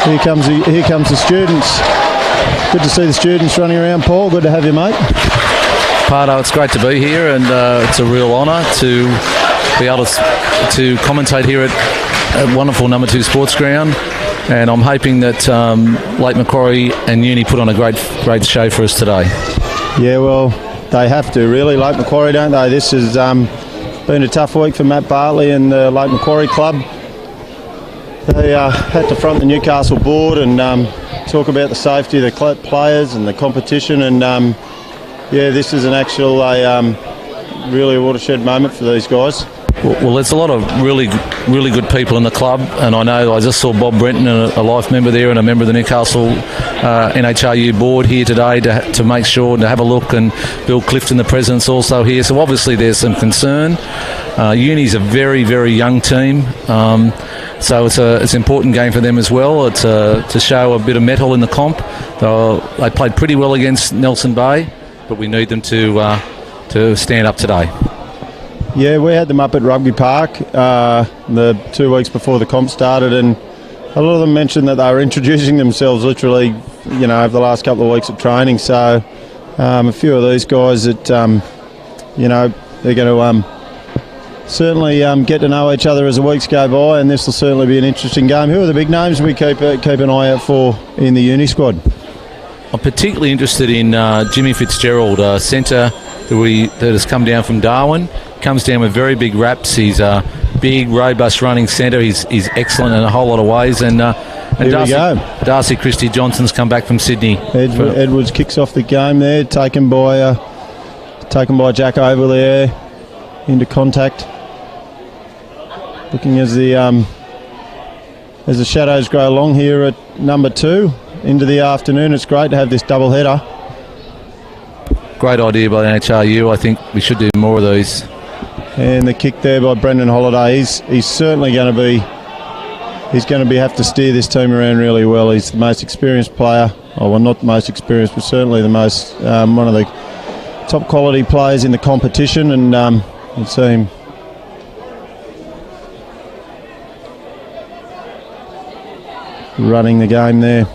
Here comes the students. Good to see the students running around, Paul. Good to have you, mate. Pardo, it's great to be here, and it's a real honour to be able to commentate here at wonderful number 2 sports ground. And I'm hoping that Lake Macquarie and Uni put on a great show for us today. Yeah, well, they have to, really, Lake Macquarie, don't they? This has been a tough week for Matt Bartley and the Lake Macquarie club. They had to front the Newcastle board and talk about the safety of the players and the competition. And, yeah, this is an actual, really a watershed moment for these guys. Well, there's a lot of really good people in the club, and I just saw Bob Brenton, a life member there and a member of the Newcastle NHRU board here today to make sure and to have a look, and Bill Clifton, the president's also here. So obviously there's some concern. Uni's a very, very young team, so it's an important game for them as well. It's to show a bit of mettle in the comp. They played pretty well against Nelson Bay, but we need them to stand up today. Yeah, we had them up at Rugby Park the 2 weeks before the comp started, and a lot of them mentioned that they were introducing themselves literally, over the last couple of weeks of training. So a few of these guys that, they're going to certainly get to know each other as the weeks go by, and this will certainly be an interesting game. Who are the big names we keep an eye out for in the Uni squad? I'm particularly interested in Jimmy Fitzgerald, a centre that has come down from Darwin. Comes down with very big raps. He's a big, robust running centre. He's excellent in a whole lot of ways. And Darcy Christie Johnson's come back from Sydney. Edwards kicks off the game there, taken by Jack over there into contact. Looking as the shadows grow along here at number 2 into the afternoon. It's great to have this double header. Great idea by the NHRU. I think we should do more of these. And the kick there by Brendan Holiday. He's certainly going to be. He's going to have to steer this team around really well. He's the most experienced player. Oh, well, not the most experienced, but certainly the most one of the top quality players in the competition. And you'll see him running the game there.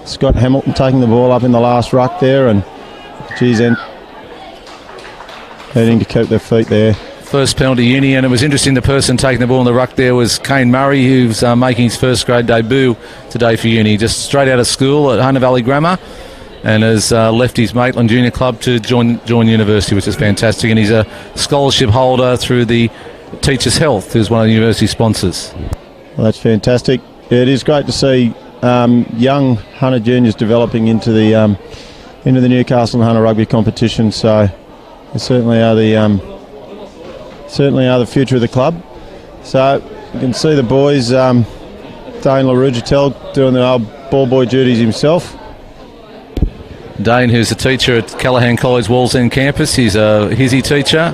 Scott Hamilton taking the ball up in the last ruck there, and heading to keep their feet there. First penalty Uni, and it was interesting, the person taking the ball in the ruck there was Kane Murray, who's making his first grade debut today for Uni, just straight out of school at Hunter Valley Grammar, and has left his Maitland Junior Club to join university, which is fantastic. And he's a scholarship holder through the Teachers Health, who's one of the university sponsors. Well, that's fantastic. Yeah, it is great to see young Hunter juniors developing into the Newcastle and Hunter rugby competition. So they certainly are the future of the club. So you can see the boys, Dane LaRugitel doing the old ball boy duties himself. Dane, who's a teacher at Callaghan College Wallsend campus, he's a Hizzy teacher,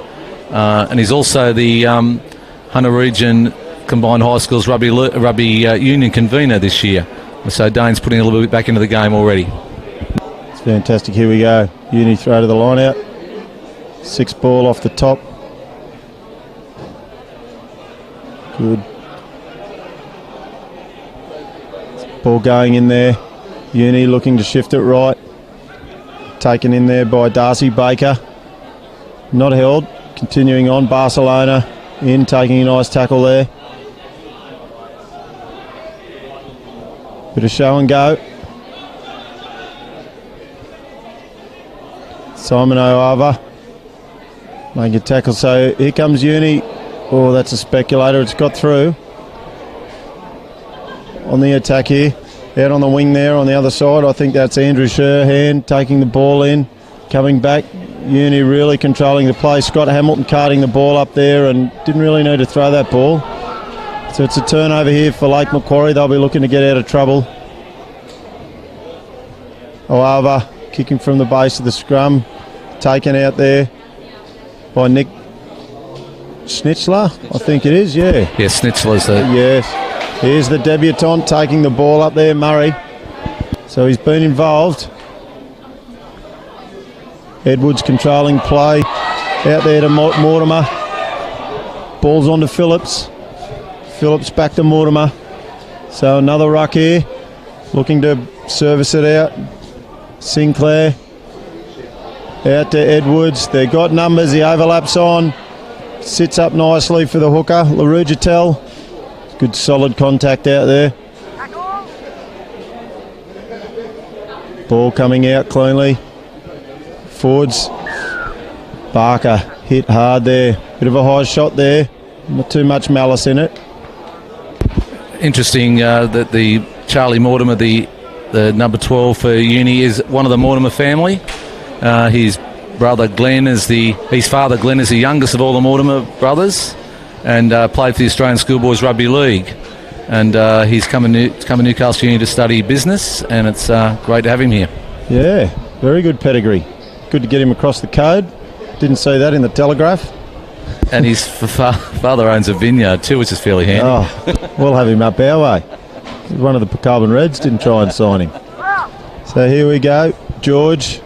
and he's also the Hunter Region Combined High Schools Rugby Union convener this year. So Dane's putting a little bit back into the game already. It's fantastic. Here we go. Uni throw to the line out. 6 ball off the top. Good. Ball going in there. Uni looking to shift it right. Taken in there by Darcy Baker. Not held. Continuing on. Barcelona in, taking a nice tackle there. Bit of show and go. Simon O'Ava make a tackle. So here comes Uni. Oh, that's a speculator. It's got through. On the attack here. Out on the wing there on the other side. I think that's Andrew Sherhan taking the ball in. Coming back. Uni really controlling the play. Scott Hamilton carting the ball up there and didn't really need to throw that ball. So it's a turnover here for Lake Macquarie. They'll be looking to get out of trouble. O'Ava kicking from the base of the scrum. Taken out there by Nick Schnitzler, I think it is, yeah. Yeah, Schnitzler's there. Yes. Here's the debutant taking the ball up there, Murray. So he's been involved. Edwards controlling play. Out there to Mortimer. Ball's on to Phillips. Phillips back to Mortimer. So another ruck here, looking to service it out. Sinclair out to Edwards. They've got numbers. The overlap's on. Sits up nicely for the hooker, LaRugitel. Good solid contact out there. Ball coming out cleanly. Forwards. Barker hit hard there. Bit of a high shot there. Not too much malice in it. Interesting that the Charlie Mortimer, the number 12 for Uni, is one of the Mortimer family. His father Glenn is the youngest of all the Mortimer brothers, and played for the Australian Schoolboys Rugby League. And he's come to Newcastle Uni to study business, and it's great to have him here. Yeah, very good pedigree. Good to get him across the code. Didn't see that in the Telegraph. And his father owns a vineyard too, which is fairly handy. Oh, we'll have him up our way. One of the Carbon Reds didn't try and sign him. So here we go. George.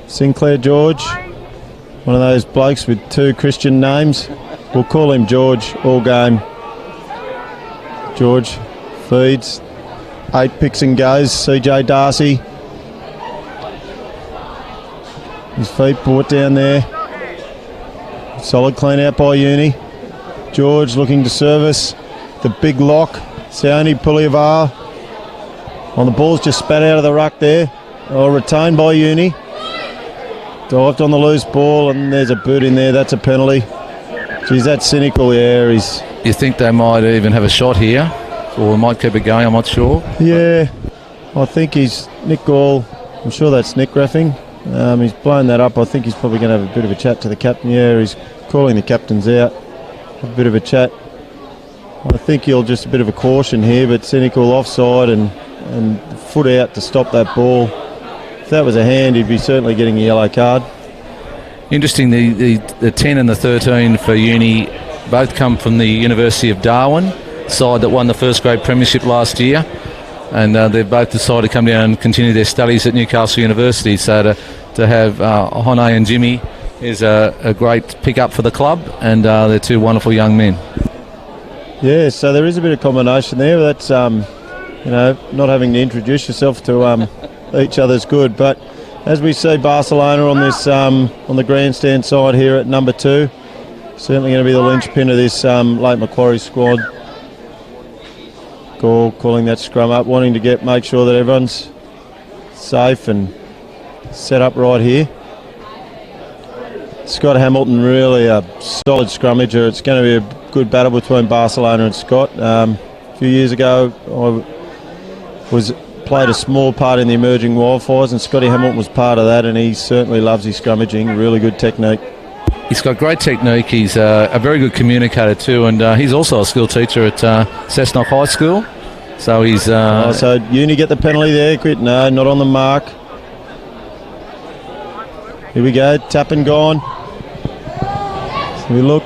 Sinclair George. One of those blokes with two Christian names. We'll call him George all game. George feeds. 8 picks and goes. CJ Darcy. His feet brought down there. Solid clean out by Uni. George looking to service. The big lock. Sione Puliavar. On the ball's just spat out of the ruck there. Oh, retained by Uni. Dived on the loose ball, and there's a boot in there. That's a penalty. Geez, that's cynical. Yeah, he's... You think they might even have a shot here, or might keep it going? I'm not sure. Yeah, I think he's Nick Gall. I'm sure that's Nick reffing. He's blown that up. I think he's probably going to have a bit of a chat to the captain. Yeah, he's calling the captains out. Have a bit of a chat. I think he'll just a bit of a caution here, but cynical offside and foot out to stop that ball. If that was a hand, he'd be certainly getting a yellow card. Interesting, the 10 and the 13 for Uni both come from the University of Darwin, side that won the first grade premiership last year, and they've both decided to come down and continue their studies at Newcastle University. So to have Hone and Jimmy is a great pick-up for the club, and they're two wonderful young men. Yeah, so there is a bit of combination there. That's, not having to introduce yourself to each other's good. But as we see Barcelona on this on the grandstand side here at number 2, certainly going to be the linchpin of this late Macquarie squad. Calling that scrum up, wanting to make sure that everyone's safe and set up right here. Scott Hamilton, really a solid scrummager. It's going to be a good battle between Barcelona and Scott. A few years ago, I played a small part in the emerging wildfires, and Scotty Hamilton was part of that, and he certainly loves his scrummaging. Really good technique. He's got great technique. He's a very good communicator too, and he's also a school teacher at Cessnock High School. So he's... so Uni get the penalty there. Quit. No, not on the mark. Here we go. Tap and gone. So we look.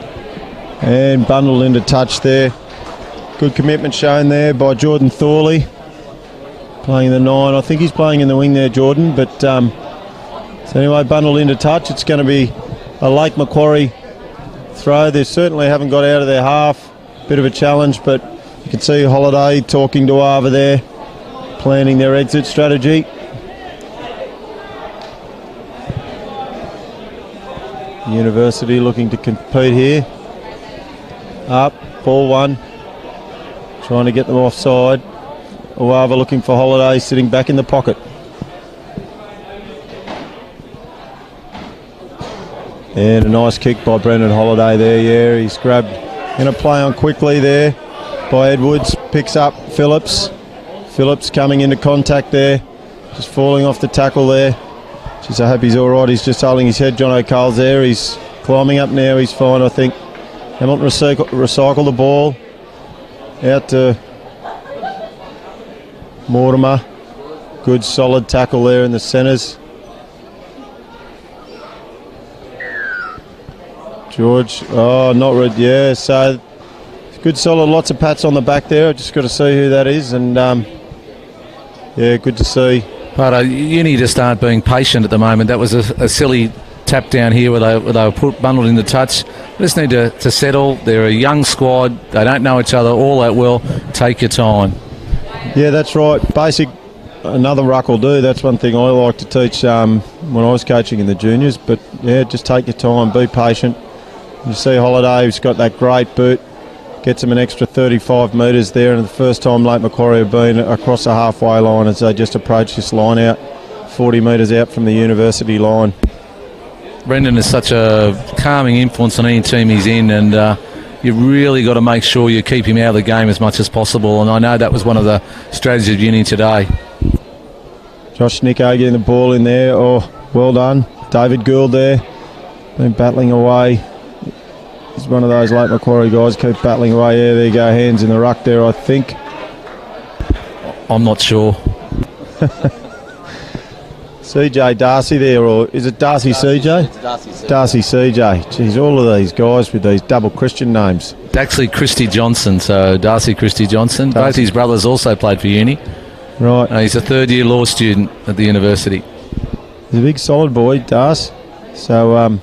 And bundled into touch there. Good commitment shown there by Jordan Thorley. Playing the 9. I think he's playing in the wing there, Jordan. But so anyway, bundled into touch. It's going to be a Lake Macquarie throw. They certainly haven't got out of their half. Bit of a challenge, but you can see Holiday talking to Ava there, planning their exit strategy. University looking to compete here. Up, ball 1. Trying to get them offside. Ava looking for Holiday, sitting back in the pocket. And a nice kick by Brendan Holiday there. Yeah, he's grabbed. Going to play on quickly there by Edwards. Picks up Phillips. Phillips coming into contact there. Just falling off the tackle there. Jeez, I hope he's all right. He's just holding his head. John O'Carl's there. He's climbing up now. He's fine, I think. Hamilton recycle the ball. Out to Mortimer. Good solid tackle there in the centres. George, not red, yeah, so good solid, lots of pats on the back there. I've just got to see who that is, and yeah, good to see. But you need to start being patient at the moment. That was a silly tap down here where they were bundled into touch. They just need to settle. They're a young squad. They don't know each other all that well. Take your time. Yeah, that's right. Another ruck will do. That's one thing I like to teach when I was coaching in the juniors. But yeah, just take your time, be patient. You see Holiday, who's got that great boot, gets him an extra 35 metres there, and the first time Lake Macquarie have been across the halfway line as they just approach this line out, 40 metres out from the university line. Brendan is such a calming influence on any team he's in, and you really got to make sure you keep him out of the game as much as possible, and I know that was one of the strategies of Uni today. Josh Nicko getting the ball in there. Oh, well done. David Gould there, been battling away. He's one of those Lake Macquarie guys, keep battling away. Yeah, there you go, hands in the ruck there, I think. I'm not sure. CJ Darcy there, or is it Darcy CJ? It's Darcy CJ. Darcy CJ. Jeez, all of these guys with these double Christian names. It's actually Christy Johnson, so Darcy Christy Johnson. Both his brothers also played for Uni. Right. He's a third-year law student at the university. He's a big solid boy, Darcy. So,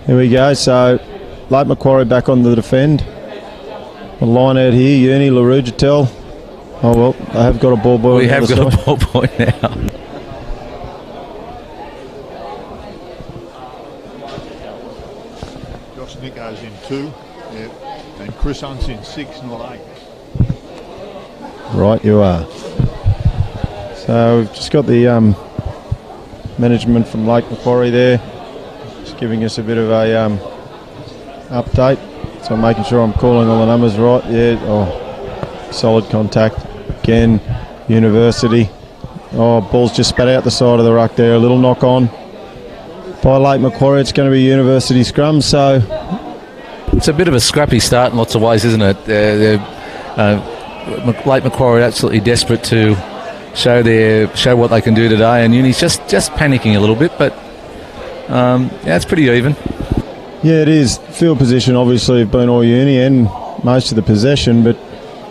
here we go. So, Lake Macquarie back on the defend. The line out here, Uni, LaRugitel. Oh, well, they have got a ball boy. We have got a ball boy now. Josh Nicko's in 2, yeah, and Chris Hunt's in 6, not 8. Right, you are. So we've just got the management from Lake Macquarie there, just giving us a bit of a update. So I'm making sure I'm calling all the numbers right. Yeah, oh, solid contact. Again, University. Oh, ball's just spat out the side of the ruck there. A little knock on by Lake Macquarie. It's going to be University scrum, so... It's a bit of a scrappy start in lots of ways, isn't it? Lake Macquarie are absolutely desperate to show what they can do today, and Uni's just panicking a little bit, but yeah, it's pretty even. Yeah, it is. Field position obviously have been all Uni and most of the possession, but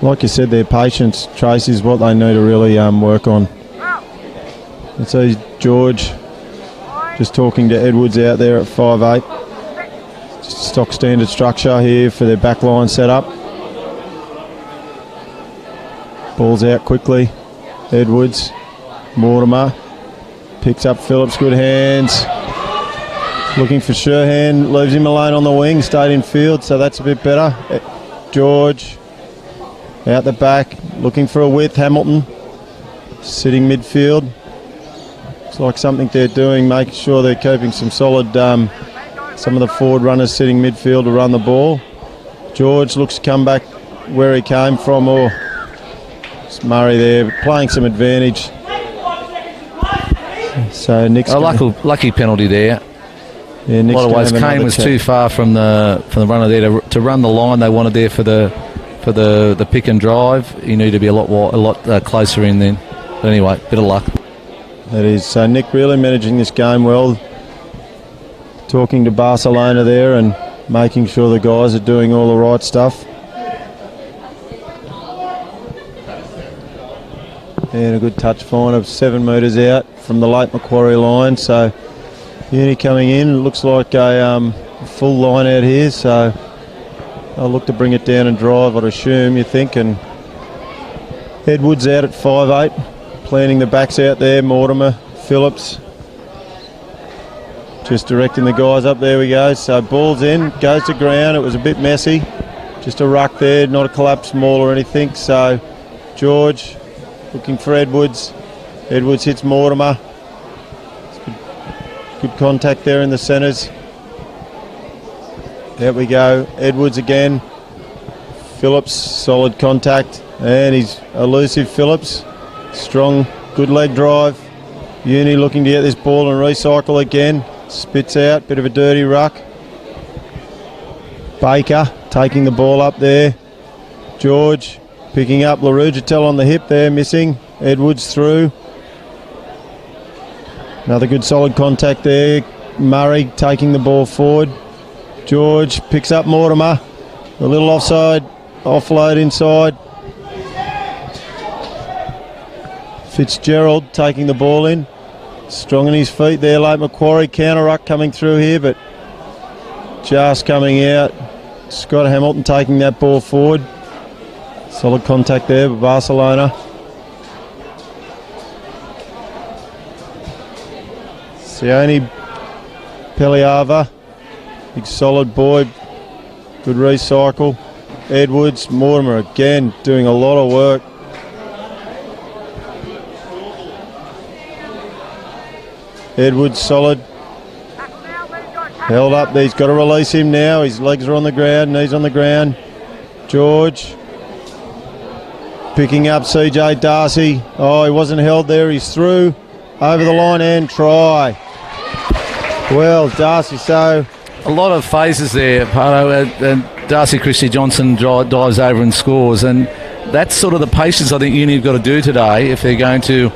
like you said, their patience, Trace, is what they need to really work on. And so George just talking to Edwards out there at 5'8". Just stock standard structure here for their backline setup. Ball's out quickly. Edwards, Mortimer, picks up Phillips, good hands. Looking for Sherhan, leaves him alone on the wing, stayed in field, so that's a bit better. George, out the back, looking for a width, Hamilton, sitting midfield. Looks like something they're doing, making sure they're keeping some solid, some of the forward runners sitting midfield to run the ball. George looks to come back where he came from, or Murray there, playing some advantage. So Nick's a lucky penalty there. Yeah, Nick's a lot of ways, Kane was too far from the runner there to run the line they wanted there for the pick and drive. He needed to be a lot closer in then. But anyway, bit of luck. That is. So Nick really managing this game well. Talking to Barcelona there and making sure the guys are doing all the right stuff. And a good touch fine of 7 metres out from the Lake Macquarie line. So Uni coming in, looks like a full line out here. So I'll look to bring it down and drive, I'd assume, you think. And Edwards out at 5'8", planting the backs out there. Mortimer, Phillips, just directing the guys up. There we go. So ball's in, goes to ground. It was a bit messy. Just a ruck there, not a collapse maul or anything. So George looking for Edwards. Edwards hits Mortimer. Good contact there in the centres. There we go. Edwards again. Phillips, solid contact. And he's elusive, Phillips. Strong, good leg drive. Uni looking to get this ball and recycle again. Spits out, bit of a dirty ruck. Baker taking the ball up there. George picking up LaRugitel on the hip there, missing. Edwards through. Another good solid contact there. Murray taking the ball forward. George picks up Mortimer. A little offside, offload inside. Fitzgerald taking the ball in. Strong on his feet there, late Macquarie. Counter ruck coming through here, but just coming out. Scott Hamilton taking that ball forward. Solid contact there with Barcelona. Sione Peliava, big solid boy, good recycle. Edwards, Mortimer again doing a lot of work. Edwards solid. Held up, he's got to release him now. His legs are on the ground, knees on the ground. George picking up CJ Darcy. Oh, he wasn't held there, he's through. Over the line and try. Well, Darcy, so a lot of phases there, Pardo, and Darcy Christie-Johnson dives over and scores, and that's sort of the patience I think Uni have got to do today if they're going to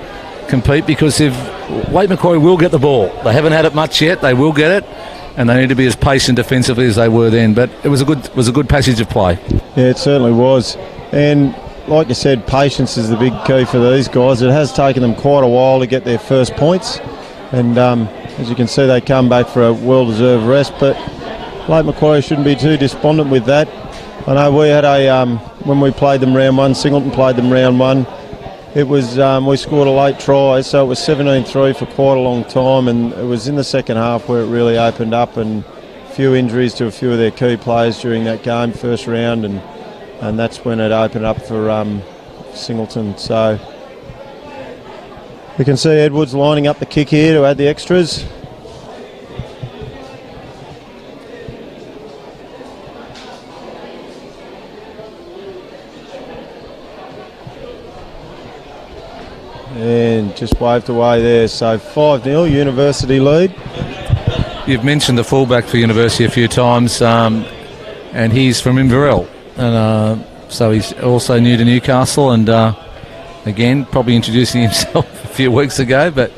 compete, because if Lake Macquarie will get the ball, they haven't had it much yet, they will get it, and they need to be as patient defensively as they were then. But it was a good passage of play. Yeah, it certainly was, and like you said, patience is the big key for these guys. It has taken them quite a while to get their first points, and as you can see, they come back for a well-deserved rest, but Lake Macquarie shouldn't be too despondent with that. I know we had when we played them round one, Singleton played them round one, it was we scored a late try, so it was 17-3 for quite a long time, and it was in the second half where it really opened up, and a few injuries to a few of their key players during that game, first round, and that's when it opened up for Singleton. So we can see Edwards lining up the kick here to add the extras. And just waved away there. So 5-0, University lead. You've mentioned the fullback for University a few times, and he's from Inverell. And so he's also new to Newcastle, and again, probably introducing himself a few weeks ago, but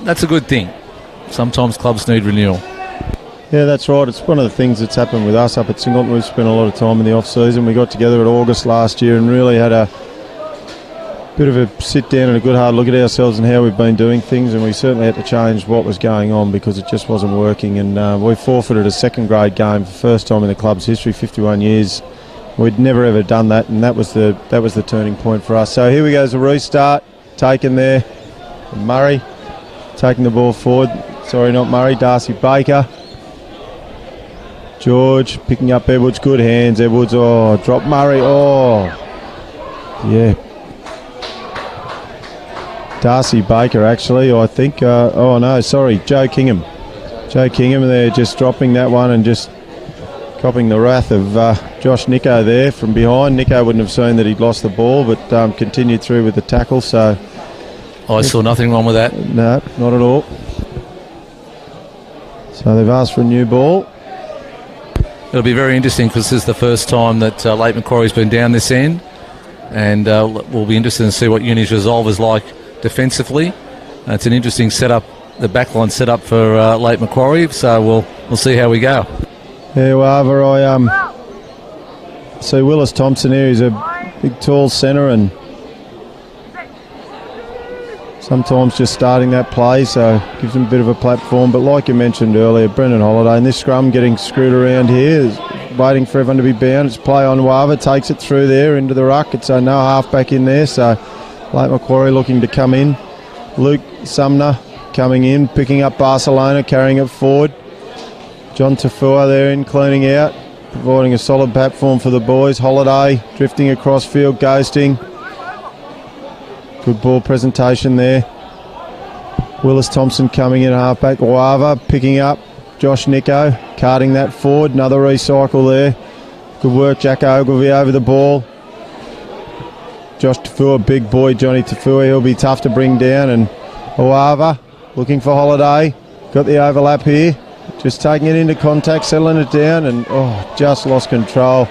that's a good thing. Sometimes clubs need renewal. Yeah, that's right. It's one of the things that's happened with us up at Singleton. We've spent a lot of time in the off-season. We got together at August last year and really had a bit of a sit down and a good hard look at ourselves and how we've been doing things, and we certainly had to change what was going on because it just wasn't working, and we forfeited a second grade game for the first time in the club's history, 51 years. We'd never ever done that, and that was the turning point for us. So here we go, as a restart taken there. Murray taking the ball forward. Sorry, not Murray, Darcy Baker. George picking up Edwards, good hands. Edwards, oh, drop Murray, oh, yeah. Darcy Baker, actually, I think. Oh no, sorry, Joe Kingham. Joe Kingham there, just dropping that one and just copping the wrath of Josh Nico there from behind. Nico wouldn't have seen that he'd lost the ball, but continued through with the tackle. So I saw nothing wrong with that. No, not at all. So they've asked for a new ball. It'll be very interesting because this is the first time that Lake Macquarie's been down this end, and we'll be interested to see what Uni's resolve is like defensively. It's an interesting setup, the backline setup for Lake Macquarie, so we'll see how we go. Yeah, well, I see Willis Thompson here. He's a big tall centre and sometimes just starting that play, so gives him a bit of a platform. But like you mentioned earlier, Brendan Holiday in this scrum getting screwed around here, is waiting for everyone to be bound. It's play on Wava, takes it through there into the ruck. It's no halfback in there, so Lake Macquarie looking to come in. Luke Sumner coming in, picking up Barcelona, carrying it forward. John Tafua there in, cleaning out, providing a solid platform for the boys. Holiday drifting across field, ghosting. Good ball presentation there. Willis Thompson coming in halfback. Wava picking up Josh Nico, carting that forward. Another recycle there. Good work, Jack Ogilvie over the ball. Josh Tafua, big boy Johnny Tafua, he'll be tough to bring down. And Wava looking for Holiday. Got the overlap here. Just taking it into contact, settling it down, and just lost control.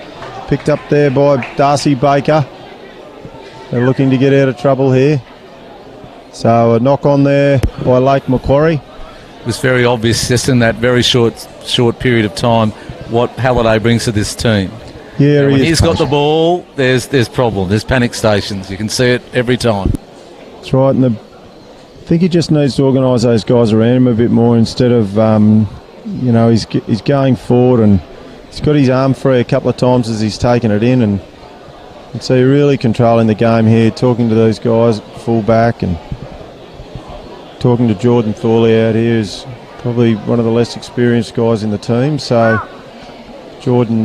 Picked up there by Darcy Baker. They're looking to get out of trouble here. So a knock on there by Lake Macquarie. It was very obvious just in that very short period of time what Halliday brings to this team. Yeah, when he's got the ball, there's problems. There's panic stations. You can see it every time. That's right, and the I think he just needs to organise those guys around him a bit more instead of, he's going forward and he's got his arm free a couple of times as he's taken it in, and so you're really controlling the game here, talking to those guys, full back, and talking to Jordan Thorley out here, who's probably one of the less experienced guys in the team. So Jordan,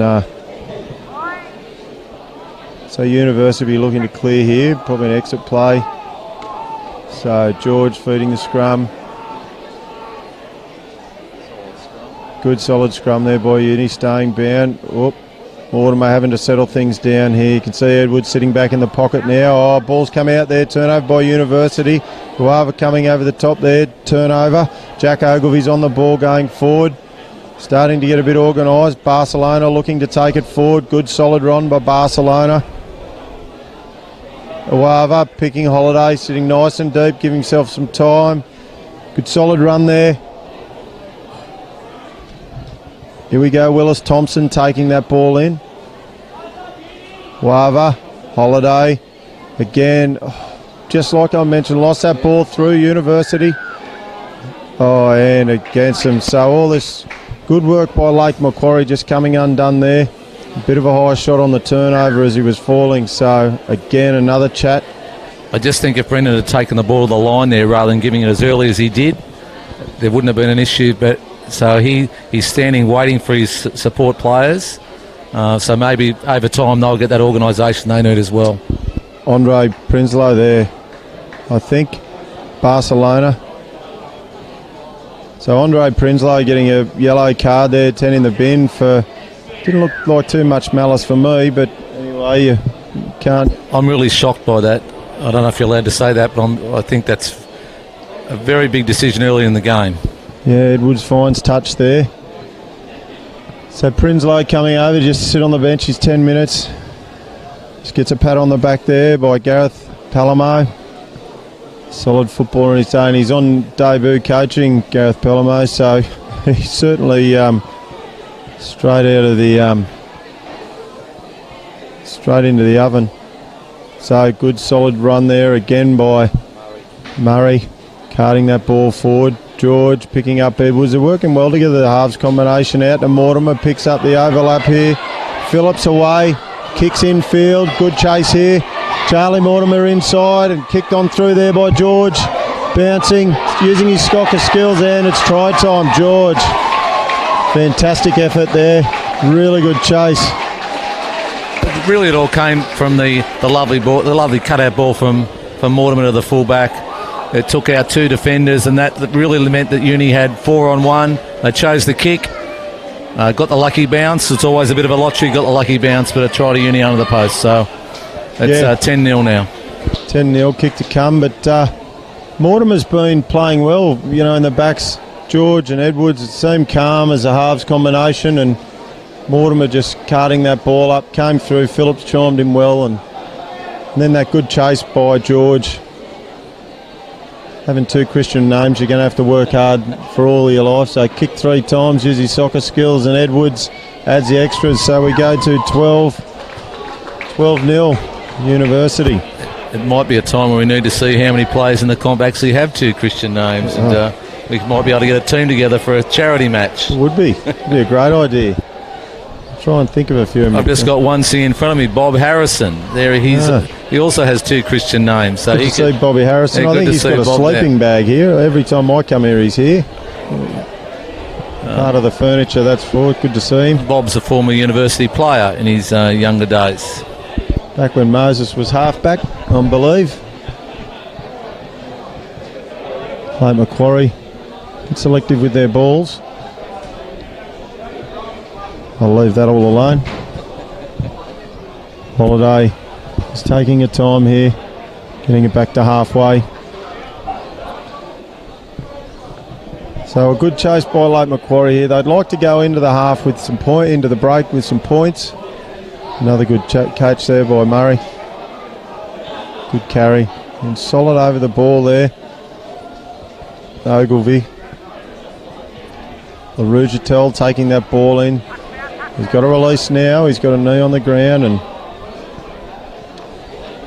so University looking to clear here, probably an exit play. So George feeding the scrum. Good solid scrum there by Uni, staying bound. Mortimer having to settle things down here. You can see Edwards sitting back in the pocket now. Oh, ball's come out there, turnover by University. Guava coming over the top there, turnover. Jack Ogilvy's on the ball going forward. Starting to get a bit organised. Barcelona looking to take it forward. Good solid run by Barcelona. Guava picking Holiday, sitting nice and deep, giving himself some time. Good solid run there. Here we go, Willis Thompson taking that ball in. Guava, Holiday, again, just like I mentioned, lost that ball through University. Oh, and against them. So all this good work by Lake Macquarie just coming undone there. A bit of a high shot on the turnover as he was falling. So again, another chat. I just think if Brendan had taken the ball to the line there rather than giving it as early as he did, there wouldn't have been an issue. But so he's standing waiting for his support players. So maybe over time they'll get that organisation they need as well. Andre Prinsloo there, I think, Barcelona. So Andre Prinsloo getting a yellow card there, 10 in the bin for, didn't look like too much malice for me, but anyway, you can't. I'm really shocked by that. I don't know if you're allowed to say that, but I think that's a very big decision early in the game. Yeah, Edwards finds touch there. So Prinsloo coming over just to sit on the bench, he's 10 minutes. Just gets a pat on the back there by Gareth Palamo. Solid footballer in his own. He's on debut coaching, Gareth Palamo, so he's certainly straight into the oven. So good solid run there again by Murray, carting that ball forward. George picking up Edwards. They're working well together, the halves combination out to Mortimer, picks up the overlap here. Phillips away, kicks infield, good chase here. Charlie Mortimer inside and kicked on through there by George. Bouncing, using his soccer skills, and it's try time. George, fantastic effort there, really good chase. Really, it all came from the lovely ball, the lovely cutout ball from Mortimer to the fullback. It took out two defenders, and that really meant that Uni had 4-on-1. They chose the kick, got the lucky bounce. It's always a bit of a lottery, got the lucky bounce, but a try to Uni under the post. So it's 10-0 now. 10-0 kick to come, but Mortimer's been playing well, in the backs. George and Edwards, it seemed calm as a halves combination, and Mortimer just carting that ball up, came through. Phillips chimed him well, and then that good chase by George. Having two Christian names, you're going to have to work hard for all your life. So kick 3 times, use his soccer skills, and Edwards adds the extras. So we go to 12-0 University. It might be a time where we need to see how many players in the comp actually have two Christian names, and we might be able to get a team together for a charity match. It would be. It'd be a great idea. Try and think of a few. I've just got one sitting in front of me, Bob Harrison. There he also has two Christian names. So good to see Bobby Harrison. I think he's got a sleeping bag here. Every time I come here, he's here. Part of the furniture, that's for it. Good to see him. Bob's a former university player in his younger days. Back when Moses was halfback, I believe. Lake Macquarie, selective with their balls. I'll leave that all alone. Holiday is taking a time here, getting it back to halfway. So a good chase by Lake Macquarie here. They'd like to go into the half with some into the break with some points. Another good catch there by Murray. Good carry and solid over the ball there. Ogilvy. LaRougetel taking that ball in. He's got a release now. He's got a knee on the ground, and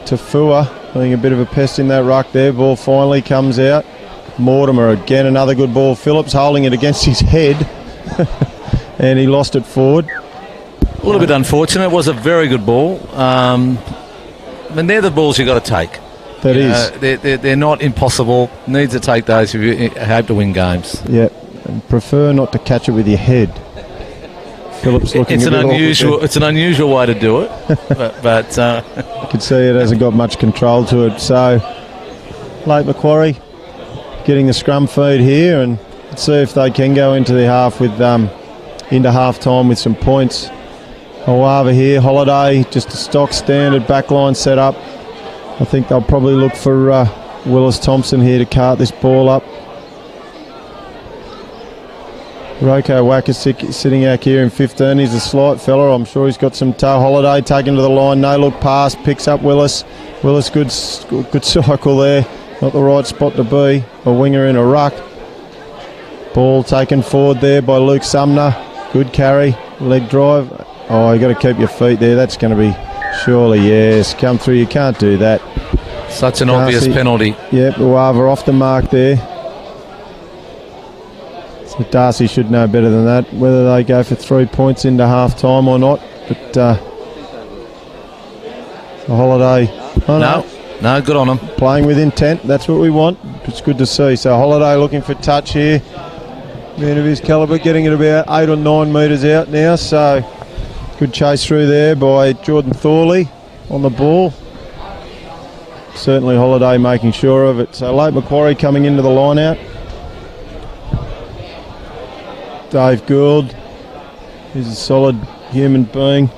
Tafua being a bit of a pest in that ruck there. Ball finally comes out. Mortimer again, another good ball. Phillips holding it against his head. And he lost it forward. A little bit unfortunate. It was a very good ball. And they're the balls you've got to take. That is. They're not impossible. Need to take those if you hope to win games. Yeah, and prefer not to catch it with your head. Phillips looking It's a bit unusual. It's an unusual way to do it, but you can see it hasn't got much control to it. So, late Macquarie getting the scrum feed here, and let's see if they can go into the half with into half time with some points. Awava here, Holiday, just a stock standard backline set up. I think they'll probably look for Willis Thompson here to cart this ball up. Roko Wacker sitting out here in 15. He's a slight fella. I'm sure he's got some toe. Holiday taken to the line. No look pass. Picks up Willis. Willis, good cycle there. Not the right spot to be. A winger in a ruck. Ball taken forward there by Luke Sumner. Good carry. Leg drive. Oh, you got to keep your feet there. That's going to be surely, yes. Come through. You can't do that. Such an obvious penalty. Yep, Uava off the mark there. So Darcy should know better than that, whether they go for 3 points into half time or not. But the Holiday. No, good on them. Playing with intent, that's what we want. It's good to see. So Holiday looking for touch here. Man of his calibre, getting it about 8 or 9 metres out now. So good chase through there by Jordan Thorley on the ball. Certainly Holiday making sure of it. So late Macquarie coming into the line out. Dave Gould, he's a solid human being.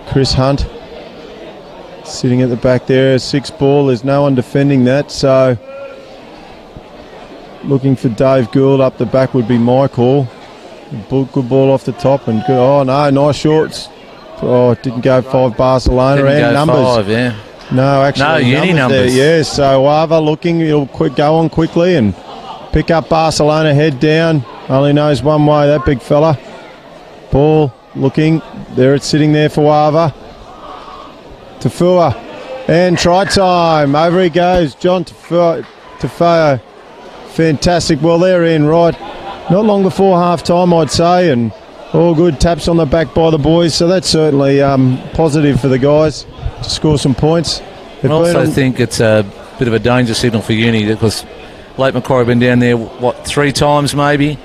Chris Hunt sitting at the back there, 6 ball, there's no one defending that, so looking for Dave Gould up the back would be my call. Good ball off the top and good. Oh no, nice shorts. Oh, it didn't go 5 Barcelona and numbers. 5, yeah. No, actually, no, uni numbers. There, yeah, so Wava looking, he'll go on quickly and pick up Barcelona, head down. Only knows one way, that big fella. Ball looking, there it's sitting there for Wava. Tafua, and try time. Over he goes, John Tafua. Fantastic. Well, they're in right. Not long before half time, I'd say, and all good taps on the back by the boys. So that's certainly positive for the guys to score some points. I also think it's a bit of a danger signal for uni because late Macquarie have been down there, 3 times maybe,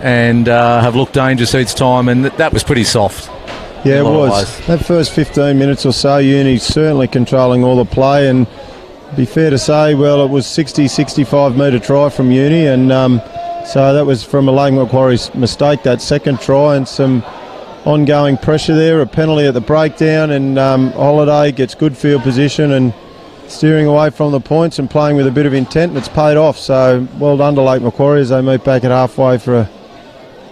and have looked dangerous each time, and that was pretty soft. Yeah, it was. That first 15 minutes or so, uni certainly controlling all the play, and be fair to say, well, it was 65 metre try from uni, and so that was from a late Macquarie's mistake, that second try, and some ongoing pressure there, a penalty at the breakdown, and Holiday gets good field position and steering away from the points and playing with a bit of intent, and it's paid off. So well done to Lake Macquarie as they meet back at halfway for a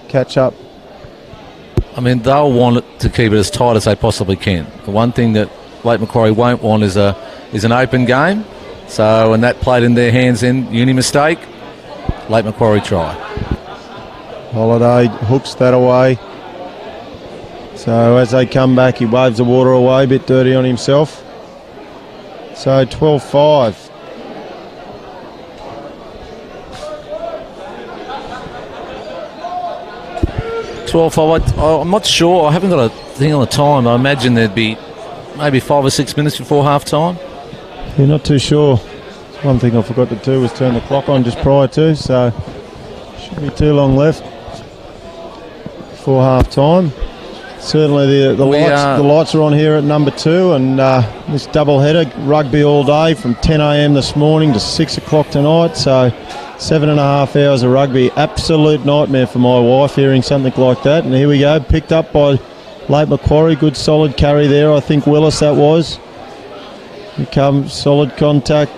catch-up. I mean, they'll want it to keep it as tight as they possibly can. The one thing that Lake Macquarie won't want is an open game. So, and that played in their hands then, uni mistake, Lake Macquarie try. Holiday hooks that away. So as they come back, he waves the water away, a bit dirty on himself. So 12-5. I'm not sure. I haven't got a thing on the time. I imagine there'd be maybe 5 or 6 minutes before half time. You're not too sure. One thing I forgot to do was turn the clock on just prior to, so shouldn't be too long left before half time. Certainly the lights are on here at number 2, and this double header, rugby all day from 10 a.m. this morning to 6 o'clock tonight, so 7.5 hours of rugby. Absolute nightmare for my wife hearing something like that. And here we go, picked up by late Macquarie. Good solid carry there, I think Willis that was. Here comes solid contact.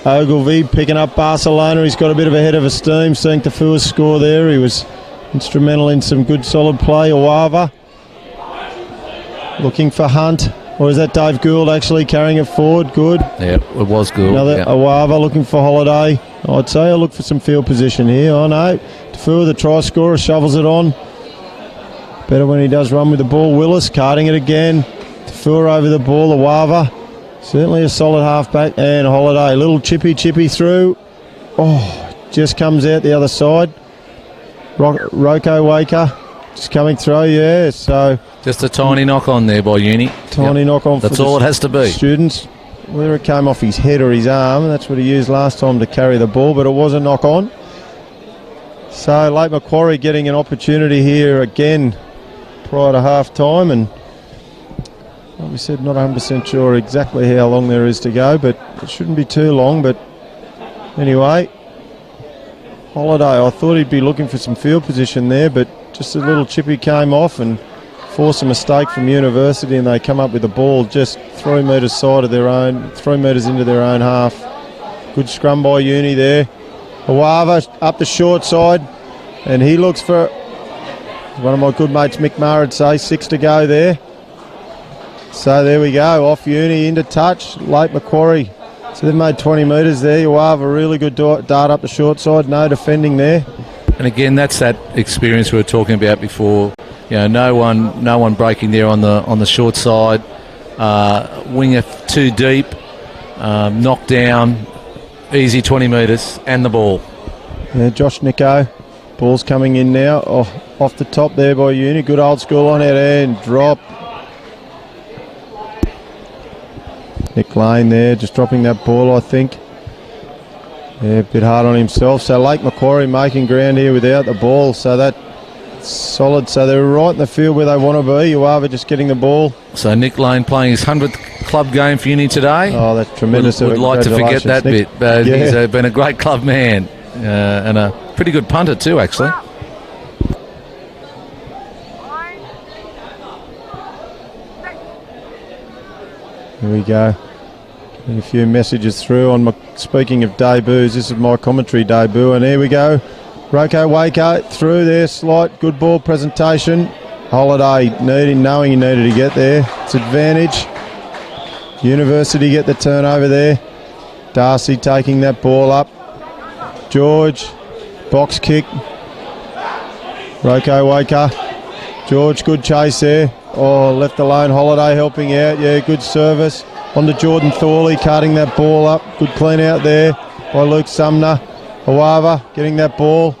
Ogilvy picking up Barcelona. He's got a bit of a head of a steam, seeing Tafua's score there. He was instrumental in some good solid play. Awava looking for Hunt. Or is that Dave Gould actually carrying it forward? Good. Yeah, it was Gould. Another Awava looking for Holiday. I'd say I'll look for some field position here. Oh no, Tafua, the try scorer, shovels it on. Better when he does run with the ball. Willis carting it again. Tafua over the ball. Awava. Certainly a solid halfback. And Holiday. A little chippy through. just comes out the other side. Roko Waker just coming through, yeah. So just a tiny knock on there by Uni. Tiny knock on. That's all it has to be. Students, whether it came off his head or his arm, that's what he used last time to carry the ball, but it was a knock on. So late Macquarie getting an opportunity here again prior to half time, and like we said, not 100% sure exactly how long there is to go, but it shouldn't be too long. But anyway, Holiday, I thought he'd be looking for some field position there, but just a little chippy came off and forced a mistake from University, and they come up with the ball just 3 metres side of their own, 3 metres into their own half. Good scrum by Uni there. Awava up the short side, and he looks for, one of my good mates Mick Maher would say, 6 to go there. So there we go, off Uni into touch, late Macquarie. So they've made 20 metres there. Awava, really good dart up the short side, no defending there. And again, that's that experience we were talking about before. You know, no one breaking there on the short side. Winger too deep, knocked down, easy 20 metres, and the ball. Yeah, Josh Nico, ball's coming in now. Off the top there by Uni. Good old school on out there and drop. Nick Lane there, just dropping that ball, I think. Yeah, a bit hard on himself. So Lake Macquarie making ground here without the ball. So that's solid. So they're right in the field where they want to be. Uava just getting the ball. So Nick Lane playing his 100th club game for Uni today. Oh, that's tremendous. Would like to forget that Nick. bit. But he's been a great club man and a pretty good punter too, actually. Here we go. Getting a few messages through on speaking of debuts. This is my commentary debut, and here we go. Roko Waker through there, slight good ball presentation. Holiday knowing he needed to get there. It's advantage. University get the turnover there. Darcy taking that ball up. George, box kick. Roko Waker. George, good chase there. Oh, left alone. Holiday helping out. Yeah, good service. On to Jordan Thorley, cutting that ball up. Good clean out there by Luke Sumner. Awava getting that ball.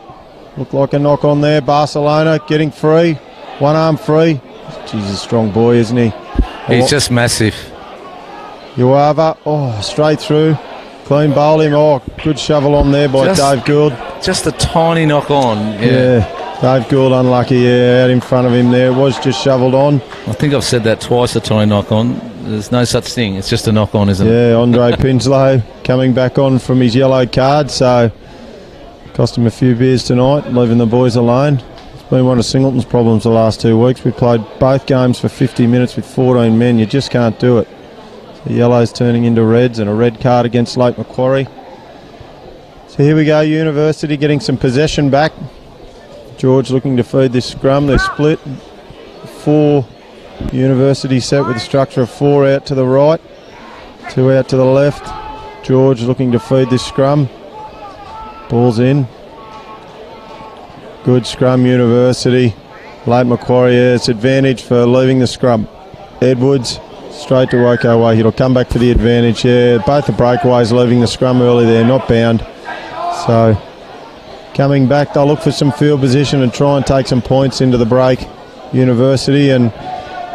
Looked like a knock on there. Barcelona getting free. One arm free. Jesus, strong boy, isn't he? He's just massive. Uava, straight through. Clean bowl him. Oh, good shovel on there by Dave Gould. Just a tiny knock on. Yeah. Dave Gould unlucky, out in front of him there. It was just shovelled on. I think I've said that twice, a tiny knock on. There's no such thing. It's just a knock on, isn't it? Yeah, Andre Pinslow coming back on from his yellow card, so cost him a few beers tonight, leaving the boys alone. It's been one of Singleton's problems the last 2 weeks. We played both games for 50 minutes with 14 men. You just can't do it. So yellows turning into reds, and a red card against Lake Macquarie. So here we go, University getting some possession back. George looking to feed this scrum. They're split. 4 University set with a structure of 4 out to the right, 2 out to the left. George looking to feed this scrum. Ball's in. Good scrum, University. Late Macquarie, it's advantage for leaving the scrum. Edwards straight to Roko Waker. He'll come back for the advantage. Yeah, both the breakaways leaving the scrum early there, not bound. So coming back, they'll look for some field position and try and take some points into the break, University. And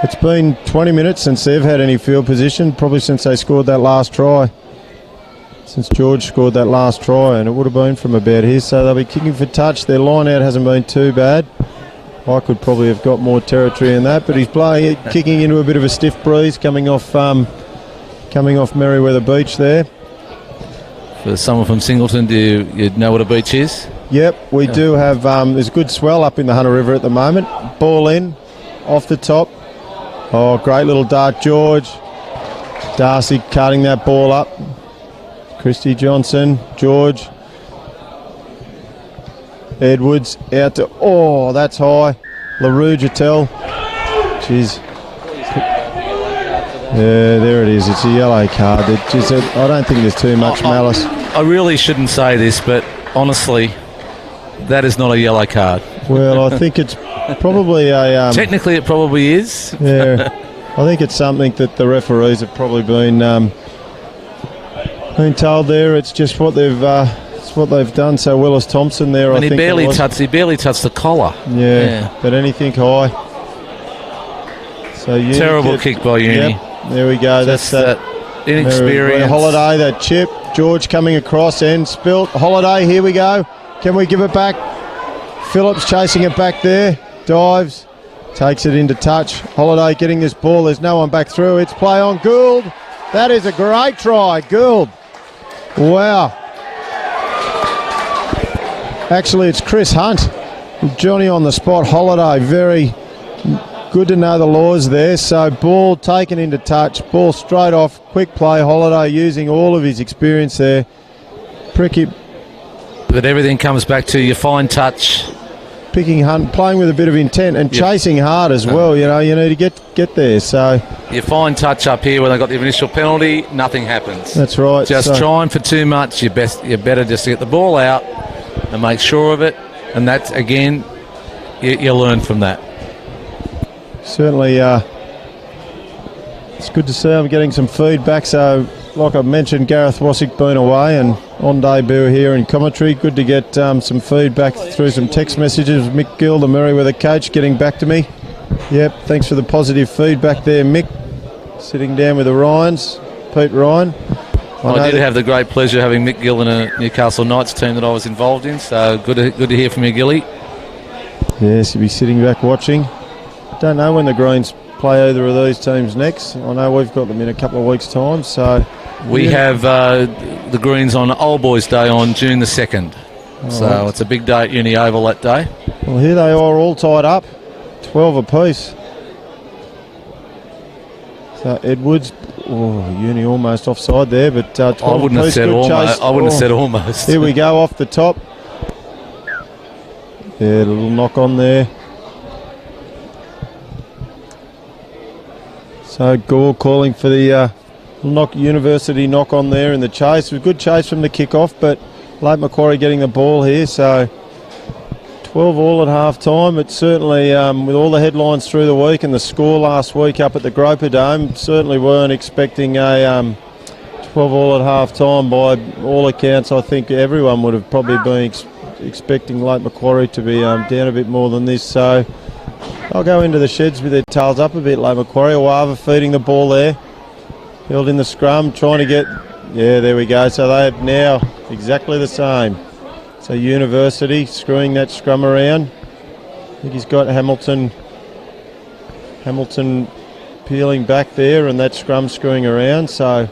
it's been 20 minutes since they've had any field position, probably since they scored that last try. Since George scored that last try, and it would have been from about here. So they'll be kicking for touch. Their line out hasn't been too bad. I could probably have got more territory in that, but he's playing it, kicking into a bit of a stiff breeze coming off Merriweather Beach there. For someone from Singleton, do you know what a beach is? Yep, we do have, there's a good swell up in the Hunter River at the moment. Ball in, off the top. Oh, great little dart, George. Darcy cutting that ball up. Christy Johnson, George. Edwards out to, that's high. LaRue Jatel. Jeez. Yeah, there it is. It's a yellow card. I don't think there's too much malice. I really shouldn't say this, but honestly, that is not a yellow card. Well, I think it's probably a... Technically, it probably is. Yeah. I think it's something that the referees have probably been told there. It's just what they've That's what they've done. So Willis Thompson there, And I think he barely touched the collar. Yeah, but anything high. So Uni Terrible kick by Uni. Yep, there we go. That's that inexperience. Holiday, that chip. George coming across and spilt. Holiday, here we go. Can we give it back? Phillips chasing it back there. Dives. Takes it into touch. Holiday getting this ball. There's no one back through. It's play on Gould. That is a great try. Gould. Wow. Actually, it's Chris Hunt. Johnny on the spot. Holiday, very good to know the laws there. So ball taken into touch. Ball straight off. Quick play. Holiday using all of his experience there. Pricky. But everything comes back to your fine touch. Picking Hunt, playing with a bit of intent and chasing hard as well. You know, you need to get there. So your fine touch up here when they got the initial penalty, nothing happens. That's right. Just trying for too much. You're better just to get the ball out and make sure of it. And that's again, you learn from that. Certainly, it's good to see I'm getting some feedback. So, like I mentioned, Gareth Wassick been away and on debut here in commentary. Good to get some feedback through some text messages. Mick Gill, the Merriweather coach, getting back to me. Yep, thanks for the positive feedback there, Mick. Sitting down with the Ryans, Pete Ryan. I did have the great pleasure having Mick Gill in a Newcastle Knights team that I was involved in. So good to hear from you, Gilly. Yes, he'll be sitting back watching. Don't know when the Greens play either of these teams next. I know we've got them in a couple of weeks' time. So we have the Greens on Old Boys Day on June the 2nd. So it's a big day at Uni Oval that day. Well, here they are all tied up, 12 apiece. So Edwards, Uni almost offside there, but 12 I wouldn't have said almost. I wouldn't have said almost. Here we go off the top. Yeah, a little knock on there. So Gore calling for the University knock on there in the chase. It was a good chase from the kickoff, but late Macquarie getting the ball here. So 12 all at half time. But certainly with all the headlines through the week and the score last week up at the Groper Dome, certainly weren't expecting a 12 all at half time by all accounts. I think everyone would have probably been expecting late Macquarie to be down a bit more than this. So I'll go into the sheds with their tails up a bit, late Macquarie. Awava feeding the ball there. Held in the scrum, trying to get... Yeah, there we go. So they are now exactly the same. So University screwing that scrum around. I think he's got Hamilton peeling back there and that scrum screwing around. So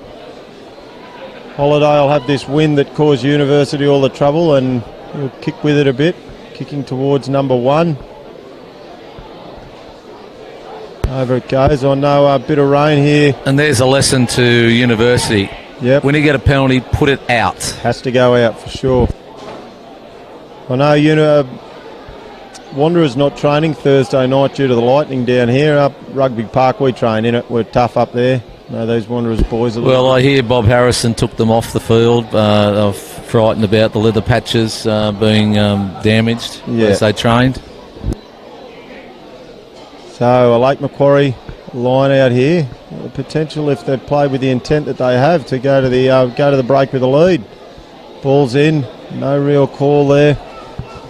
Holiday will have this win that caused University all the trouble and he'll kick with it a bit. Kicking towards number 1. Over it goes. I know a bit of rain here. And there's a lesson to University. Yep. When you get a penalty, put it out. Has to go out for sure. I know Wanderers not training Thursday night due to the lightning down here. Up Rugby Park we train in it. We're tough up there. No, those Wanderers boys are... Well, I hear Bob Harrison took them off the field. They're frightened about the leather patches being damaged as they trained. So a Lake Macquarie line out here. The potential, if they play with the intent that they have, to go to the break with a lead. Ball's in. No real call there.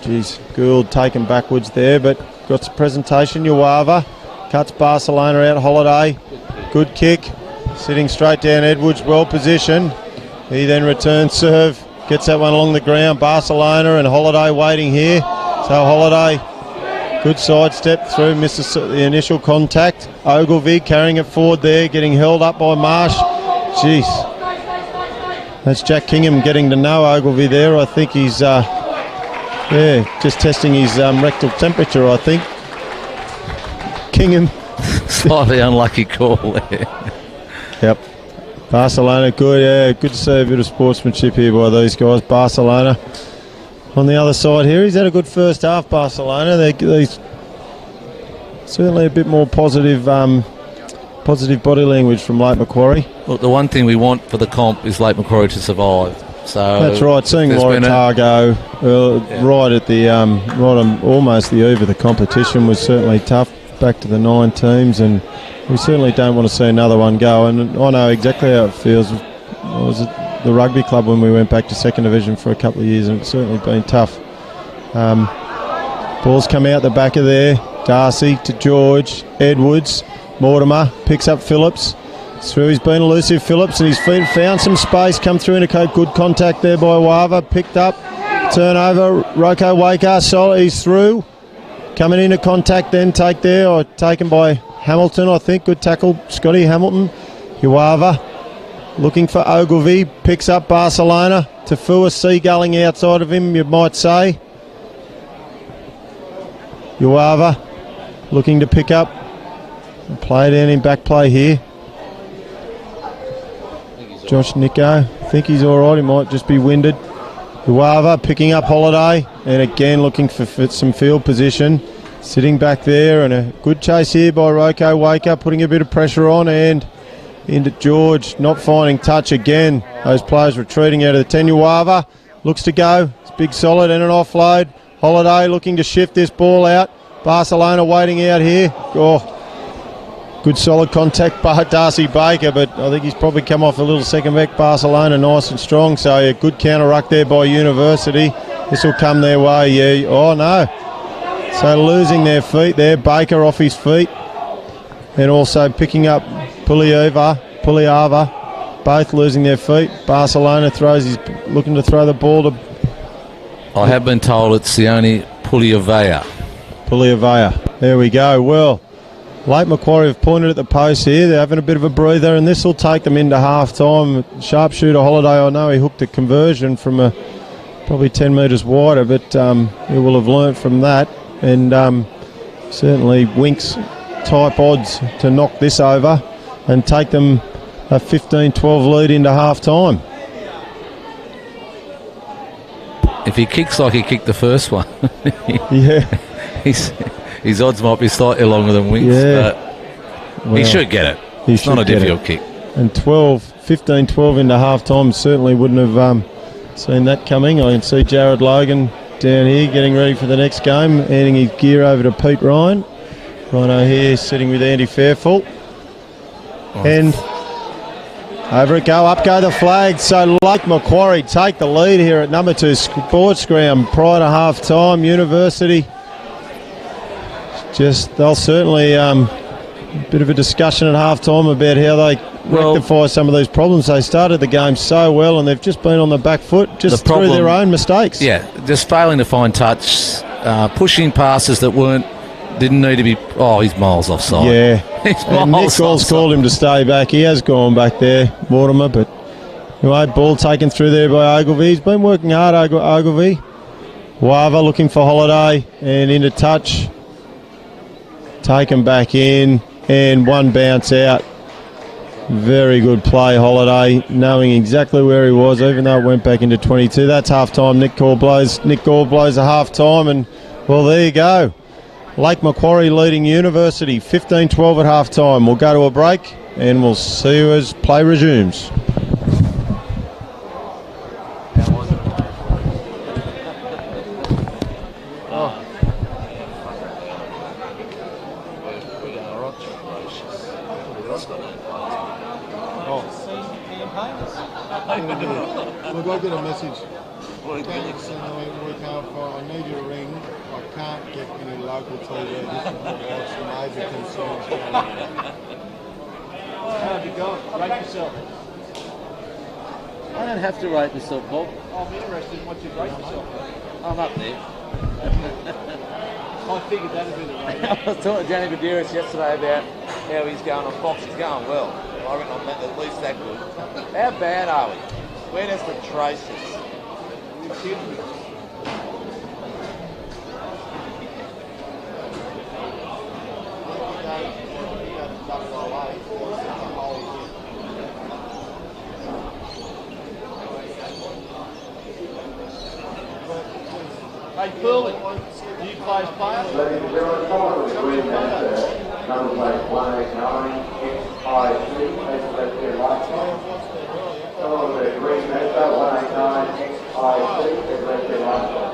Geez, Gould taken backwards there, but got some presentation. Uava cuts Barcelona out. Holiday, good kick. Sitting straight down Edwards, well positioned. He then returns serve. Gets that one along the ground. Barcelona and Holiday waiting here. So Holiday... Good sidestep through, misses the initial contact. Ogilvie carrying it forward there, getting held up by Marsh. Jeez. That's Jack Kingham getting to know Ogilvie there. I think he's, just testing his rectal temperature, I think. Kingham. Slightly unlucky call there. Yep. Barcelona, good to see a bit of sportsmanship here by these guys. Barcelona. On the other side here, he's had a good first half, Barcelona. They're certainly a bit more positive body language from Lake Macquarie. Look, the one thing we want for the comp is Lake Macquarie to survive. So that's right. Seeing Loratago right at the right on almost the eve of the competition was certainly tough. Back to the 9 teams, and we certainly don't want to see another one go. And I know exactly how it feels. the rugby club when we went back to second division for a couple of years, and it's certainly been tough. Ball's come out the back of there. Darcy to George. Edwards. Mortimer picks up Phillips. Through, he's been elusive, Phillips, and he's found some space, come through into good contact there by Wava, picked up, turnover, Roko Waker, solid, he's through, coming into contact then, take there, or taken by Hamilton, I think, good tackle, Scotty Hamilton, Uava, looking for Ogilvie, picks up Barcelona, Tafua seagulling outside of him, you might say, Uava, looking to pick up, play down in back play here. Josh Nico, I think he's all right. He might just be winded. Uava picking up Holiday, and again looking for some field position. Sitting back there, and a good chase here by Roko Waker, putting a bit of pressure on, and into George, not finding touch again. Those players retreating out of the 10. Uava looks to go. It's big solid and an offload. Holiday looking to shift this ball out. Barcelona waiting out here. Oh. Good solid contact by Darcy Baker, but I think he's probably come off a little second back. Barcelona nice and strong, so a good counter ruck there by University. This will come their way, yeah. Oh no. So losing their feet there, Baker off his feet. And also picking up Puliava, both losing their feet. Barcelona he's looking to throw the ball to... I have been told it's the only Puliava. There we go. Well, Lake Macquarie have pointed at the post here. They're having a bit of a breather, and this will take them into half-time. Sharpshooter Holiday, I know he hooked a conversion from probably 10 metres wider, but he will have learnt from that. And certainly Winks type odds to knock this over and take them a 15-12 lead into half-time. If he kicks like he kicked the first one, yeah, his odds might be slightly longer than Winks, but he should get it. It's not a difficult kick. And 15-12 into half-time, certainly wouldn't have seen that coming. I can see Jared Logan down here getting ready for the next game, handing his gear over to Pete Ryan. Rhino here sitting with Andy Fairfault. And over it go, up go the flag. So Lake Macquarie take the lead here at number 2 sports ground prior to half-time. University, they'll certainly a bit of a discussion at half-time about how they rectify some of these problems. They started the game so well, and they've just been on the back foot through their own mistakes. Yeah, just failing to find touch, pushing passes that didn't need to be. Oh, he's miles offside. Yeah, and Nick Gall's called him to stay back. He has gone back there, Mortimer, but anyway, ball taken through there by Ogilvie. He's been working hard, Ogilvie. Wava looking for Holiday, and into touch. Taken back in, and one bounce out. Very good play, Holiday, knowing exactly where he was, even though it went back into 22. That's half-time. Nick Gall blows a half-time, and, well, there you go. Lake Macquarie leading University, 15-12 at half-time. We'll go to a break, and we'll see you as play resumes. Look, I get a message. Thanks, I need you to ring. I can't get any local TV. This is some major concerns. How have you gone? Rate yourself. I don't have to rate myself, Bob. I'm interested in what you rate yourself. I'm up there. I figured that'd be the rate. I was talking to Danny Badeiras yesterday about how he's going on Fox. He's going well. I reckon I'm at least that good. How bad are we? Where does the trace us? You're kidding me. Hey, Pearlie, do you play as player? Ladies and gentlemen, come on to the green master. Number plate 189, XIC, that's left there right side. Come on to the green master, 189, XIC, that's left there right side.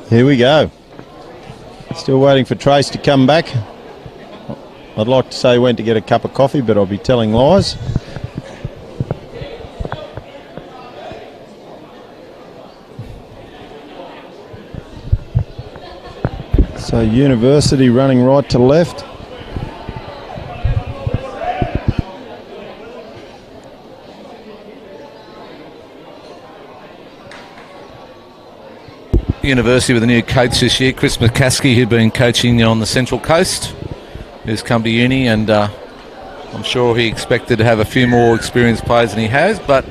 Here we go. Still waiting for Trace to come back. I'd like to say he went to get a cup of coffee, but I'll be telling lies. So University running right to left. University with a new coach this year, Chris McCaskey, who'd been coaching on the Central Coast, who's come to uni, and I'm sure he expected to have a few more experienced players than he has, but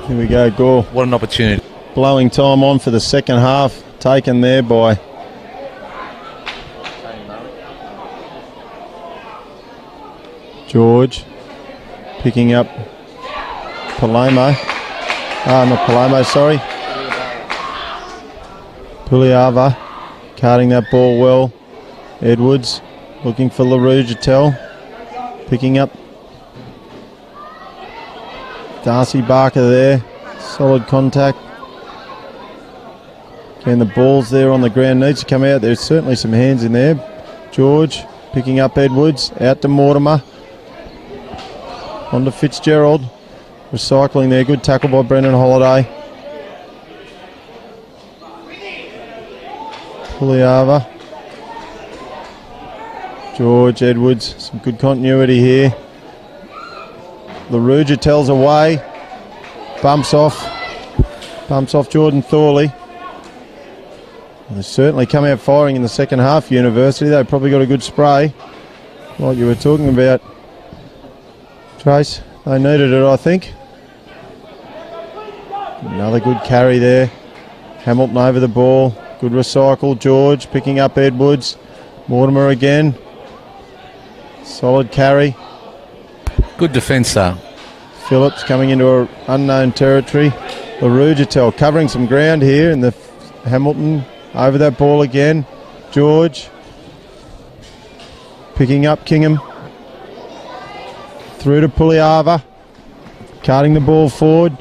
here we go, Gore. What an opportunity. Blowing time on for the second half, taken there by George, picking up Palermo. Not Palermo, sorry. Puliava carting that ball well. Edwards looking for LaRue Jatel. Picking up Darcy Barker there. Solid contact. Again, the ball's there on the ground. Needs to come out. There's certainly some hands in there. George picking up Edwards. Out to Mortimer. On to Fitzgerald. Recycling there. Good tackle by Brendan Holiday. Puliava. George Edwards, some good continuity here. LaRuja tells away. Bumps off Jordan Thorley. Well, they certainly come out firing in the second half, University. They've probably got a good spray, like you were talking about, Trace. They needed it, I think. Another good carry there. Hamilton over the ball. Good recycle. George picking up Edwards. Mortimer again. Solid carry. Good defence though. Phillips coming into unknown territory. LaRuja covering some ground here in the Hamilton over that ball again. George picking up Kingham. Through to Puliava. Carting the ball forward.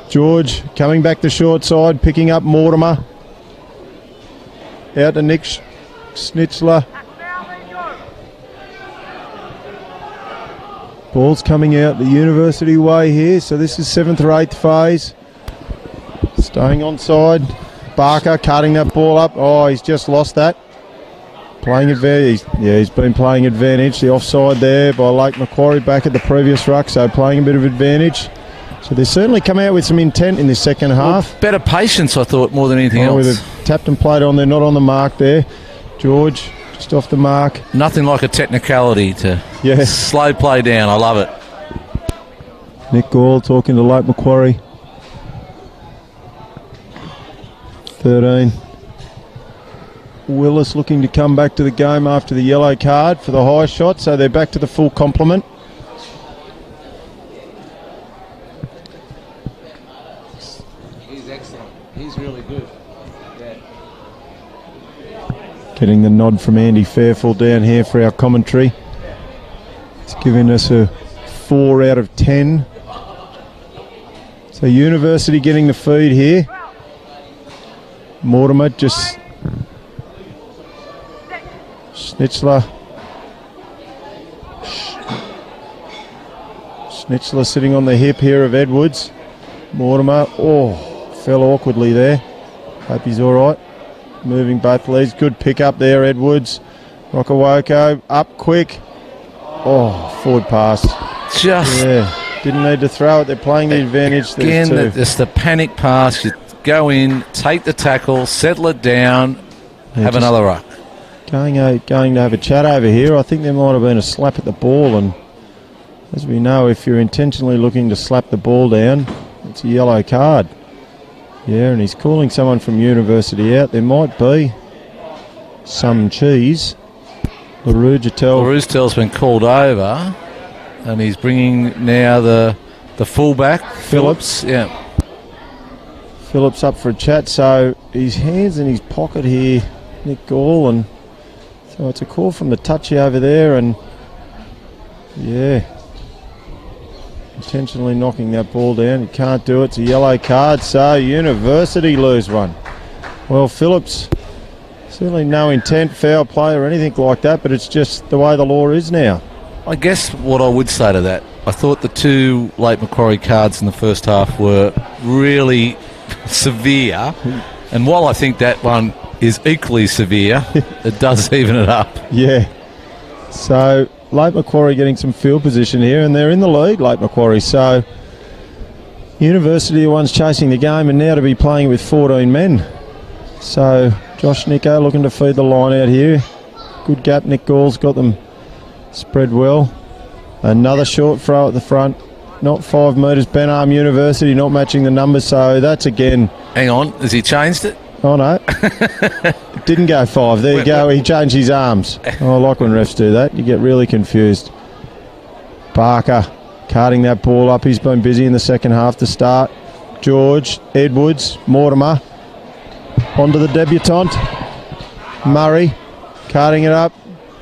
George coming back the short side, picking up Mortimer. Out to Nick Schnitzler. Ball's coming out the University way here, so this is 7th or 8th phase. Staying onside. Barker cutting that ball up. Oh, he's just lost that. Playing advantage. He's been playing advantage. The offside there by Lake Macquarie back at the previous ruck, so playing a bit of advantage. So they certainly come out with some intent in this second half. Better patience, I thought, more than anything else. With a tapped and played on there, not on the mark there. George just off the mark. Nothing like a technicality to slow play down. I love it. Nick Gall talking to Lake Macquarie. 13. Willis looking to come back to the game after the yellow card for the high shot, so they're back to the full complement. He's excellent. He's really good. Yeah. Getting the nod from Andy Fairfield down here for our commentary. It's giving us a 4 out of 10. So University getting the feed here. Mortimer just... Schnitzler sitting on the hip here of Edwards. Mortimer, fell awkwardly there. Hope he's all right. Moving both legs. Good pick up there, Edwards. Rockawoko up quick. Forward pass. Didn't need to throw it. They're playing the advantage. Again, it's the panic pass. You go in, take the tackle, settle it down, have another ruck. Going to have a chat over here. I think there might have been a slap at the ball, and as we know, if you're intentionally looking to slap the ball down, it's a yellow card. Yeah, and he's calling someone from University out. There might be some cheese. LaRuja-Tell's been called over, and he's bringing now the fullback, Phillips. Yeah. Phillips up for a chat, so his hands in his pocket here, Nick Gall, and so it's a call from the touchy over there, and intentionally knocking that ball down. He can't do it. It's a yellow card, so University lose one. Well, Phillips, certainly no intent, foul play or anything like that, but it's just the way the law is now. I guess what I would say to that, I thought the 2 late Macquarie cards in the first half were really severe, and while I think that one is equally severe, it does even it up. Yeah. So late Macquarie getting some field position here, and they're in the lead, late Macquarie. So University are the ones chasing the game, and now to be playing with 14 men. So Josh Nico looking to feed the line out here. Good gap. Nick Gall's got them spread well. Another short throw at the front. Not 5 metres. Ben Arm University not matching the numbers, so that's again... Hang on, has he changed it? Oh no, didn't go 5. There you go. He changed his arms. I like when refs do that. You get really confused. Barker carting that ball up. He's been busy in the second half to start. George, Edwards, Mortimer. Onto the debutant. Murray carting it up.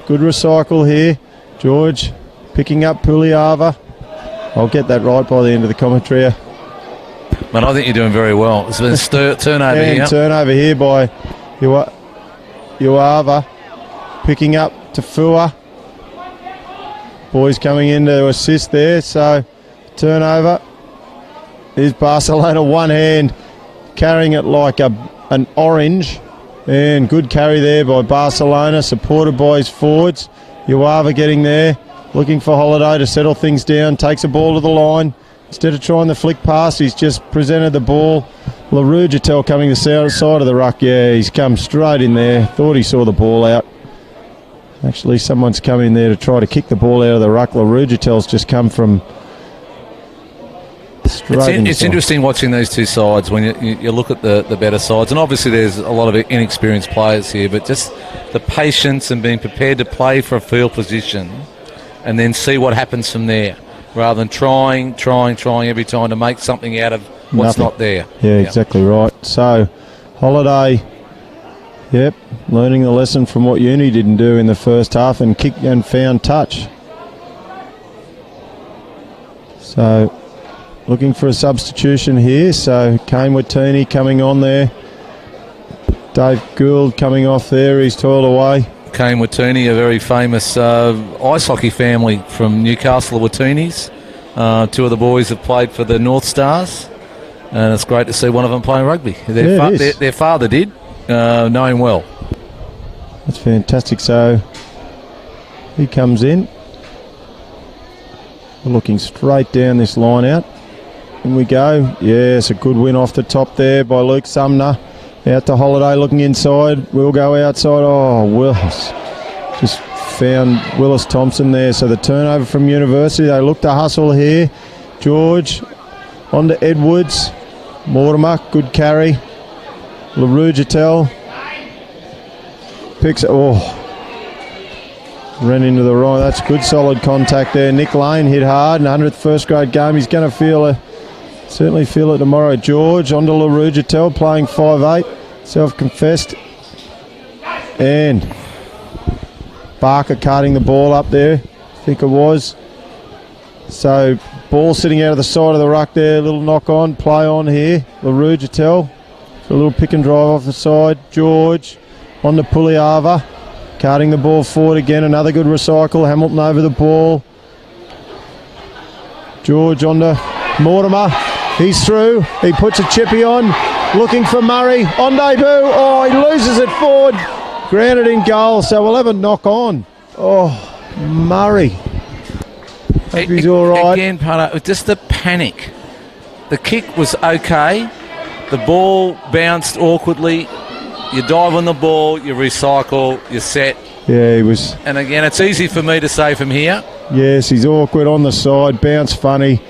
Good recycle here. George picking up Puliava. I'll get that right by the end of the commentary. Man, I think you're doing very well. It's been turnover here. Turnover here by Uava. Picking up Tafua. Boys coming in to assist there. So turnover. Here's Barcelona, one hand carrying it like an orange And good carry there by Barcelona, supported by his forwards. Uava getting there, looking for Holiday to settle things down, takes the ball to the line. Instead of trying the flick pass, he's just presented the ball. LaRue-Jatel coming the side of the ruck. Yeah, he's come straight in there. Thought he saw the ball out. Actually, someone's come in there to try to kick the ball out of the ruck. LaRue-Jatel's just come from straight It's interesting watching these two sides when you look at the better sides. And obviously there's a lot of inexperienced players here, but just the patience and being prepared to play for a field position and then see what happens from there, rather than trying every time to make something out of what's not there. Yeah, exactly right. So, Holiday, learning the lesson from what Uni didn't do in the first half and kicked and found touch. So, looking for a substitution here. So, Kane Watini coming on there. Dave Gould coming off there. He's toiled away. Kane Watini, a very famous ice hockey family from Newcastle, the Watinis. Two of the boys have played for the North Stars, and it's great to see one of them playing rugby. Their father did, know him well. That's fantastic. So he comes in, looking straight down this line out. In we go. Yes, a good win off the top there by Luke Sumner. Out to Holiday, looking inside. We'll go outside. Oh, Willis just found Willis Thompson there. So the turnover from University. They look to hustle here. George on to Edwards. Mortimer, good carry. LaRue-Jatel picks it. Oh, ran into the right. That's good, solid contact there. Nick Lane hit hard in 100th first grade game. He's going to certainly feel it tomorrow. George on to LaRue-Jatel, playing 5'8", self-confessed. And Barker carting the ball up there, I think it was. So, ball sitting out of the side of the ruck there, little knock on, play on here. LaRue-Jatel, a little pick and drive off the side. George on to Puliava, carting the ball forward again, another good recycle. Hamilton over the ball. George on to Mortimer. He's through. He puts a chippy on. Looking for Murray. On debut. Oh, he loses it forward. Grounded in goal. So we'll have a knock on. Oh, Murray. Hope he's all right. Again, just the panic. The kick was okay. The ball bounced awkwardly. You dive on the ball. You recycle. You're set. Yeah, he was. And again, it's easy for me to say from here. Yes, he's awkward on the side. Bounce funny.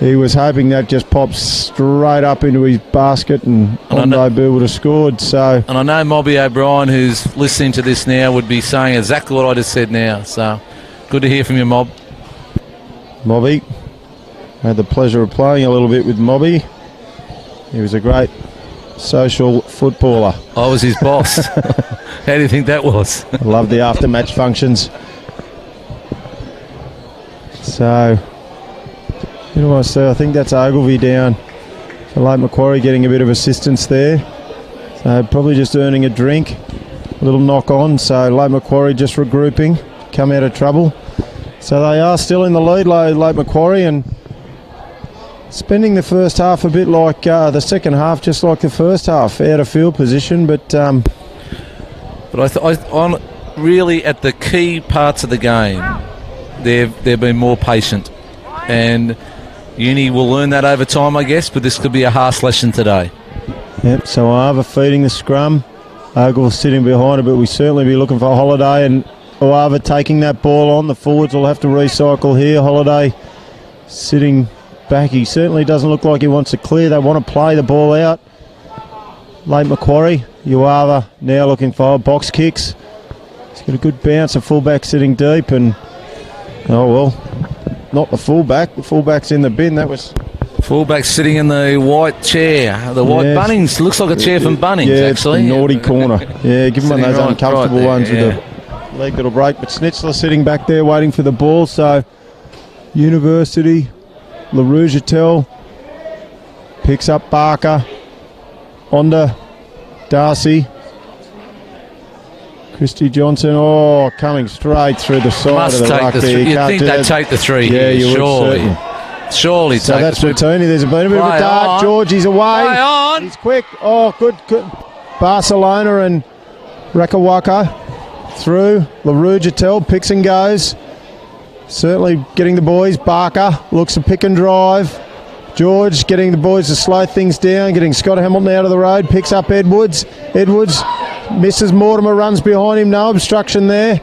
He was hoping that just popped straight up into his basket and Ondo would have scored. So, and I know Mobby O'Brien, who's listening to this now, would be saying exactly what I just said now. So, good to hear from you, Mob. Mobby. Had the pleasure of playing a little bit with Mobby. He was a great social footballer. I was his boss. How do you think that was? I love the after-match functions. So, you know what I say? I think that's Ogilvy down. So Lake Macquarie getting a bit of assistance there. So probably just earning a drink. A little knock on. So Lake Macquarie just regrouping. Come out of trouble. So they are still in the lead, Lake Macquarie, and spending the first half a bit like the second half, just like the first half, out of field position. But on really at the key parts of the game, they've been more patient, and Uni will learn that over time, I guess. But this could be a harsh lesson today. Yep. So Ava feeding the scrum, Ogle sitting behind it, but we certainly be looking for Holiday and Ava taking that ball on. The forwards will have to recycle here. Holiday sitting back. He certainly doesn't look like he wants to clear. They want to play the ball out. Late Macquarie, Uava now looking for box kicks. He's got a good bounce. A fullback sitting deep, and not the fullback. The fullback's in the bin. That was fullback sitting in the white chair. The white Bunnings. Looks like a chair from Bunnings, actually. It's the naughty corner. Yeah, give him one of those uncomfortable ones with the leg that'll break. But Schnitzler sitting back there waiting for the ball. So University, LaRue-Jatel picks up Barker. Onto Darcy. Christy Johnson, coming straight through the side of the ruck there. You'd think they'd take the three here, you surely. Surely so that's Watini. There's been a bit of a dart. George, he's away. He's quick. Oh, good. Barcelona and Rakawaka through. Larujatel picks and goes. Certainly getting the boys. Barker looks to pick and drive. George getting the boys to slow things down, getting Scott Hamilton out of the road, picks up Edwards. Edwards misses Mortimer, runs behind him, no obstruction there.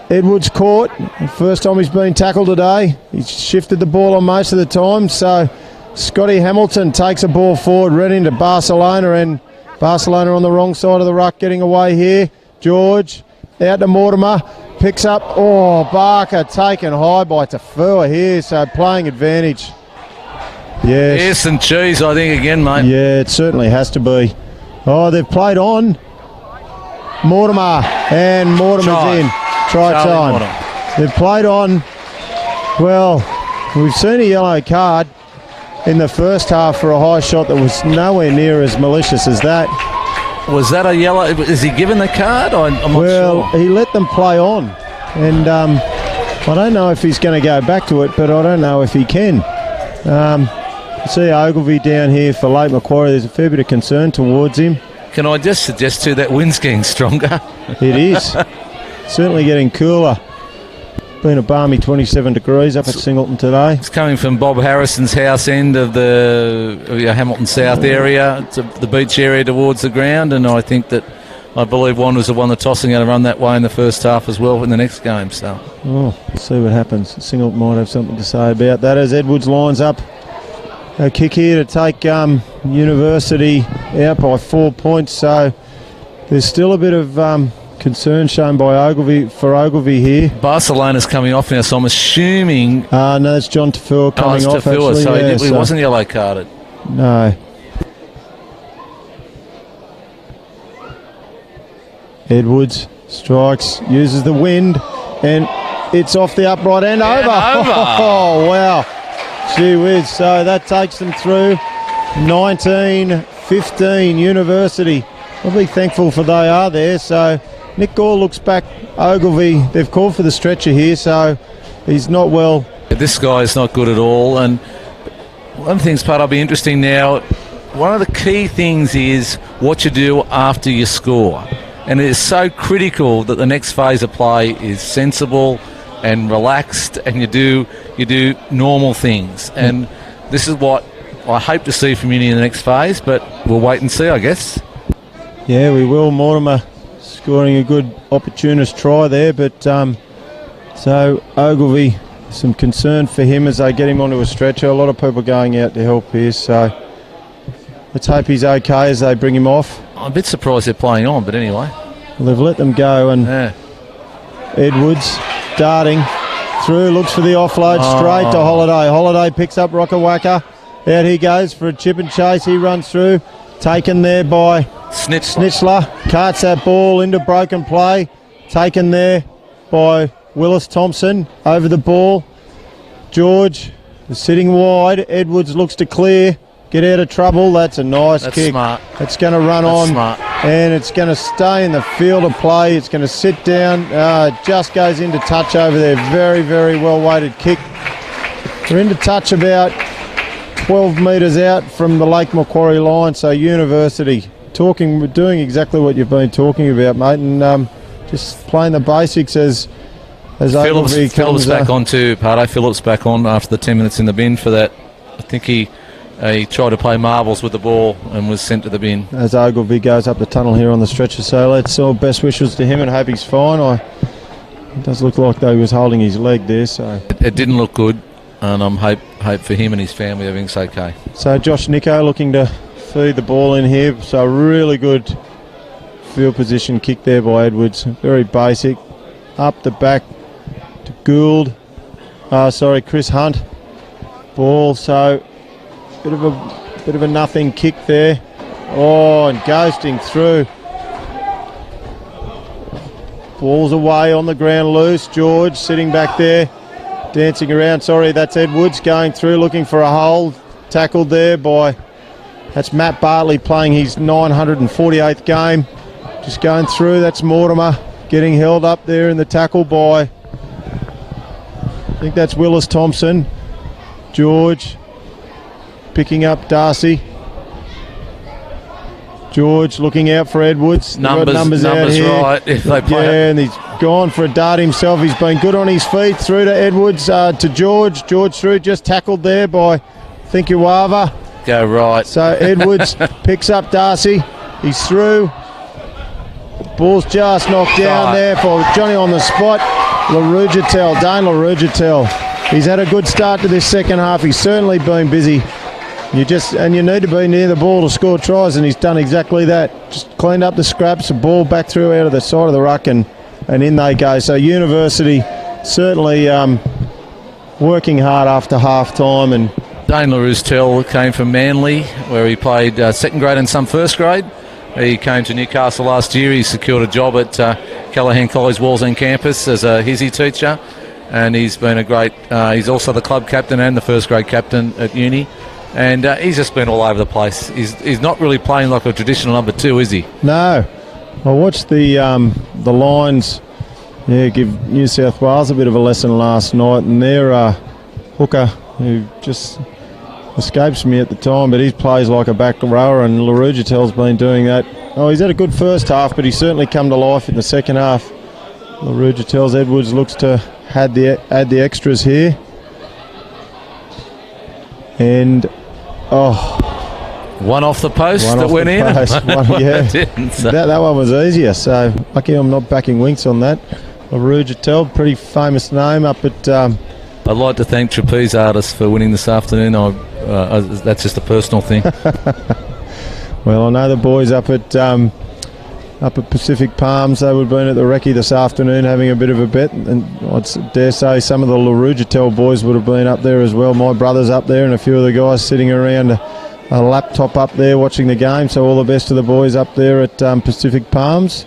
Edwards caught. First time he's been tackled today. He's shifted the ball on most of the time, so Scotty Hamilton takes a ball forward, right into Barcelona, and Barcelona on the wrong side of the ruck getting away here. George out to Mortimer, picks up, Barker taken high by Tafua here, so playing advantage. Yes, and cheese, I think, again, mate. Yeah, it certainly has to be. They've played on. Mortimer, and Mortimer's in. Try time. They've played on. Well, we've seen a yellow card in the first half for a high shot that was nowhere near as malicious as that. Was that a yellow? Is he given the card? I'm not sure. Well, he let them play on. And I don't know if he's going to go back to it, but I don't know if he can. See Ogilvie down here for late Macquarie. There's a fair bit of concern towards him. Can I just suggest too that wind's getting stronger? It is. Certainly getting cooler. Been a balmy 27 degrees up at Singleton today. It's coming from Bob Harrison's house end of the Hamilton South area, to the beach area towards the ground, and I believe Wanderers have won the toss and going to run that way in the first half as well in the next game. So, let's see what happens. Singleton might have something to say about that as Edwards lines up. A kick here to take University out by 4 points, so there's still a bit of concern shown by Ogilvie here. Barcelona's coming off now, so I'm assuming... no, it's John Tafua coming off. Tafua, actually. So Yeah, he wasn't yellow carded. No. Edwards strikes, uses the wind, and it's off the upright and over. Oh, wow. Gee whiz. So that takes them through 19-15 University. I'll be thankful for they are there. So Nick Gore looks back. Ogilvie, they've called for the stretcher here, so he's not well. This guy is not good at all. And one of the things, Pat, I'll be interesting now. One of the key things is what you do after you score. And it is so critical that the next phase of play is sensible and relaxed, and you do normal things. And this is what I hope to see from Uni in the next phase, but we'll wait and see, I guess. Yeah, we will. Mortimer scoring a good opportunist try there, but so Ogilvie, some concern for him as they get him onto a stretcher. A lot of people going out to help here, so let's hope he's okay as they bring him off. I'm a bit surprised they're playing on, but anyway. Well, they've let them go, and Edwards darting through, looks for the offload straight to Holiday. Holiday picks up Rockawaka. Out he goes for a chip and chase. He runs through. Taken there by Snitchler. Carts that ball into broken play. Taken there by Willis Thompson. Over the ball. George is sitting wide. Edwards looks to clear. Get out of trouble. That's a nice kick. Smart. It's going to run That's on. Smart. And it's going to stay in the field of play. It's going to sit down. It just goes into touch over there. Very, very well-weighted kick. We're into touch about 12 metres out from the Lake Macquarie line. So University doing exactly what you've been talking about, mate, and just playing the basics as Phillips back on too, Pardo. Phillips back on after the 10 minutes in the bin for that. I think he tried to play marbles with the ball and was sent to the bin. As Ogilvie goes up the tunnel here on the stretcher, so let's all best wishes to him and hope he's fine. It does look like though he was holding his leg there, so it didn't look good, and I'm hope for him and his family everything's okay. So Josh Nico looking to feed the ball in here, so really good field position kick there by Edwards. Very basic, up the back to Gould. Chris Hunt. Ball, so bit of a nothing kick there. And ghosting through. Ball's away on the ground loose. George sitting back there, dancing around. Sorry, that's Edwards going through, looking for a hold. Tackled there by, that's Matt Bartley playing his 948th game. Just going through, that's Mortimer getting held up there in the tackle by, I think that's Willis Thompson. George picking up Darcy. George looking out for Edwards. They've got Numbers out here. right if they play. Yeah, and he's gone for a dart himself. He's been good on his feet. Through to Edwards, to George. George through, just tackled there by Thinkuwava. Go right. So Edwards picks up Darcy. He's through. Ball's just knocked down there for Johnny on the spot. Dane LaRugitel. He's had a good start to this second half. He's certainly been busy. You need to be near the ball to score tries, and he's done exactly that. Just cleaned up the scraps, the ball back through out of the side of the ruck, and in they go. So University certainly working hard after half time. And Dane LaRugitel came from Manly, where he played second grade and some first grade. He came to Newcastle last year. He secured a job at Callaghan College Wallsend campus as a HISI teacher, and he's been a great. He's also the club captain and the first grade captain at uni, and he's just been all over the place. He's not really playing like a traditional number 2, is he? no, I watched the Lions. Yeah, give New South Wales a bit of a lesson last night, and their hooker, who just escapes me at the time, but he plays like a back rower, and LaRugitel's been doing that. Oh, he's had a good first half, but he's certainly come to life in the second half. LaRugitel's Edwards looks to add the extras here. And, one off the post one that off went the in. post. Yeah. Didn't, so. That one was easier, so lucky I'm not backing Winks on that. LaRugitel, pretty famous name up at... I'd like to thank Trapeze Artists for winning this afternoon. That's just a personal thing. Well, I know the boys up at Pacific Palms, they would have been at the recce this afternoon having a bit of a bet, and I dare say some of the LaRugitel boys would have been up there as well. My brother's up there and a few of the guys sitting around a laptop up there watching the game, so all the best to the boys up there at Pacific Palms,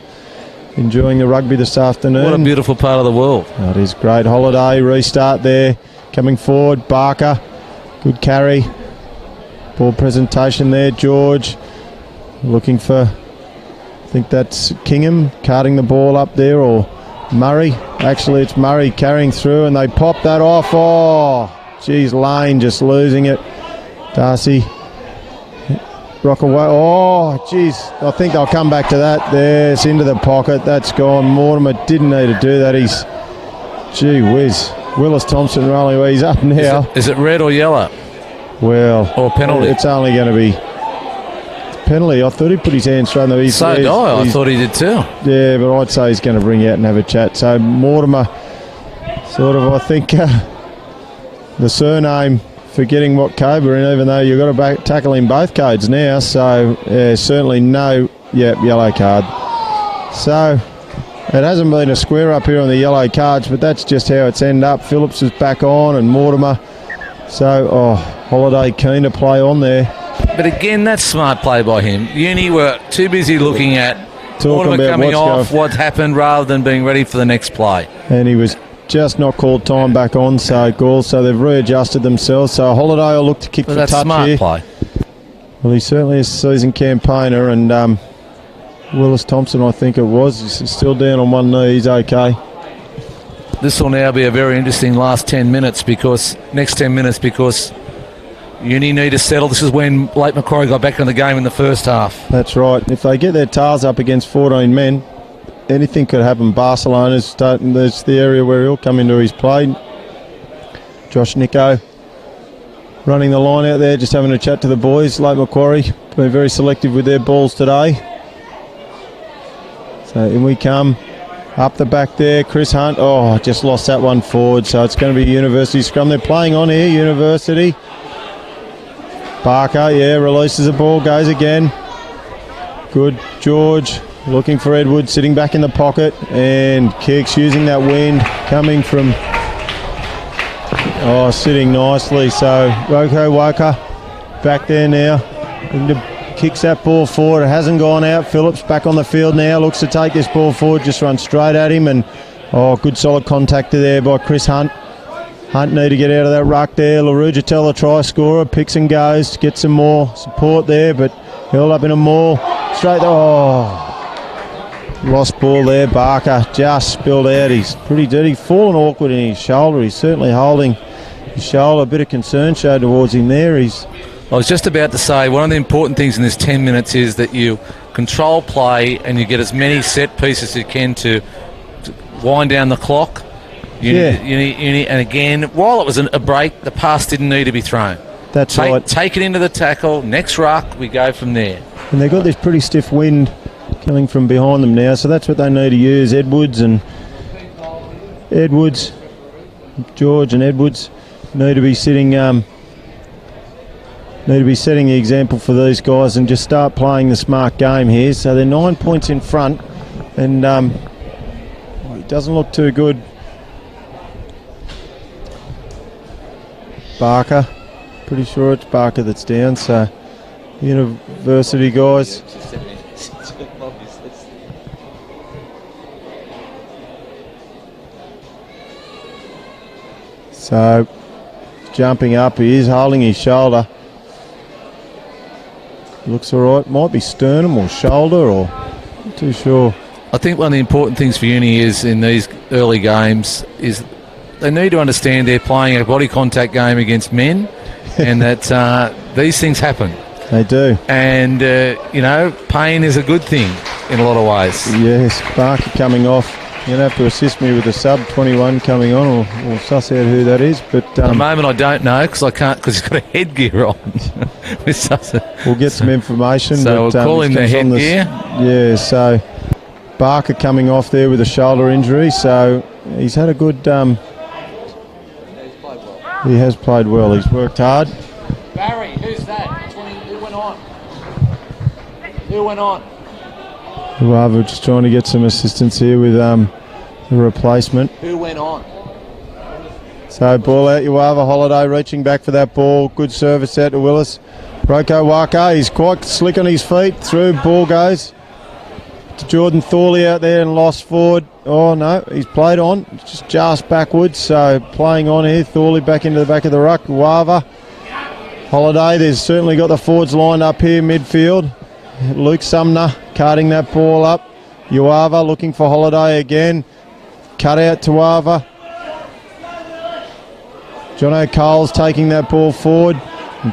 enjoying the rugby this afternoon. What a beautiful part of the world. Oh, it is great. Holiday restart there, coming forward. Barker, good carry. Ball presentation there. George looking for, I think that's Kingham carting the ball up there, or Murray. Actually, it's Murray carrying through, and they pop that off. Oh, geez, Lane just losing it. Darcy. Rock away. Oh, geez. I think they'll come back to that. There's into the pocket. That's gone. Mortimer didn't need to do that. He's, gee whiz. Willis Thompson rolling away. He's up now. Is it red or yellow? Well, or penalty? It's only going to be penalty. I thought he put his hand straight in the... I thought he did too. Yeah, but I'd say he's going to bring you out and have a chat. So Mortimer, sort of, I think, the surname... forgetting what code we're in, even though you've got to tackle in both codes now. So, certainly no yellow card. So, it hasn't been a square up here on the yellow cards, but that's just how it's ended up. Phillips is back on and Mortimer. So, Holiday keen to play on there. But again, that's smart play by him. Uni were too busy looking at Mortimer coming off, what happened, rather than being ready for the next play. And he was just not called time back on, so they've readjusted themselves. So Holiday will look to kick for touch smart here. Play. Well, he certainly is a seasoned campaigner, and Willis Thompson, I think it was, he's still down on one knee. He's okay. This will now be a very interesting last 10 minutes because Uni need to settle. This is when Lake Macquarie got back in the game in the first half. That's right. If they get their tails up against 14 men, anything could happen. Barcelona's starting. There's the area where he'll come into his play. Josh Nico running the line out there, just having a chat to the boys. Lake Macquarie been very selective with their balls today. So in we come. Up the back there, Chris Hunt. Oh, just lost that one forward. So it's going to be University scrum. They're playing on here, University. Barker, releases the ball, goes again. Good, George. Looking for Edwards, sitting back in the pocket, and kicks using that wind coming from, sitting nicely. So Roko Woka back there now, kicks that ball forward. It hasn't gone out. Phillips back on the field now, looks to take this ball forward, just run straight at him, and good solid contact there by Chris Hunt. Hunt need to get out of that ruck there. LaRugitel, the try scorer, picks and goes, gets some more support there, but held up in a maul. Straight, lost ball there. Barker just spilled out. He's pretty dirty. Fallen awkward in his shoulder. He's certainly holding his shoulder. A bit of concern showed towards him there. I was just about to say, one of the important things in this 10 minutes is that you control play and you get as many set pieces as you can to wind down the clock. And again, while it was a break, the pass didn't need to be thrown. That's right. Take it into the tackle, next ruck, we go from there. And they've got this pretty stiff wind coming from behind them now, so that's what they need to use. George and Edwards need to be setting the example for these guys and just start playing the smart game here. So they're 9 points in front, and it doesn't look too good. Barker, pretty sure it's Barker that's down. So University guys. So jumping up, he is holding his shoulder. Looks all right. Might be sternum or shoulder, or not too sure. I think one of the important things for Uni is in these early games is they need to understand they're playing a body contact game against men, and that these things happen. They do. And pain is a good thing in a lot of ways. Yes, Barker coming off. You're going to have to assist me with the sub 21 coming on, or suss out who that is. But at the moment I don't know because I can't, because he's got a headgear on. We'll get some information. So but, we'll call him the headgear. Yeah, so Barker coming off there with a shoulder injury. So he's had a good... he has played well. He's worked hard. Barry, who's that? Who went on? Who went on? We're just trying to get some assistance here with the replacement. Who went on? So ball out, Uava, Holiday reaching back for that ball. Good service out to Willis. Roko Waka, he's quite slick on his feet. Through, ball goes to Jordan Thorley out there and lost forward. Oh no, he's played on, just backwards. So playing on here, Thorley back into the back of the ruck. Uava, Holiday, there's certainly got the forwards lined up here midfield. Luke Sumner carting that ball up. Uava looking for Holiday again. Cut out to Uava. John O'Cole's taking that ball forward.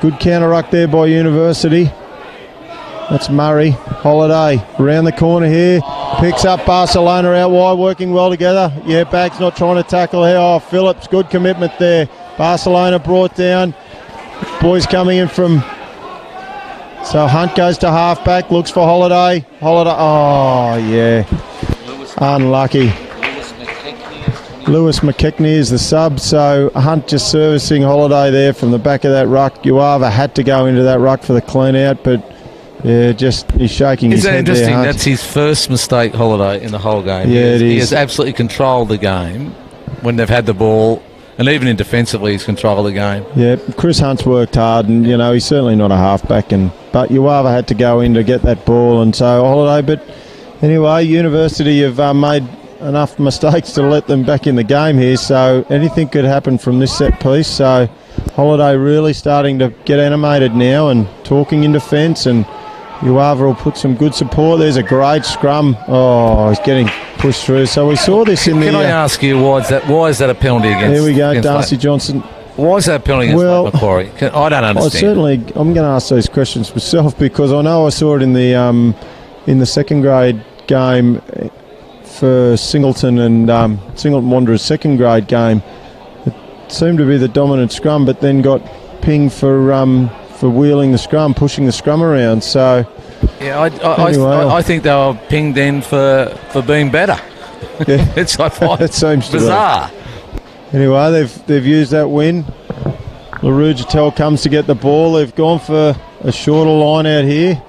Good counter ruck there by University. That's Murray. Holiday around the corner here. Picks up Barcelona out wide, working well together. Yeah, Bag's not trying to tackle here. Oh, Phillips, good commitment there. Barcelona brought down. Boys coming in from... So Hunt goes to halfback, looks for Holiday. Oh, yeah. Unlucky. Lewis McKechnie is the sub, so Hunt just servicing Holiday there from the back of that ruck. Uava had to go into that ruck for the clean out, but yeah, just he's shaking his head there. Isn't that interesting? That's his first mistake, Holiday, in the whole game. Yeah, he has absolutely controlled the game when they've had the ball. And even in defensively, he's controlled the game. Yeah, Chris Hunt's worked hard, and he's certainly not a halfback. But Uava had to go in to get that ball, and so Holiday. But anyway, University have made enough mistakes to let them back in the game here. So anything could happen from this set piece. So Holiday really starting to get animated now and talking in defence, and Uava will put some good support. There's a great scrum. Oh, he's getting pushed through. So we saw this in the... Can I ask you, why is that a penalty against... There we go, Darcy Johnson. Why is that a penalty against Macquarie? I don't understand. I'm going to ask those questions myself, because I know I saw it in the second grade game for Singleton and Singleton Wanderers' second grade game. It seemed to be the dominant scrum, but then got pinged for wheeling the scrum, pushing the scrum around. So yeah, I think they were pinged then for being better. Yeah. It's like it seems bizarre. Anyway, they've used that win. LaRue Jatel comes to get the ball. They've gone for a shorter line out here.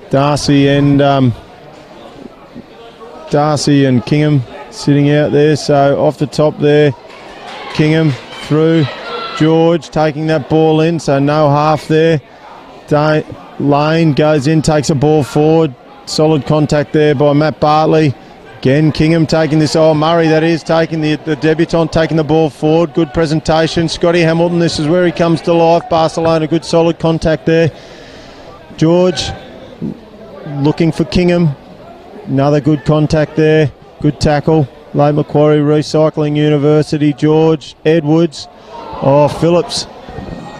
Darcy and Kingham sitting out there. So off the top there, Kingham through. George taking that ball in, so no half there. Lane goes in, takes a ball forward. Solid contact there by Matt Bartley. Again, Kingham taking this. Oh, Murray, that is, taking the debutant, taking the ball forward. Good presentation. Scotty Hamilton, this is where he comes to life. Barcelona, good solid contact there. George looking for Kingham. Another good contact there. Good tackle. Late Macquarie Recycling University. George, Edwards. Oh, Phillips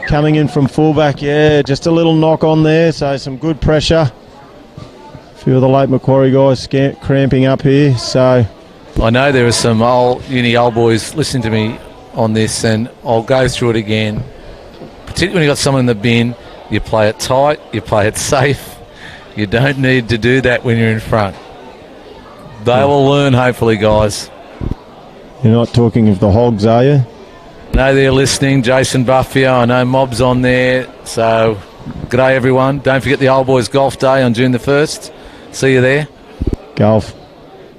coming in from fullback. Yeah, just a little knock on there, so some good pressure. A few of the late Macquarie guys cramping up here, so... I know there are some old boys listening to me on this, and I'll go through it again. Particularly when you've got someone in the bin, you play it tight, you play it safe. You don't need to do that when you're in front. They will learn, hopefully, guys. You're not talking of the Hogs, are you? I know they're listening. Jason Buffio, I know Mob's on there. So, g'day everyone. Don't forget the Old Boys Golf Day on June the 1st. See you there. Golf.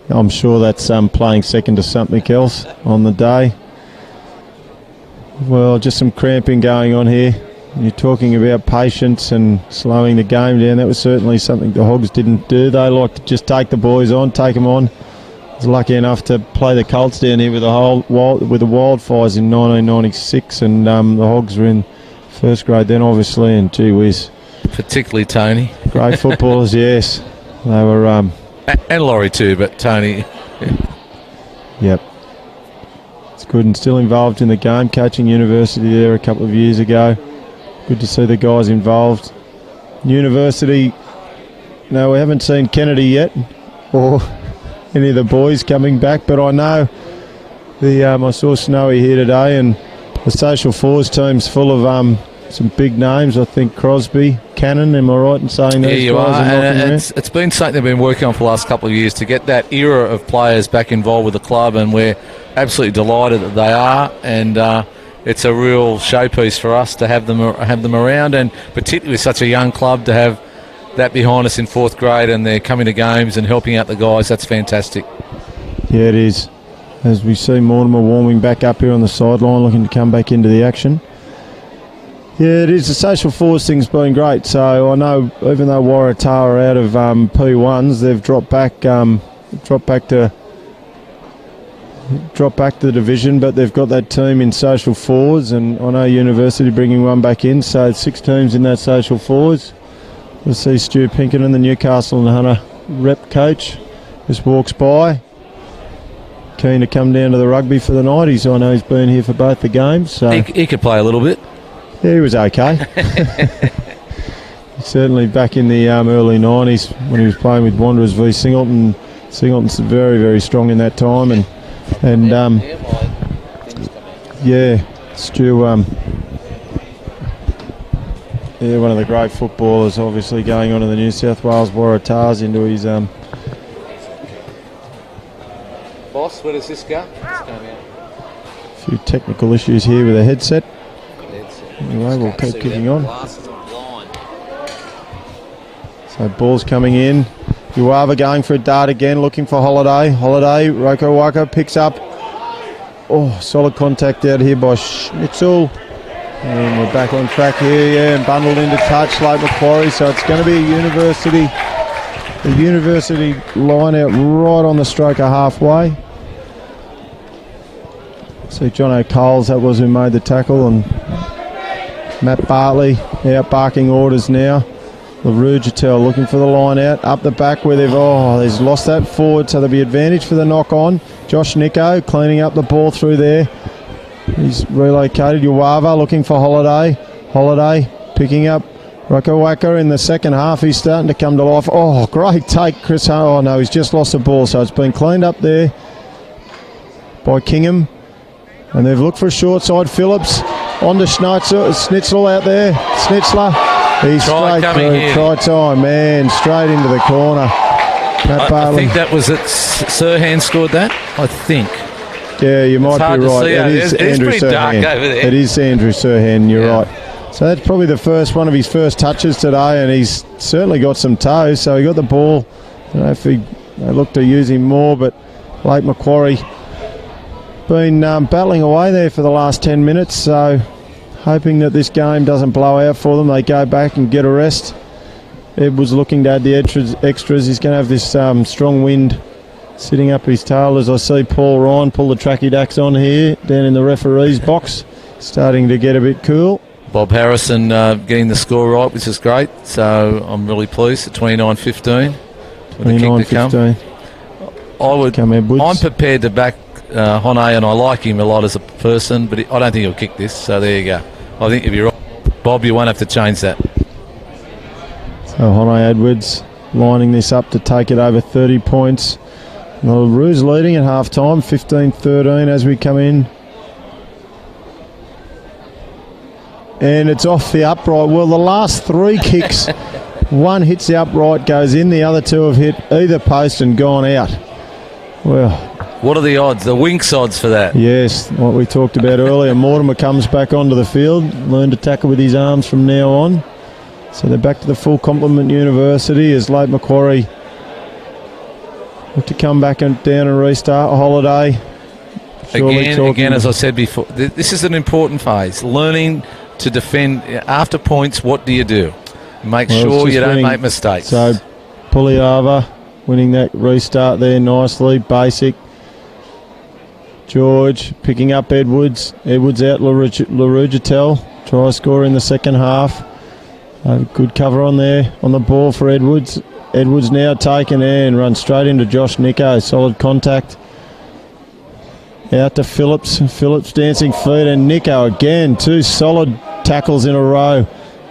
I'm sure that's playing second to something else on the day. Well, just some cramping going on here. You're talking about patience and slowing the game down. That was certainly something the Hogs didn't do. They like to just take the boys on, take them on. I was lucky enough to play the Colts down here with the Wildfires in 1996, and the Hogs were in first grade then, obviously, and gee whiz. Particularly Tony. Great footballers, yes. They were... and Laurie too, but Tony... Yep. It's good, and still involved in the game, coaching university there a couple of years ago. Good to see the guys involved. University, no, we haven't seen Kennedy yet, or any of the boys coming back, but I know I saw Snowy here today, and the Social Fours team's full of some big names. I think Crosby, Cannon, am I right in saying those? Yeah, you are, and it's been something they've been working on for the last couple of years to get that era of players back involved with the club, and we're absolutely delighted that they are, and it's a real showpiece for us to have them around, and particularly with such a young club to have that behind us in fourth grade, and they're coming to games and helping out the guys. That's fantastic. Yeah, it is. As we see Mortimer warming back up here on the sideline, looking to come back into the action. Yeah, it is. The Social Fours thing's been great. So I know even though Waratah are out of P1s, they've dropped back to the division, but they've got that team in Social Fours, and I know University bringing one back in, so 6 teams in that Social Fours. We'll see Stu Pinkerton, the Newcastle and Hunter rep coach, just walks by, keen to come down to the rugby for the night. I know he's been here for both the games. So he could play a little bit. Yeah, he was okay. Certainly back in the early 90s when he was playing with Wanderers v Singleton. Singleton's very, very strong in that time, and Stu, one of the great footballers, obviously going on in the New South Wales Waratahs into his Boss, where does this go? It's going out. A few technical issues here with the headset. Anyway, we'll keep kicking on. So ball's coming in. Uava going for a dart again, looking for Holiday. Roko Waka picks up. Oh, solid contact out here by Schnitzel. And we're back on track here, and bundled into touch like Macquarie. So it's going to be a university line out right on the stroke of halfway. See John O'Coles, that was who made the tackle, and Matt Bartley out barking orders now. LaRue-Jatel looking for the line out, up the back where they've lost that forward, so there'll be advantage for the knock on. Josh Nico cleaning up the ball through there. He's relocated. Uava looking for Holiday. Holiday picking up Rokawaka in the second half. He's starting to come to life. Oh, great take, Chris. Oh no, he's just lost the ball, so it's been cleaned up there by Kingham. And they've looked for a short side. Phillips on to Schnitzel out there. Schnitzler. He's straight through. Try time, man. Straight into the corner. I think that was it. Sirhan scored that, I think. Yeah, you might be right. It is Andrew Sirhan. Dark over there. It is Andrew Sirhan, you're right. So that's probably one of his first touches today, and he's certainly got some toes. So he got the ball. I don't know if they look to use him more, but late Macquarie been battling away there for the last 10 minutes, so hoping that this game doesn't blow out for them. They go back and get a rest. Ed was looking to add the extras. He's going to have this strong wind sitting up his tail, as I see Paul Ryan pull the tracky dacks on here down in the referee's box. Starting to get a bit cool. Bob Harrison getting the score right, which is great, so I'm really pleased at 29-15. 29-15. I'm prepared to back Hone, and I like him a lot as a person, but I don't think he'll kick this, so there you go. I think if you're right. Bob, you won't have to change that. So Honey Edwards lining this up to take it over 30 points. Well, Roos leading at half time, 15-13 as we come in. And it's off the upright. Well, the last 3 kicks, one hits the upright, goes in, the other 2 have hit either post and gone out. Well, what are the odds, the Winks odds for that? yes, what we talked about earlier. Mortimer comes back onto the field, learn to tackle with his arms from now on. So they're back to the full complement university as late Macquarie look to come back and down and restart a holiday. Again, as I said before, this is an important phase. Learning to defend after points. What do you do? Make sure you don't make mistakes. So Puliava winning that restart there nicely. Basic. George picking up Edwards. Edwards out LaRugitel. Try score in the second half. Good cover on there on the ball for Edwards. Edwards now taken and runs straight into Josh Nico. Solid contact. Out to Phillips. Phillips dancing feet and Nico again. 2 solid tackles in a row.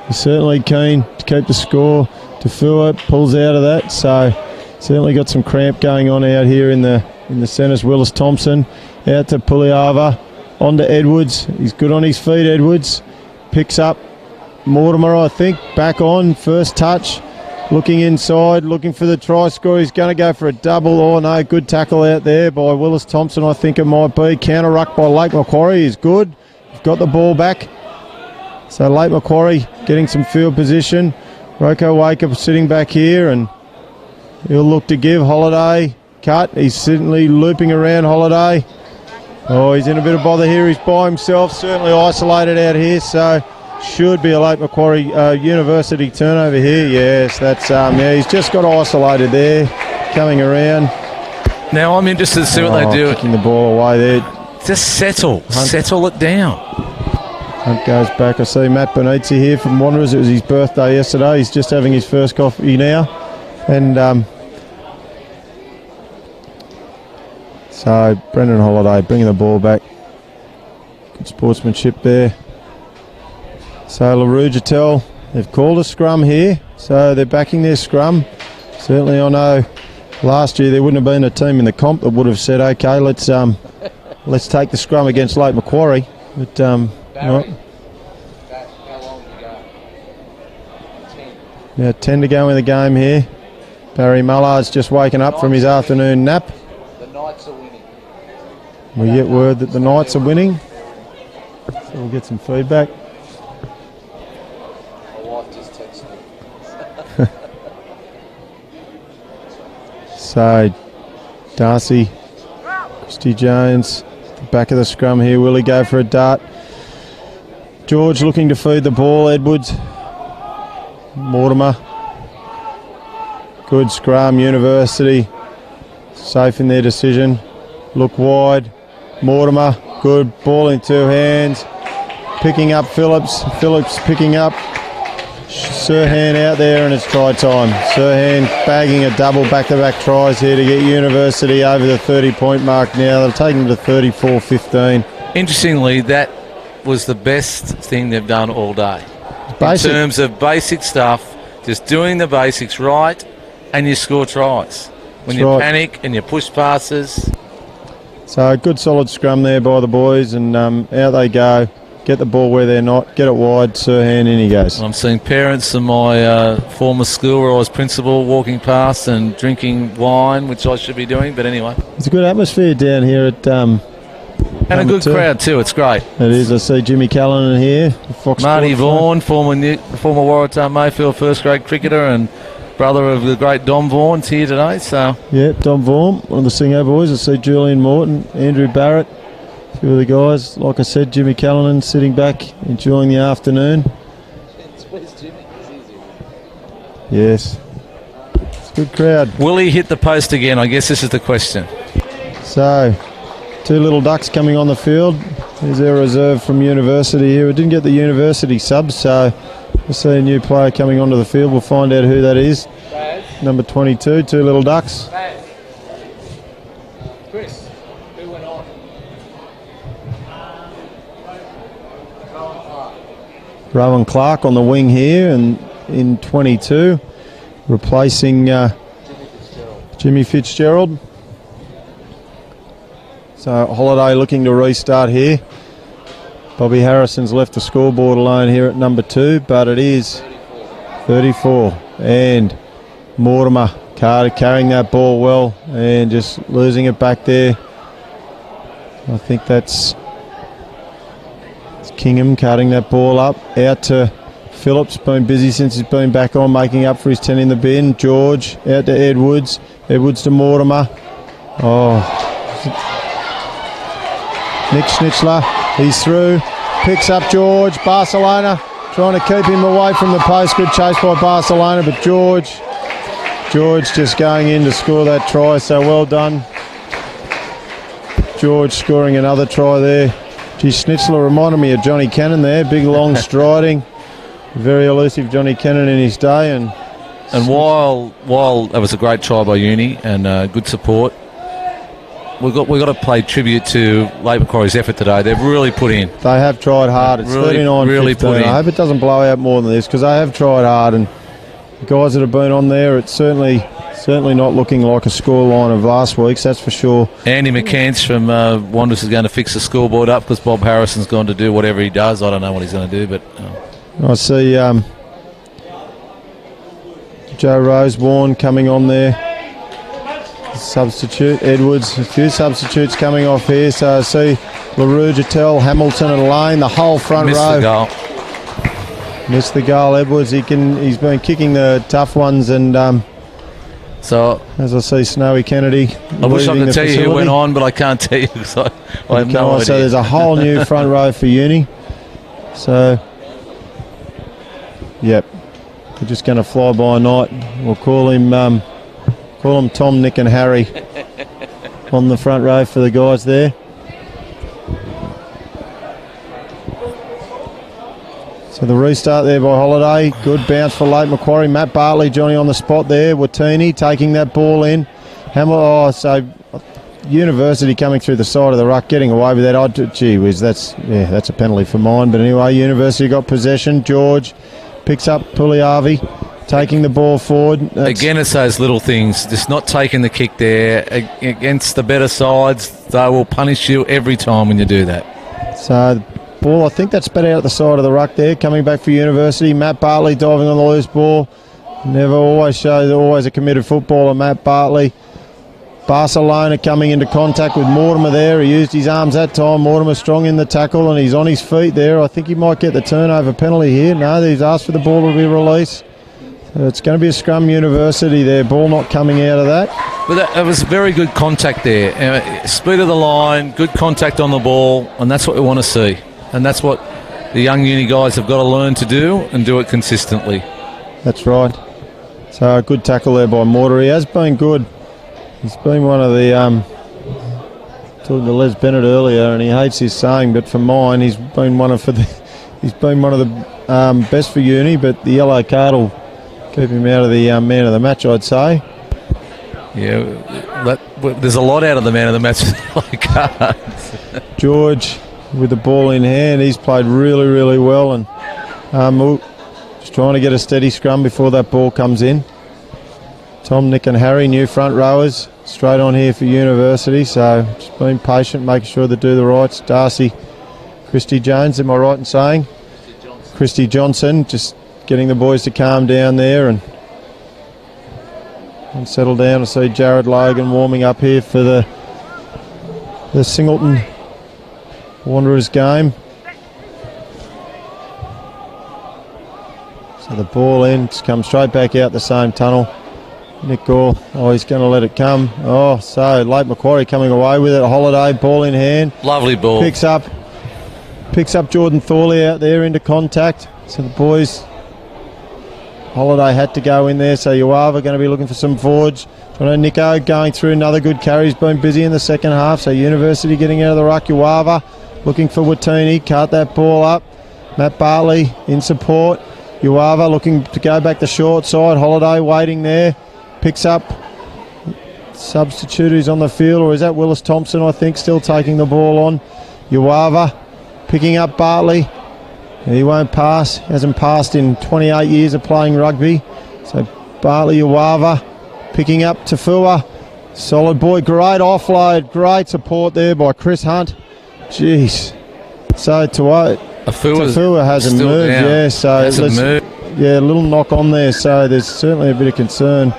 He's certainly keen to keep the score. Tafua pulls out of that. So certainly got some cramp going on out here in the centres. Willis Thompson out to Puliava. On to Edwards. He's good on his feet, Edwards. Picks up Mortimer, I think. Back on. First touch. Looking inside, looking for the try score. He's going to go for a double. Oh no, good tackle out there by Willis Thompson, I think it might be. Counter ruck by Lake Macquarie is good. Got the ball back. So Lake Macquarie getting some field position. Roko Waker sitting back here and he'll look to give. Holiday cut. He's certainly looping around Holiday. Oh, he's in a bit of bother here. He's by himself, certainly isolated out here. So should be a Lake Macquarie University turnover here. Yes, that's yeah. He's just got isolated there, coming around. Now I'm interested to see what they do. Kicking the ball away there. Just settle it down. Hunt goes back. I see Matt Benizzi here from Wanderers. It was his birthday yesterday. He's just having his first coffee now, and so Brendan Holiday bringing the ball back. Good sportsmanship there. So LaRugitel, they've called a scrum here, so they're backing their scrum. Certainly I know last year there wouldn't have been a team in the comp that would have said, okay, let's take the scrum against Lake Macquarie. But Barry, how long to go? 10. Yeah, 10 to go in the game here. Barry Mullard's just waking up from his afternoon nap. The Knights are winning. We get word that the Knights are winning. So we'll get some feedback. So, Darcy, Christy Jones, the back of the scrum here. Will he go for a dart? George looking to feed the ball. Edwards, Mortimer. Good scrum. University safe in their decision. Look wide. Mortimer, good ball in 2 hands. Picking up Phillips. Phillips picking up. Sirhan out there and it's try time. Sirhan bagging a double back-to-back tries here to get University over the 30-point mark now. They're taking to 34-15. Interestingly, that was the best thing they've done all day. Basic. In terms of basic stuff, just doing the basics right and you score tries. When That's you right. panic and you push passes. So a good solid scrum there by the boys and out they go. Get the ball where they're not. Get it wide. Sirhan, in he goes. I'm seeing parents in my former school where I was principal walking past and drinking wine, which I should be doing, but anyway. It's a good atmosphere down here at and a good crowd too, it's great. It is. I see Jimmy Callanan here. Fox Marty Sport Vaughan, former Waratah Mayfield first grade cricketer and brother of the great Dom Vaughan's here today. So yeah, Dom Vaughan, one of the Singo boys. I see Julian Morton, Andrew Barrett. A few of the guys, like I said, Jimmy Callanan sitting back, enjoying the afternoon. Where's Jimmy? It's easy. Yes. It's a good crowd. will he hit the post again? I guess this is the question. So, 2 little ducks coming on the field. There's their reserve from University here. We didn't get the University subs, so we'll see a new player coming onto the field. We'll find out who that is. Number 22, 2 little ducks. Chris, who went on? Rowan Clark on the wing here, and in 22, replacing Jimmy Fitzgerald. So Holiday looking to restart here. Bobby Harrison's left the scoreboard alone here at number 2, but it is 34. And Mortimer carrying that ball well and just losing it back there. I think that's Kingham cutting that ball up. Out to Phillips, been busy since he's been back on, making up for his 10 in the bin. George out to Edwards. Edwards to Mortimer. Nick Schnitzler, he's through. Picks up George. Barcelona trying to keep him away from the post. Good chase by Barcelona, but George just going in to score that try, so well done. George scoring another try there. Gee, Schnitzler reminded me of Johnny Cannon there. Big, long striding. Very elusive Johnny Cannon in his day. And while that was a great try by Uni and good support, we've got to pay tribute to Lake Macquarie's effort today. They've really put in. They have tried hard. It's 39-15. I hope it doesn't blow out more than this, because they have tried hard, and the guys that have been on there, it's certainly not looking like a scoreline of last week's, that's for sure. Andy McCants from Wanderers is going to fix the scoreboard up because Bob Harrison's going to do whatever he does. I don't know what he's going to do, but... I see Joe Rosewarne coming on there. Substitute. Edwards. A few substitutes coming off here. So I see LaRue, Jattel, Hamilton and Lane, the whole front row. Missed the goal. Missed the goal, Edwards. He's been kicking the tough ones, and so as I see Snowy Kennedy. I wish I could tell you who went on, but I can't tell you because I have no idea. So there's a whole new front row for Uni. So, yep, we're just going to fly by night. We'll call him Tom, Nick and Harry on the front row for the guys there. So the restart there by Holiday. Good bounce for Lake Macquarie. Matt Bartley, Johnny on the spot there. Watini taking that ball in. So University coming through the side of the ruck, getting away with that. Gee whiz, that's a penalty for mine. But anyway, University got possession. George picks up Puliavi, taking the ball forward. Again, it's those little things. Just not taking the kick there. Against the better sides, they will punish you every time when you do that. So ball, I think that's spat out the side of the ruck there. Coming back for University. Matt Bartley diving on the loose ball. Never always shows, always a committed footballer, Matt Bartley. Barcelona coming into contact with Mortimer there. He used his arms that time. Mortimer strong in the tackle and he's on his feet there. I think he might get the turnover penalty here. No, he's asked for the ball to be released. So it's going to be a scrum University there. Ball not coming out of that. But that was very good contact there. Speed of the line, good contact on the ball, and that's what we want to see. And that's what the young uni guys have got to learn to do and do it consistently. That's right. So a good tackle there by Mortar. He has been good. He's been one of the talking to Les Bennett earlier, and he hates his saying, but for mine, he's been one of the best for Uni. But the yellow card will keep him out of the man of the match, I'd say. Yeah, there's a lot out of the man of the match with the yellow cards. George with the ball in hand, he's played really, really well, and just trying to get a steady scrum before that ball comes in. Tom, Nick and Harry, new front rowers, straight on here for University, so just being patient, making sure they do the rights. Darcy, Christy Jones, am I right in saying? Christy Johnson, just getting the boys to calm down there and settle down. I see Jared Logan warming up here for the Singleton Wanderers game. So the ball in, it's come straight back out the same tunnel. Nick Gore, he's going to let it come. So Lake Macquarie coming away with it. Holiday, ball in hand. Lovely ball. Picks up Jordan Thorley out there into contact. So the boys, Holiday had to go in there. So Uava going to be looking for some forwards. Nico going through another good carry. He's been busy in the second half. So University getting out of the ruck. Uava looking for Watini. Cut that ball up. Matt Bartley in support. Uava looking to go back the short side. Holiday waiting there. Picks up substitute who's on the field, or is that Willis Thompson, I think, still taking the ball on. Uava picking up Bartley. He won't pass. Hasn't passed in 28 years of playing rugby. So Bartley Uwava picking up Tafua. Solid boy. Great offload. Great support there by Chris Hunt. Jeez. So Tafua hasn't moved. Down. Yeah, so a little knock on there. So there's certainly a bit of concern.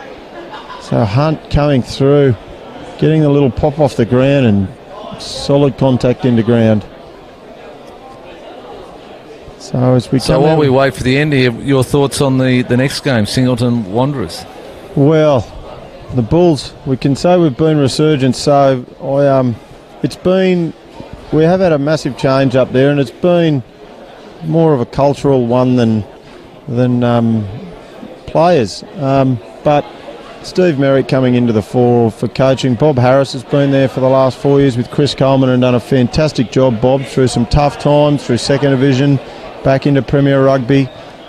So Hunt coming through, getting the little pop off the ground and solid contact into ground. So while we wait for the end here, your thoughts on the next game, Singleton Wanderers? Well, the Bulls, we can say we've been resurgent. So we have had a massive change up there, and it's been more of a cultural one than players. But Steve Merrick coming into the fore for coaching. Bob Harris has been there for the last 4 years with Chris Coleman and done a fantastic job, Bob, through some tough times, through second division, back into Premier Rugby.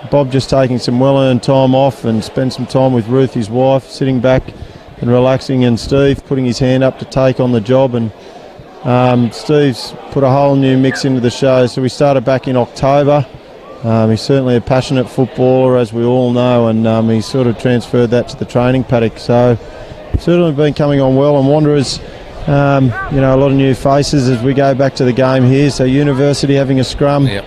Bob just taking some well-earned time off and spent some time with Ruth, his wife, sitting back and relaxing, and Steve putting his hand up to take on the job. And Steve's put a whole new mix into the show. So we started back in October. He's certainly a passionate footballer, as we all know, and he's sort of transferred that to the training paddock. So certainly been coming on well. And Wanderers, a lot of new faces as we go back to the game here. So University having a scrum. Yep.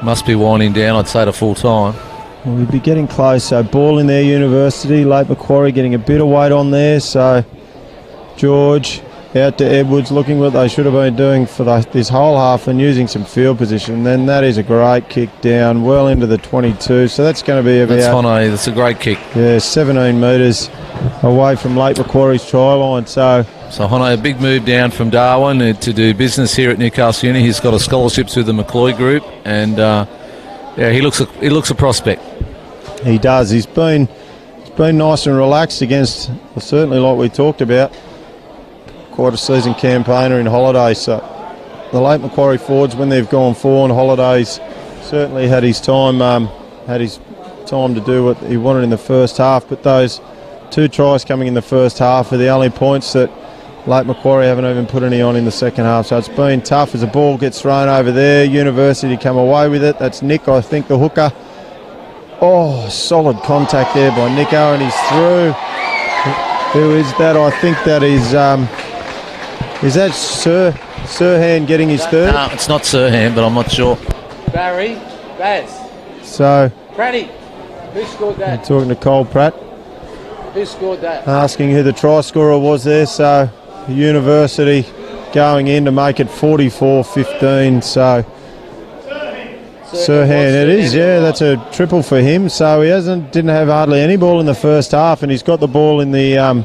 Must be winding down, I'd say, to full time. Well, we'd be getting close. So ball in there, University. Late Macquarie getting a bit of weight on there. So George out to Edwards, looking what they should have been doing for this whole half and using some field position. Then that is a great kick down, well into the 22. So that's going to be about... That's a great kick. Yeah, 17 metres away from Late Macquarie's try line. So Hono, a big move down from Darwin to do business here at Newcastle Uni. He's got a scholarship through the Macquarie group, and he looks a prospect. He does. He's been nice and relaxed against, certainly like we talked about, quite a seasoned campaigner in Holidays. So the Late Macquarie forwards, when they've gone forward, Holidays certainly had his time to do what he wanted in the first half. But those 2 tries coming in the first half are the only points that Late Macquarie haven't even put any on in the second half. So it's been tough as the ball gets thrown over there. University come away with it. That's Nick, I think, the hooker. Oh, solid contact there by Nico, and he's through. Who is that? I think that is that Sirhan getting his third? No, it's not Sirhan, but I'm not sure. Barry, Baz. So Pratty, who scored that? I'm talking to Cole Pratt, Who scored that? asking who the try scorer was there. So University going in to make it 44-15. So Sirhan, it is, yeah, that's a triple for him. So he didn't have hardly any ball in the first half, and he's got the ball in the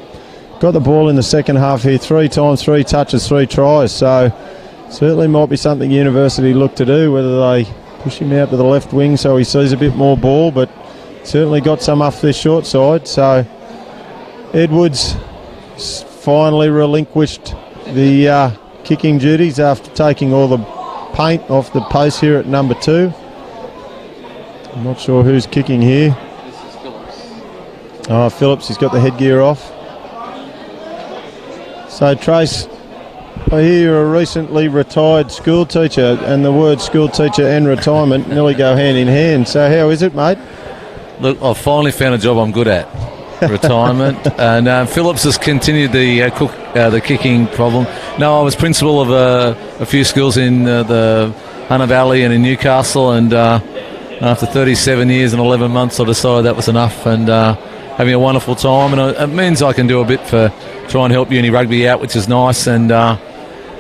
second half here 3 times, 3 touches, 3 tries. So certainly might be something University look to do, whether they push him out to the left wing so he sees a bit more ball, but certainly got some off this short side. So Edwards finally relinquished the kicking duties after taking all the paint off the post here at number 2. I'm not sure who's kicking here. This is Phillips. Oh, Phillips, he's got the headgear off. So Trace, I hear you're a recently retired school teacher, and the word school teacher and retirement nearly go hand in hand. So how is it, mate? Look, I've finally found a job I'm good at. Retirement. And Phillips has continued the kicking problem. No, I was principal of a few schools in the Hunter Valley and in Newcastle, and after 37 years and 11 months I decided that was enough, and having a wonderful time, and it means I can do a bit for try and help uni rugby out, which is nice, and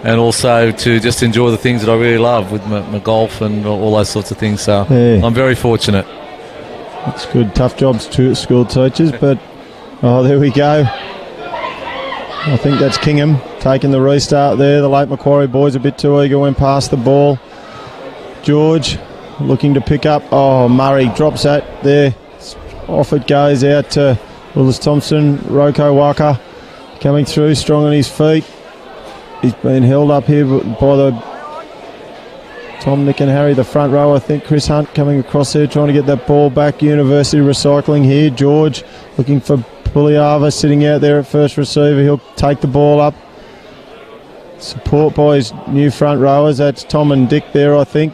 also to just enjoy the things that I really love with my golf and all those sorts of things. So yeah. I'm very fortunate. That's good. Tough jobs to school teachers, but there we go. I think that's Kingham taking the restart there. The Late Macquarie boys a bit too eager, went past the ball. George looking to pick up. Oh, Murray drops that there. Off it goes out to Willis Thompson. Roko Waka coming through strong on his feet. He's been held up here by the Tom, Nick and Harry, the front row. I think Chris Hunt coming across there trying to get that ball back. University recycling here. George looking for Puliava sitting out there at first receiver. He'll take the ball up. Support by his new front rowers. That's Tom and Dick there, I think.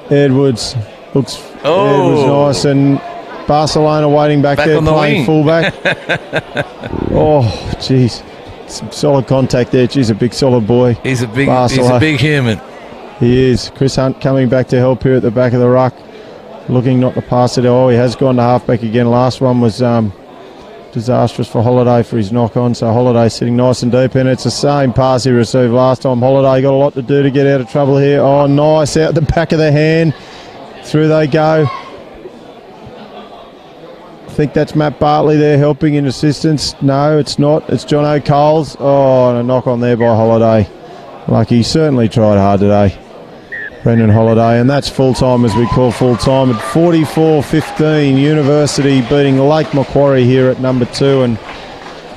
Edwards looks Edwards nice, and Barcelona waiting back there playing fullback. Oh, jeez. Some solid contact there. Geez, a big solid boy. He's a big human. He is. Chris Hunt coming back to help here at the back of the ruck. Looking not to pass it. Oh, he has gone to halfback again. Last one was disastrous for Holiday for his knock-on. So Holiday sitting nice and deep in. It's the same pass he received last time. Holiday got a lot to do to get out of trouble here. Oh, nice. Out the back of the hand. Through they go. I think that's Matt Bartley there helping in assistance. No, it's not. It's John O'Coles. Oh, and a knock-on there by Holiday. Lucky. He certainly tried hard today. Brendan Holiday, and that's full-time as we call full-time at 44-15. University beating Lake Macquarie here at number 2. And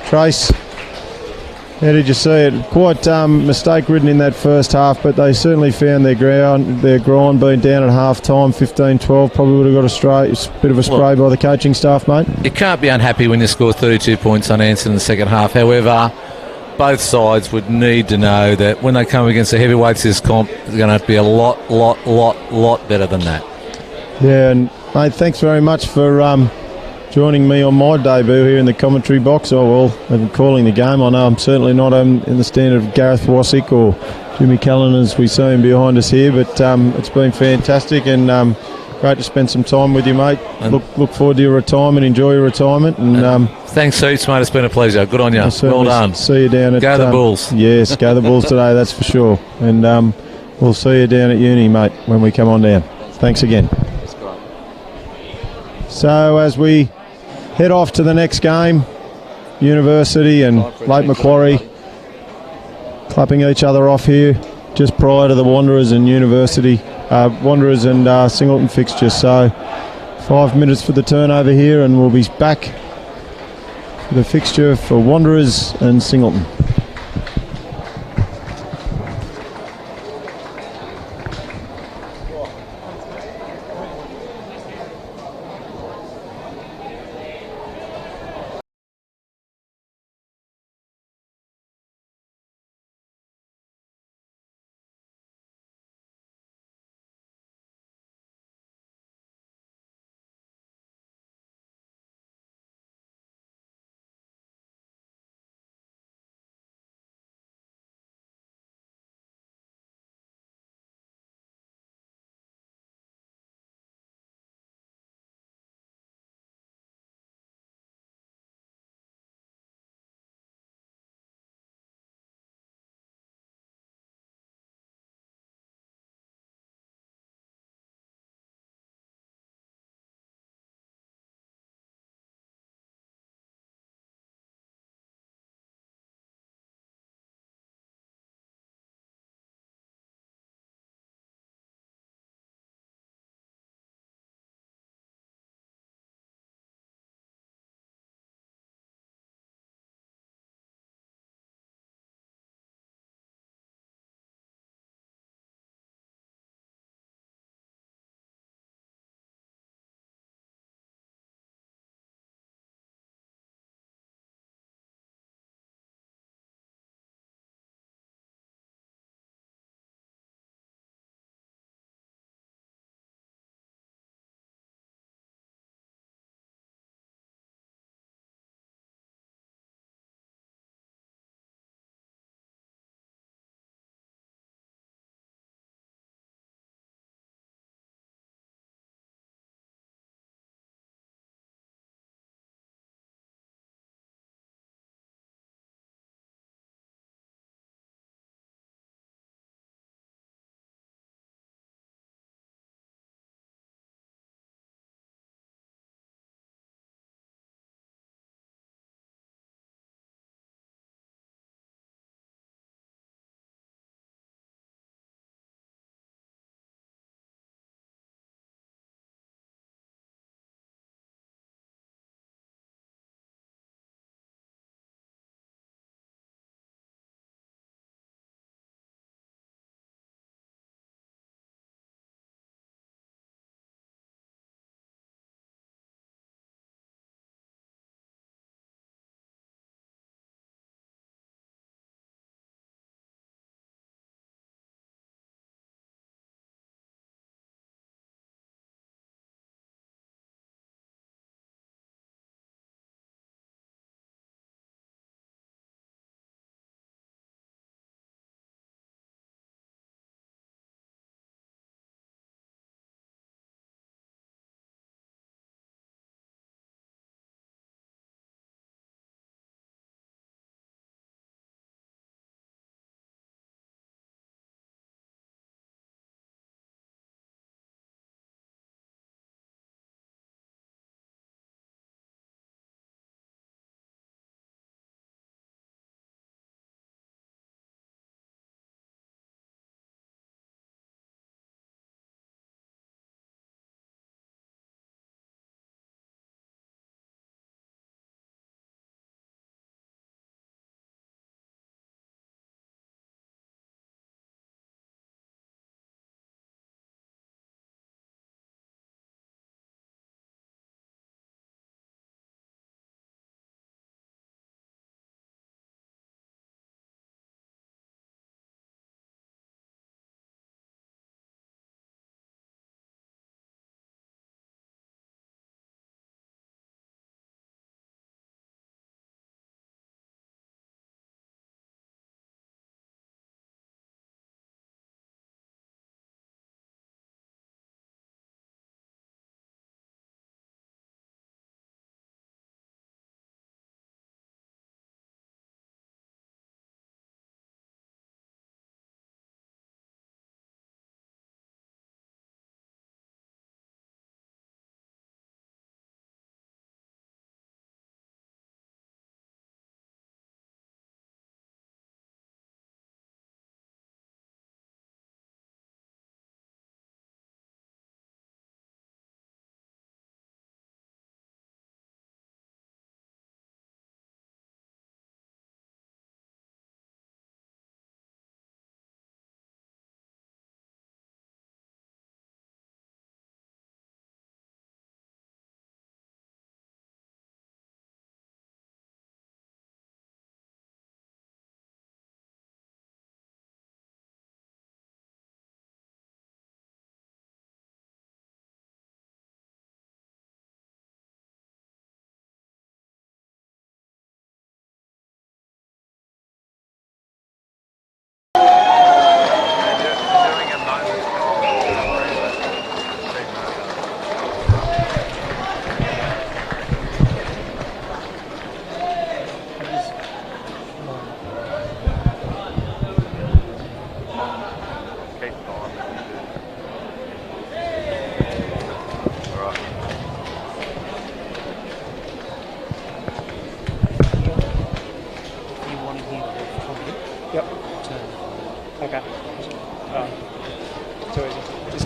Trace, how did you see it? Quite mistake-ridden in that first half, but they certainly found their grind being down at half-time, 15-12. Probably would have got a bit of a spray by the coaching staff, mate. You can't be unhappy when you score 32 points unanswered in the second half. However, both sides would need to know that when they come against the heavyweights this comp, it's going to have to be a lot better than that. Yeah, and mate, thanks very much for joining me on my debut here in the commentary box. Oh, well, I'm calling the game. I know I'm certainly not in the standard of Gareth Wassick or Jimmy Cullen as we see him behind us here, but it's been fantastic and great to spend some time with you, mate. Look forward to your retirement. Enjoy your retirement. And thanks, Heaps, mate. It's been a pleasure. Good on you. Well done. See you down at... Go the Bulls. Yes, go the Bulls today, that's for sure. And we'll see you down at uni, mate, when we come on down. Thanks again. So as we head off to the next game, University and Lake Macquarie clapping each other off here just prior to the Wanderers and University, Wanderers and Singleton fixture. So 5 minutes for the turnover here, and we'll be back for the fixture for Wanderers and Singleton.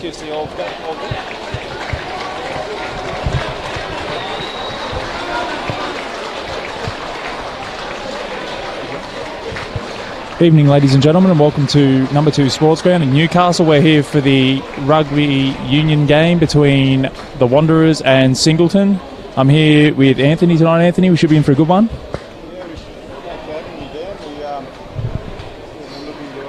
excuse the all good. Evening, ladies and gentlemen, and welcome to number 2 Sports Ground in Newcastle. We're here for the rugby union game between the Wanderers and Singleton. I'm here with Anthony tonight. Anthony, we should be in for a good one. Yeah, we should. Thanks for having me, Dan. We're looking to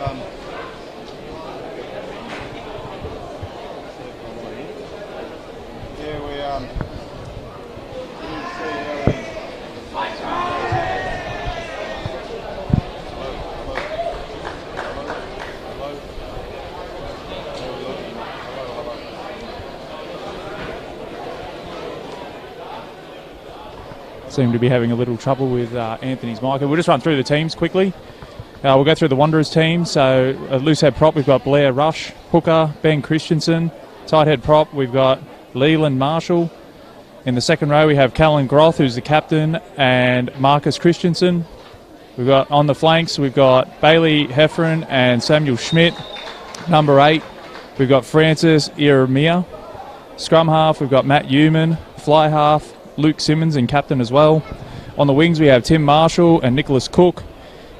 Seem to be having a little trouble with Anthony's mic. We'll just run through the teams quickly. We'll go through the Wanderers team. So, a loose head prop, we've got Blair Rush, hooker, Ben Christensen. Tight head prop, we've got Leland Marshall. In the second row, we have Callan Groth, who's the captain, and Marcus Christensen. We've got on the flanks, we've got Bailey Hefferon and Samuel Schmidt. Number 8, we've got Francis Iramia. Scrum half, we've got Matt Newman. Fly half, Luke Simmons and captain as well. On the wings, we have Tim Marshall and Nicholas Cook.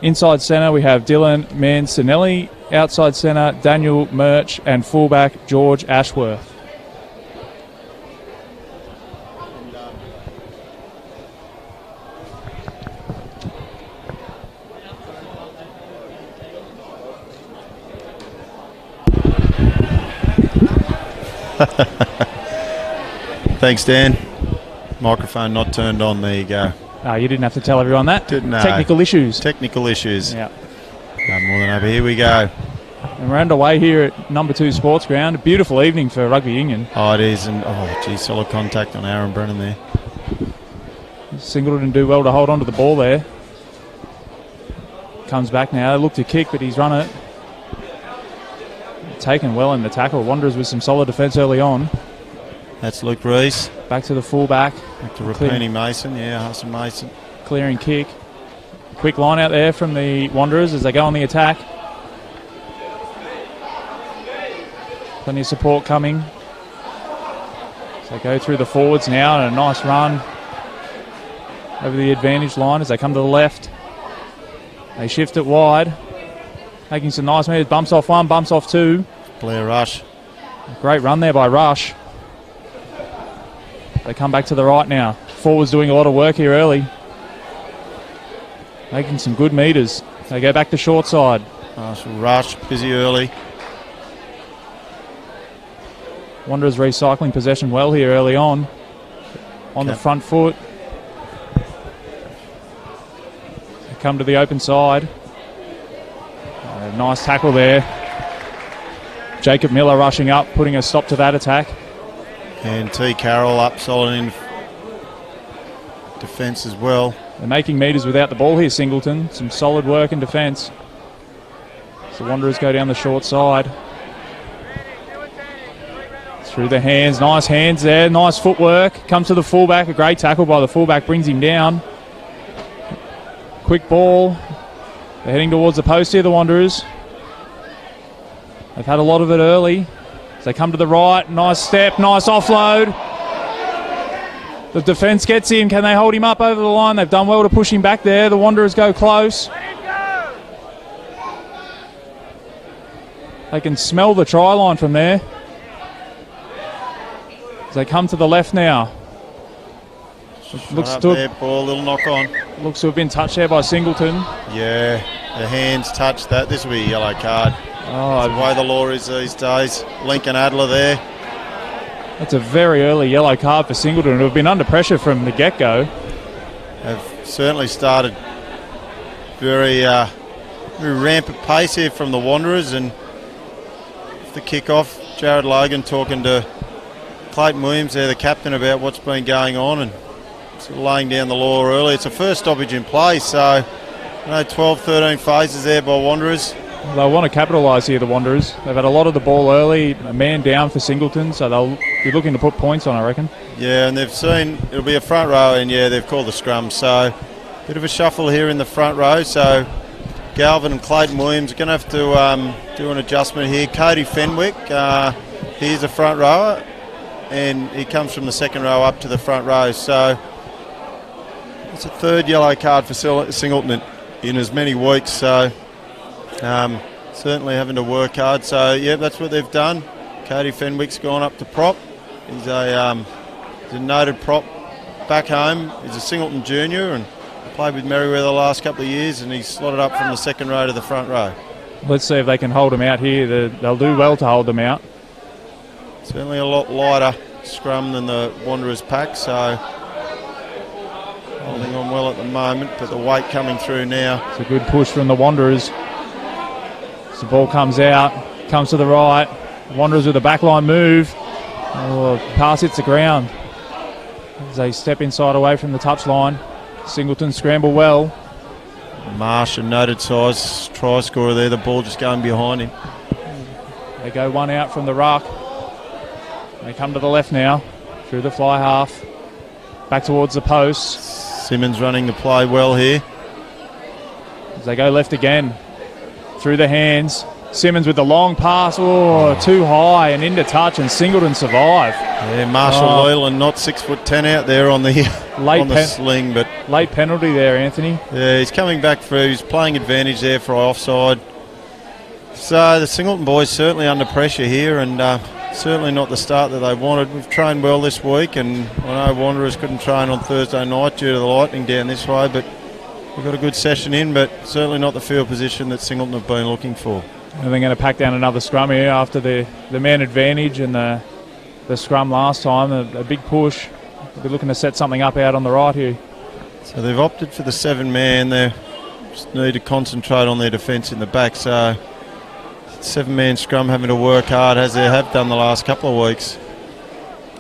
Inside centre, we have Dylan Mancinelli. Outside centre, Daniel Murch, and fullback George Ashworth. Thanks, Dan. Microphone not turned on. There you go. You didn't have to tell everyone that. No. Technical issues. Technical issues. Yeah. No more than over. Here we go. And we're underway here at number 2 Sports Ground. A beautiful evening for rugby union. Oh, it is. And solid contact on Aaron Brennan there. Singleton do well to hold on to the ball there. Comes back now. Looked to kick, but he's run it. Taken well in the tackle. Wanderers with some solid defence early on. That's Luke Rees. Back to the fullback. Back to Rapini Mason. Yeah, Hassan Mason. Clearing kick. Quick line out there from the Wanderers as they go on the attack. Plenty of support coming. So they go through the forwards now, and a nice run over the advantage line as they come to the left. They shift it wide. Making some nice moves. Bumps off one, bumps off two. Blair Rush. Great run there by Rush. They come back to the right now. Forwards doing a lot of work here early. Making some good metres. They go back to short side. Marshall Rush, busy early. Wanderers recycling possession well here early on. On the front foot. They come to the open side. Nice tackle there. Jacob Miller rushing up, putting a stop to that attack. And T. Carroll up solid in defence as well. They're making metres without the ball here, Singleton. Some solid work in defence. So Wanderers go down the short side. Through the hands. Nice hands there. Nice footwork. Comes to the fullback. A great tackle by the fullback. Brings him down. Quick ball. They're heading towards the post here, the Wanderers. They've had a lot of it early. As they come to the right. Nice step. Nice offload. The defence gets him. Can they hold him up over the line? They've done well to push him back there. The Wanderers go close. They can smell the try line from there. As they come to the left now. Looks there, ball, little knock on. Looks to have been touched there by Singleton. Yeah, the hands touched that. This will be a yellow card. Oh, the way the law is these days. Lincoln Adler there. That's a very early yellow card for Singleton, who have been under pressure from the get-go. Have certainly started very rampant pace here from the Wanderers, and the kick-off, Jared Logan talking to Clayton Williams there, the captain, about what's been going on and sort of laying down the law early. It's a first stoppage in play, so 12, 13 phases there by Wanderers. They'll want to capitalise here, the Wanderers. They've had a lot of the ball early, a man down for Singleton, so they'll be looking to put points on, I reckon. Yeah, and they've seen, it'll be a front row, and yeah, they've called the scrum, so bit of a shuffle here in the front row, so Galvin and Clayton Williams are going to have to do an adjustment here. Cody Fenwick he's a front rower, and he comes from the second row up to the front row. So it's a third yellow card for Singleton in as many weeks. So certainly having to work hard. So yeah, that's what they've done. Cody Fenwick's gone up to prop. He's a noted prop back home. He's a Singleton junior and played with Merriweather the last couple of years, and he's slotted up from the second row to the front row. Let's see if they can hold him out here. They'll do well to hold them out. Certainly a lot lighter scrum than the Wanderers pack, so holding on well at the moment, but the weight coming through now. It's a good push from the Wanderers. As the ball comes out, comes to the right. Wanderers with a backline move. Oh, pass hits the ground as they step inside away from the touchline. Singleton scramble well. Marsh, a noted size try scorer there, the ball just going behind him. They go one out from the ruck. They come to the left now, through the fly half, back towards the posts. Simmons running the play well here. As they go left again, through the hands. Simmons with the long pass, too high and into touch, and Singleton survive. Yeah, Marshall Leland, not 6'10" out there on the sling, but late penalty there, Anthony. Yeah, he's coming back through. He's playing advantage there for offside. So the Singleton boys certainly under pressure here, and certainly not the start that they wanted. We've trained well this week, and I know Wanderers couldn't train on Thursday night due to the lightning down this way, but we've got a good session in, but certainly not the field position that Singleton have been looking for. And they're going to pack down another scrum here after the man advantage and the scrum last time. A big push. They're looking to set something up out on the right here. So they've opted for the 7-man. They just need to concentrate on their defence in the back. So 7-man scrum having to work hard as they have done the last couple of weeks.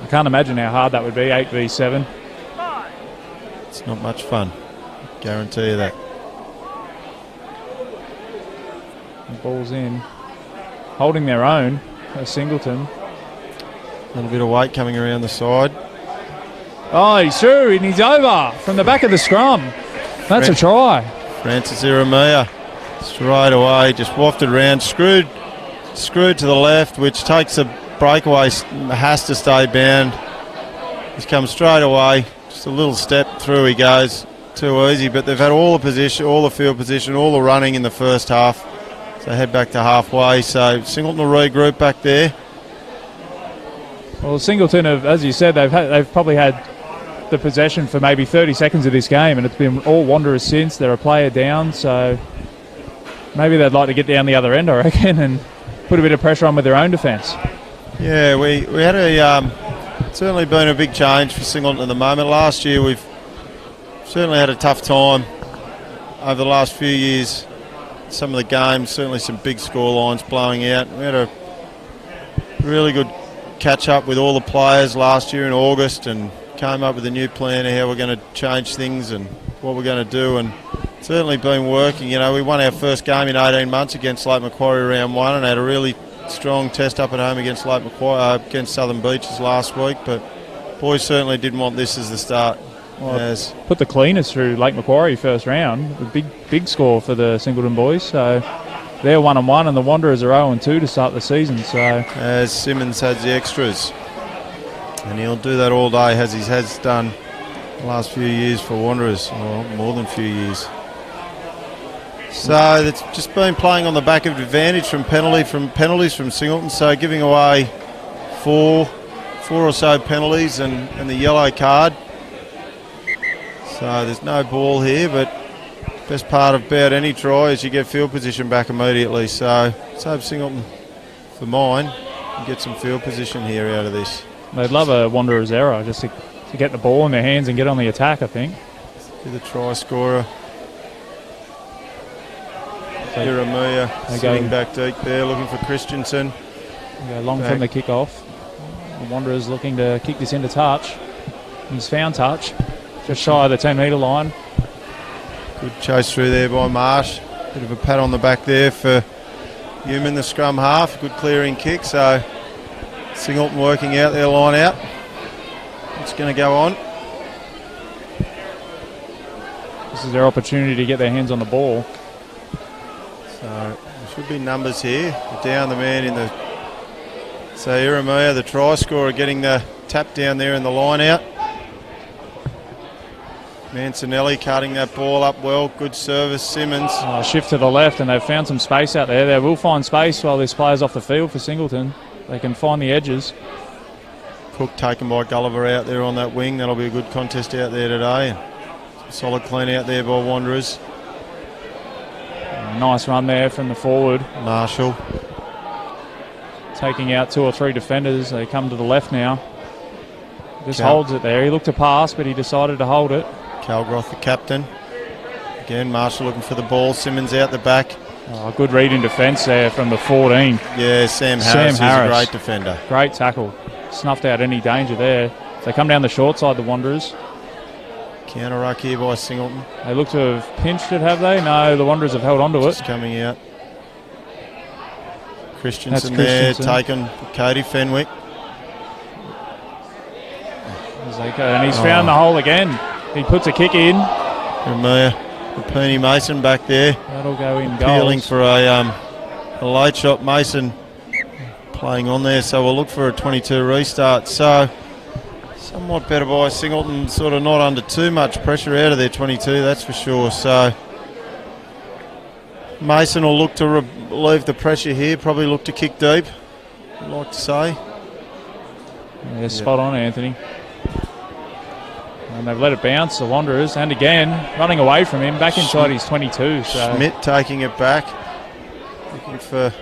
I can't imagine how hard that would be, 8v7. It's not much fun. Guarantee you that. The ball's in. Holding their own, Singleton. A little bit of weight coming around the side. Oh, he's through and he's over from the back of the scrum. That's a try. Francis Iramia straight away, just wafted around, screwed to the left, which takes a breakaway, has to stay bound. He's come straight away, just a little step through he goes. Too easy, but they've had all the position, all the field position, all the running in the first half. So head back to halfway. So Singleton will regroup back there. Well, Singleton have, as you said, they've probably had the possession for maybe 30 seconds of this game, and it's been all Wanderers since. They're a player down, so maybe they'd like to get down the other end, I reckon, and put a bit of pressure on with their own defence. Yeah, we had certainly been a big change for Singleton at the moment. Last year we've certainly had a tough time over the last few years. Some of the games, certainly some big score lines blowing out. We had a really good catch up with all the players last year in August and came up with a new plan of how we're going to change things and what we're going to do, and certainly been working. You know, we won our first game in 18 months against Lake Macquarie round 1 and had a really strong test up at home against Lake Macquarie, against Southern Beaches last week, but boys certainly didn't want this as the start. Well, put the cleaners through Lake Macquarie first round. A big score for the Singleton boys. So they're 1-1, and the Wanderers are 0-2 to start the season. So as Simmons has the extras, and he'll do that all day, as he has done the last few years for Wanderers, or more than a few years. So it's just been playing on the back of advantage from penalties from Singleton. So giving away four or so penalties and the yellow card. So there's no ball here, but best part about any try is you get field position back immediately. So let's hope Singleton, for mine, can get some field position here out of this. They'd love a Wanderers error just to get the ball in their hands and get on the attack, I think. To the try scorer. Iramia sitting back deep there, looking for Christensen. Go long from the kickoff. The Wanderers looking to kick this into touch. He's found touch. Just shy of the 10-metre line. Good chase through there by Marsh. Bit of a pat on the back there for Newman, the scrum half. Good clearing kick. So Singleton working out their line out. It's going to go on. This is their opportunity to get their hands on the ball. So there should be numbers here. Down the man in the So Iramuya, the try scorer, getting the tap down there in the line out. Mancinelli cutting that ball up well. Good service, Simmons. Shift to the left, and they've found some space out there. They will find space while this player's off the field for Singleton. They can find the edges. Cook taken by Gulliver out there on that wing. That'll be a good contest out there today. And solid clean out there by Wanderers. Nice run there from the forward. Marshall. Taking out 2 or 3 defenders. They come to the left now. Just Cal- holds it there. He looked to pass, but he decided to hold it. Calgroth, the captain. Again, Marshall looking for the ball. Simmons out the back. Good read in defence there from the 14. Yeah, Sam Harris is a great defender. Great tackle. Snuffed out any danger there. They come down the short side, the Wanderers. Counter ruck here by Singleton. They look to have pinched it, have they? No, the Wanderers have held on to it. Just coming out. Christensen there, taken Cody Fenwick. As they go, and he's found the hole again. He puts a kick in. Peony Mason back there. That'll go in Appealing goals. for a late shot. Mason playing on there, so we'll look for a 22 restart. So somewhat better by Singleton, sort of not under too much pressure out of their 22, that's for sure. So Mason will look to relieve the pressure here, probably look to kick deep, I'd like to say. Yeah, spot on, Anthony. And they've let it bounce, the Wanderers, and again, running away from him, back inside his 22. So. Schmidt taking it back, looking for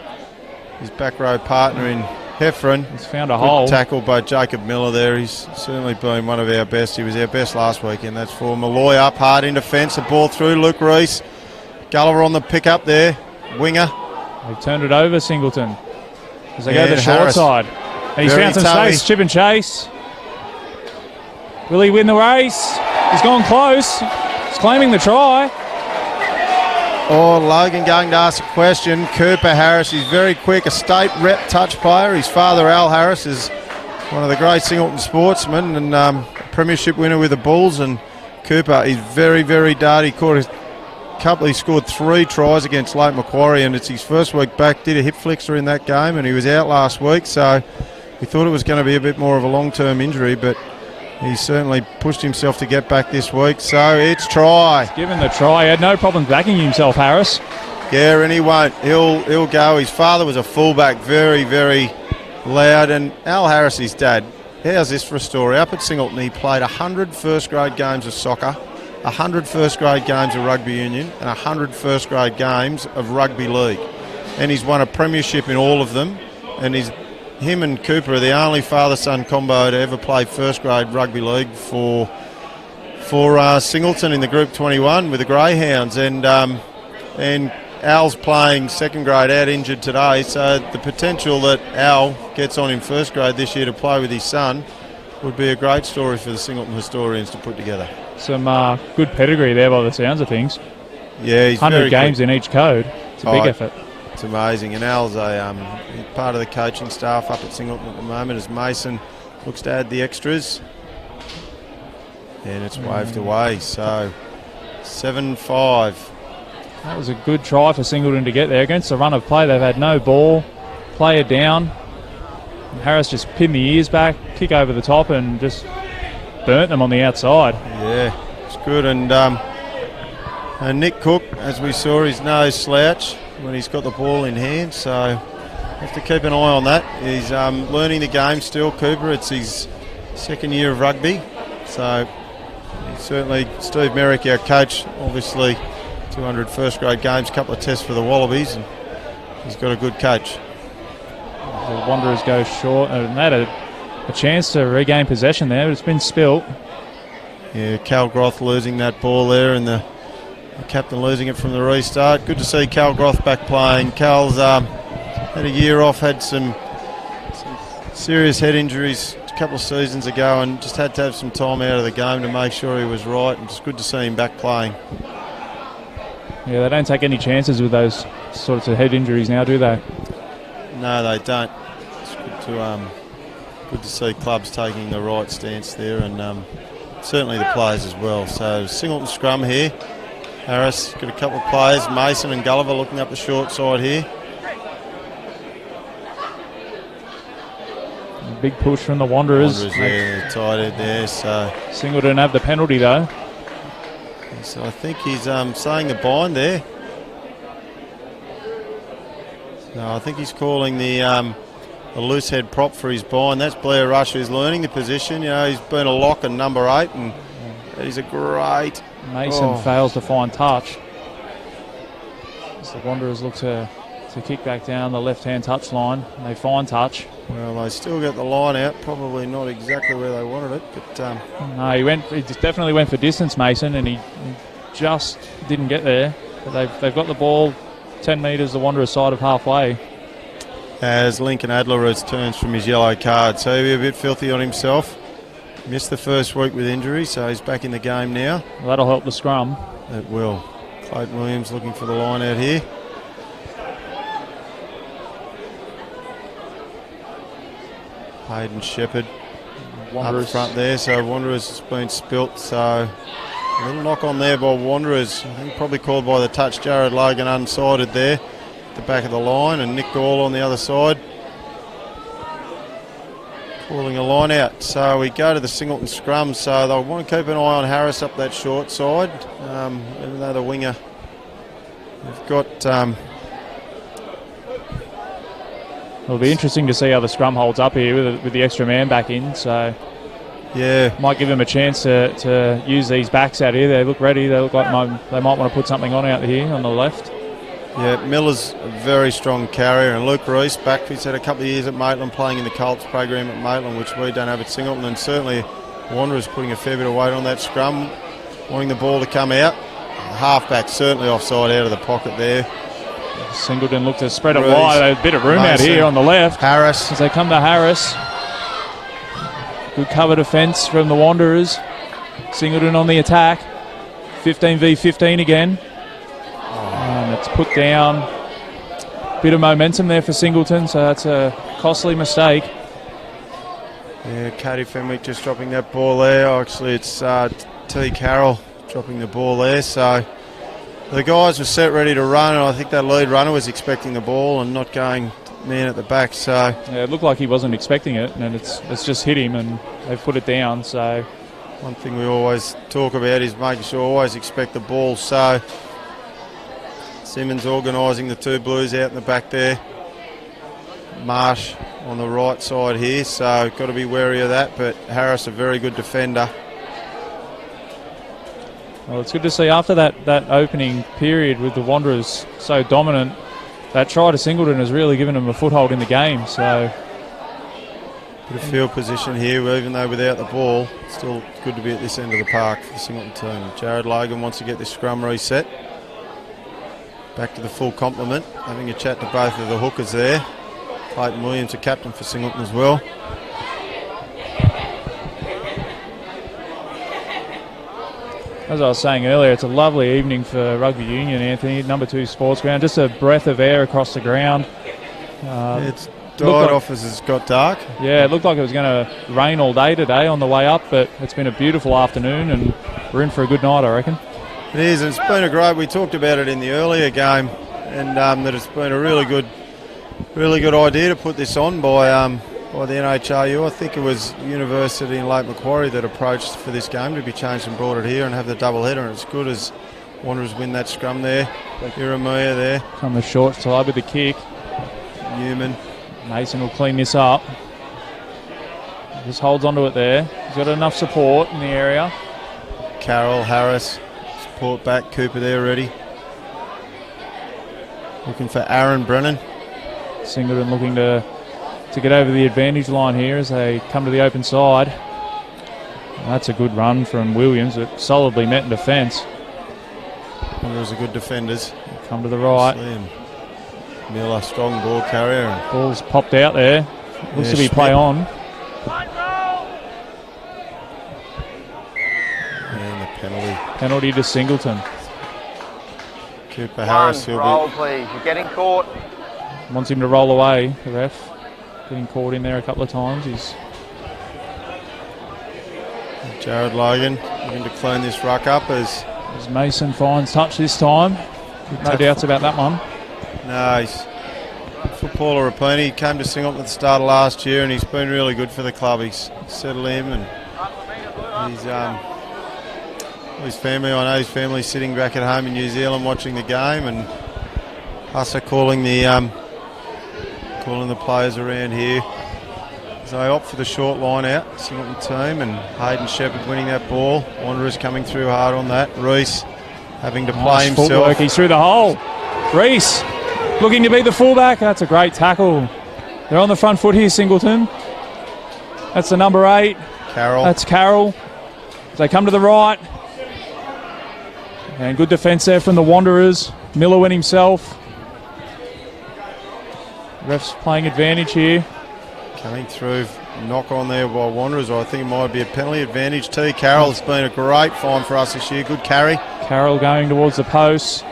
his back row partner in Heffron. He's found a hole. Tackle by Jacob Miller there. He's certainly been one of our best. He was our best last weekend, that's for Malloy up hard in defence. The ball through, Luke Reese. Gulliver on the pick up there, winger. They've turned it over, Singleton. As they go to the short Harris. side. And he's Very found some toughy. space, chip and chase. Will he win the race? He's gone close. He's claiming the try. Oh, Logan going to ask a question. Cooper Harris, he's very quick, a state rep touch player. His father, Al Harris, is one of the great Singleton sportsmen and a premiership winner with the Bulls. And Cooper, he's very, very darty. He scored 3 tries against Lake Macquarie, and it's his first week back. Did a hip flexor in that game, and he was out last week. So we thought it was going to be a bit more of a long-term injury, but he certainly pushed himself to get back this week. So it's try. Given the try, he had no problem backing himself, Harris. Yeah, and he won't. He'll go. His father was a fullback, very, very loud. And Al Harris, his dad, how's this for a story? Up at Singleton, he played 100 first-grade games of soccer, 100 first-grade games of rugby union, and 100 first-grade games of rugby league. And he's won a premiership in all of them. And him and Cooper are the only father-son combo to ever play first-grade rugby league for Singleton in the Group 21 with the Greyhounds. And Al's playing second grade out injured today, so the potential that Al gets on in first grade this year to play with his son would be a great story for the Singleton historians to put together. Some good pedigree there by the sounds of things. Yeah, he's 100 very games quick. in each code. It's a big effort. It's amazing, and Al's part of the coaching staff up at Singleton at the moment as Mason looks to add the extras. And it's waved away, so 7-5. That was a good try for Singleton to get there. Against the run of play, they've had no ball. Player down. And Harris just pinned the ears back, kick over the top, and just burnt them on the outside. Yeah, it's good. And Nick Cook, as we saw, he's no slouch when he's got the ball in hand, so have to keep an eye on that. He's learning the game still, Cooper. It's his second year of rugby, so he's certainly, Steve Merrick, our coach, obviously 200 first grade games, a couple of tests for the Wallabies, and he's got a good coach. The Wanderers go short, and they had a chance to regain possession there, but it's been spilt. Yeah, Cal Groth losing that ball there, and the captain losing it from the restart. Good to see Cal Groth back playing. Cal's had a year off, had some serious head injuries a couple of seasons ago, and just had to have some time out of the game to make sure he was right, and it's good to see him back playing. Yeah, they don't take any chances with those sorts of head injuries now, do they? No, they don't. It's good to see clubs taking the right stance there, and certainly the players as well. So Singleton scrum here. Harris got a couple of players, Mason and Gulliver looking up the short side here. big push from the Wanderers. There, tight head there. So Singleton have the penalty though. I think he's saying the bind there. No, I think he's calling the loose head prop for his bind. That's Blair Rush, who's learning the position. You know, he's been a lock in number 8, and he's a great... Mason fails to find touch. As the Wanderers look to kick back down the left-hand touch line. They find touch. Well, they still get the line out. Probably not exactly where they wanted it, but... No, he definitely went for distance, Mason, and he just didn't get there. But they've got the ball 10 metres the Wanderers' side of halfway. As Lincoln Adler returns from his yellow card. So he'll be a bit filthy on himself. Missed the first week with injury, so he's back in the game now. Well, that'll help the scrum. It will. Clayton Williams looking for the line out here. Hayden Shepherd up front there, so Wanderers has been spilt, so a little knock on there by Wanderers. I think probably called by the touch. Jared Logan unsided there at the back of the line, and Nick Gall on the other side calling a line out. So we go to the Singleton scrum, so they'll want to keep an eye on Harris up that short side, even though the winger, they've got... It'll be interesting to see how the scrum holds up here with the extra man back in. So yeah, might give them a chance to use these backs out here. They look ready. They look like they might want to put something on out here on the left. Yeah, Miller's a very strong carrier, and Luke Roos back. He's had a couple of years at Maitland playing in the Colts program at Maitland, which we don't have at Singleton, and certainly Wanderers putting a fair bit of weight on that scrum, wanting the ball to come out. Halfback certainly offside out of the pocket there. Singleton looked to spread it wide. A bit of room out here on the left. Harris. As they come to Harris. Good cover defence from the Wanderers. Singleton on the attack. 15v15 again. And it's put down. Bit of momentum there for Singleton, so that's a costly mistake. Yeah, Katie Fenwick just dropping that ball there. Actually, it's T. Carroll dropping the ball there, so... The guys were set ready to run, and I think that lead runner was expecting the ball and not going man at the back. So yeah, it looked like he wasn't expecting it, and it's just hit him, and they've put it down. So one thing we always talk about is making sure always expect the ball. So Simmons organising the two Blues out in the back there. Marsh on the right side here, so got to be wary of that. But Harris, a very good defender. Well, it's good to see after that opening period with the Wanderers so dominant, that try to Singleton has really given them a foothold in the game. So bit of field position here, even though without the ball, still good to be at this end of the park for the Singleton team. Jared Logan wants to get this scrum reset. Back to the full complement, having a chat to both of the hookers there. Clayton Williams, a captain for Singleton as well. As I was saying earlier, it's a lovely evening for rugby union, Anthony. Number 2 sports ground, just a breath of air across the ground. It's died off as it's got dark. Yeah, it looked like it was going to rain all day today on the way up, but it's been a beautiful afternoon, and we're in for a good night, I reckon. It is, and it's been a great... We talked about it in the earlier game, and that it's been a really good idea to put this on by the NHRU. I think it was University in Lake Macquarie that approached for this game to be changed and brought it here and have the double header, and it's good as Wanderers win that scrum there. Iramia there. From the short side with the kick. Newman. Mason will clean this up. Just holds onto it there. He's got enough support in the area. Carroll, Harris, support back. Cooper there ready. Looking for Aaron Brennan. Singleton looking to get over the advantage line here as they come to the open side. That's a good run from Williams, but solidly met in defence. Those are good defenders. Come to the right. Miller, strong ball carrier. Ball's popped out there. Looks to be play on. And the penalty. Penalty to Singleton. Cooper Harris. Roll, please. You're getting caught. Wants him to roll away, the ref. Getting caught in there a couple of times. Jared Logan looking to clean this ruck up as Mason finds touch this time. No doubts about that one. No, his foot Paul Rapini. He came to Singleton at the start of last year, and he's been really good for the club. He's settled in, and he's his family. I know his family's sitting back at home in New Zealand watching the game, and us are calling the players around here. So they opt for the short line out, Singleton team, and Hayden Shepherd winning that ball. Wanderers coming through hard on that. Roos having to play himself. Footwork, he's through the hole. Reese looking to beat the fullback. That's a great tackle. They're on the front foot here, Singleton. That's the number 8. Carroll. That's Carroll. They come to the right. And good defence there from the Wanderers. Miller went himself. Refs playing advantage here. Coming through, knock on there by Wanderers. I think it might be a penalty advantage too. Carroll's been a great find for us this year. Good carry. Carroll going towards the post.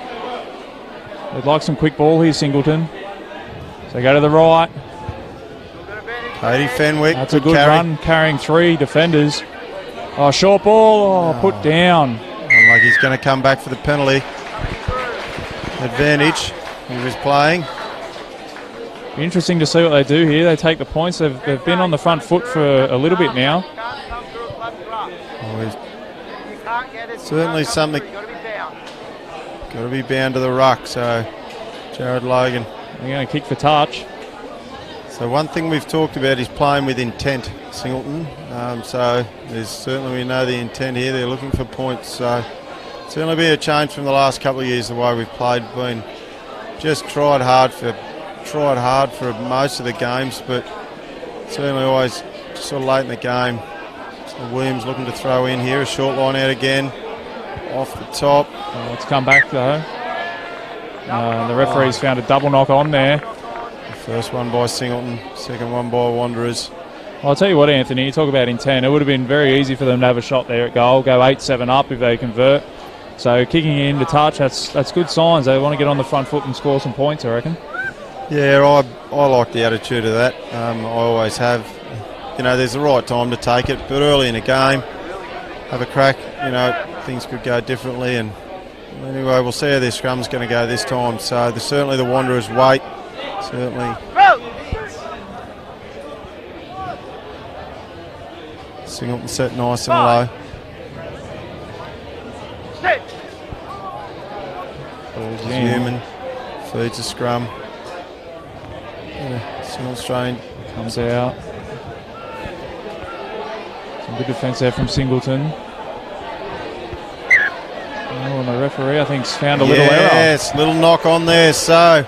They'd like some quick ball here, Singleton. So they go to the right. Katie Fenwick. That's a good run, carrying 3 defenders. Oh, short ball. Put down. Like he's going to come back for the penalty. Advantage. He was playing. Be interesting to see what they do here. They take the points. They've been on the front foot for a little bit now. Certainly something. Got to be bound to the ruck. So Jared Logan. They're going to kick for touch. So one thing we've talked about is playing with intent, Singleton. So there's certainly, we know the intent here. They're looking for points. So certainly be a change from the last couple of years, the way we've played. Been just tried hard for most of the games, but certainly always sort of late in the game. So Williams looking to throw in here. A short line out again. Off the top. It's come back though. The referee's found a double knock on there. The first one by Singleton, second one by Wanderers. I'll tell you what, Anthony, you talk about intent. It would have been very easy for them to have a shot there at goal, go 8-7 up if they convert. So kicking in to touch, that's good signs. They want to get on the front foot and score some points, I reckon. Yeah, I like the attitude of that. I always have. You know, there's the right time to take it, but early in the game, have a crack. You know, things could go differently. And anyway, we'll see how their scrum's going to go this time. So certainly the Wanderers wait. Certainly. Singleton set nice and low. Human feeds a scrum. Singleton strain comes out. Some good defence there from Singleton. And the referee, I think, found a little error. Yes, little knock on there. So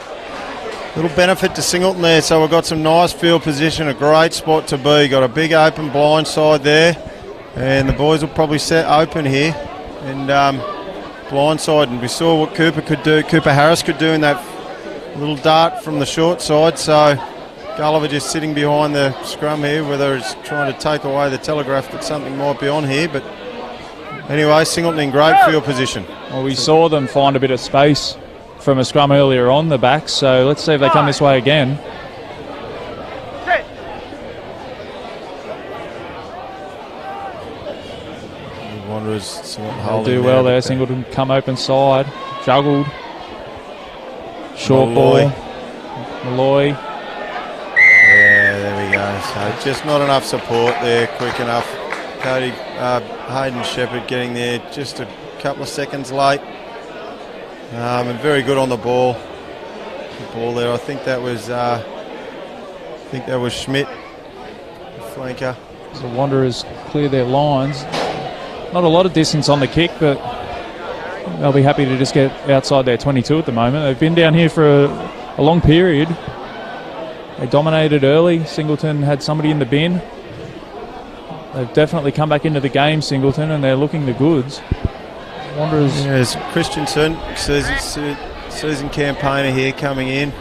little benefit to Singleton there. So we've got some nice field position, a great spot to be. Got a big open blind side there, and the boys will probably set open here and blindside. And we saw what Cooper could do. Cooper Harris could do in that little dart from the short side. So Gulliver just sitting behind the scrum here, whether it's trying to take away the telegraph that something might be on here. But anyway, Singleton in great field position. Well, we saw them find a bit of space from a scrum earlier on the back, so let's see if they come this way again. The Wanderers They'll do well there. Singleton come open side, juggled. Short ball. Malloy. Yeah, there we go. So just not enough support there, quick enough. Hayden Shepherd getting there just a couple of seconds late. And very good on the ball. The ball there. I think that was Schmidt, the flanker. The Wanderers clear their lines. Not a lot of distance on the kick, but they'll be happy to just get outside their 22 at the moment. They've been down here for a long period. They dominated early. Singleton had somebody in the bin. They've definitely come back into the game, Singleton, and they're looking the goods. Wanderers. There's Christensen, Susan Campaigner here coming in,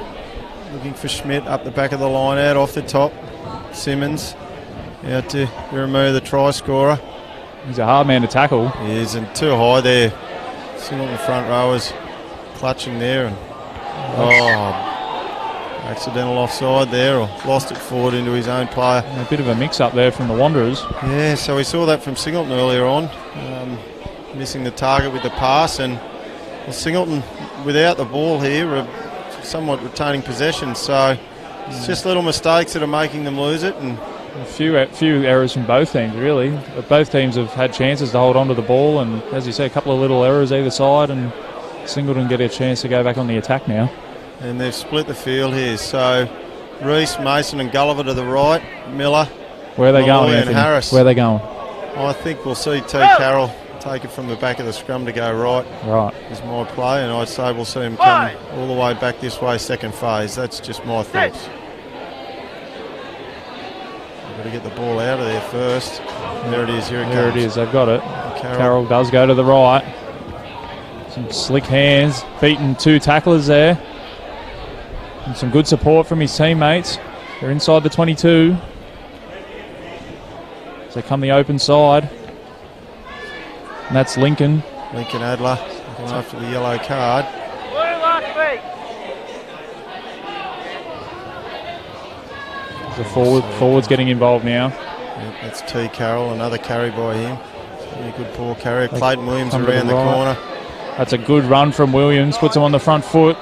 looking for Schmidt up the back of the line out off the top. Simmons out to remove the try scorer. He's a hard man to tackle. He is, and too high there. Singleton front rowers clutching there, and accidental offside there, or lost it forward into his own player. A bit of a mix-up there from the Wanderers. Yeah, so we saw that from Singleton earlier on, missing the target with the pass, and Singleton without the ball here are somewhat retaining possession, so It's just little mistakes that are making them lose it, and A few errors from both teams, really. But both teams have had chances to hold on to the ball, and as you say, a couple of little errors either side, and Singleton get a chance to go back on the attack now. and they've split the field here. So Reese, Mason and Gulliver to the right, Miller, Where are they going, Malloy and Anthony? Harris. Where are they going? I think we'll see T. Carroll take it from the back of the scrum to go right. Right. Is my play, and I'd say we'll see him come all the way back this way, second phase. That's just my thoughts. We've got to get the ball out of there first. There it is. Here it There comes. it is. They've got it. Carroll. Carroll does go to the right. Some slick hands, beating 2 tacklers there. And some good support from his teammates. They're inside the 22. So they come the open side. And that's Lincoln. Lincoln Adler looking after the yellow card. The forward's getting involved now. Yep, that's T. Carroll, another carry by him. Really good ball carrier. Clayton Williams come to around the the right. corner. That's a good run from Williams. Puts him on the front foot.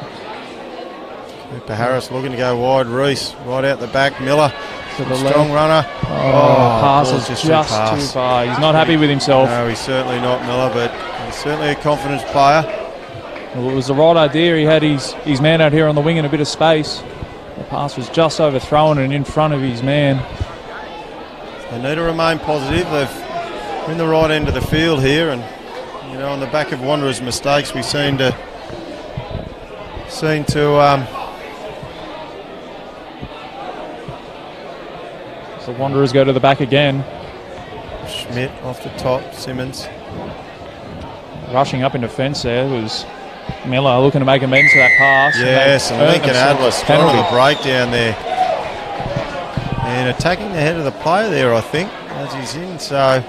Cooper Harris looking to go wide. Reese right out the back. Miller, To the strong left. runner. Pass ball's is just just too too fast. far. He's not happy with himself. No, he's certainly not Miller, but he's certainly a confidence player. Well, it was the right idea. He had his man out here on the wing in a bit of space. The pass was just overthrown and in front of his man. They need to remain positive. They're in the right end of the field here, and you know, on the back of Wanderers' mistakes, we seem to So Wanderers go to the back again. Schmidt off the top. Simmons. Rushing up in defence there was Miller looking to make amends for that pass. Yes, and They Lincoln earned Adler themselves a spotted penalty. the breakdown there. And attacking the head of the player there, I think, as he's in. So,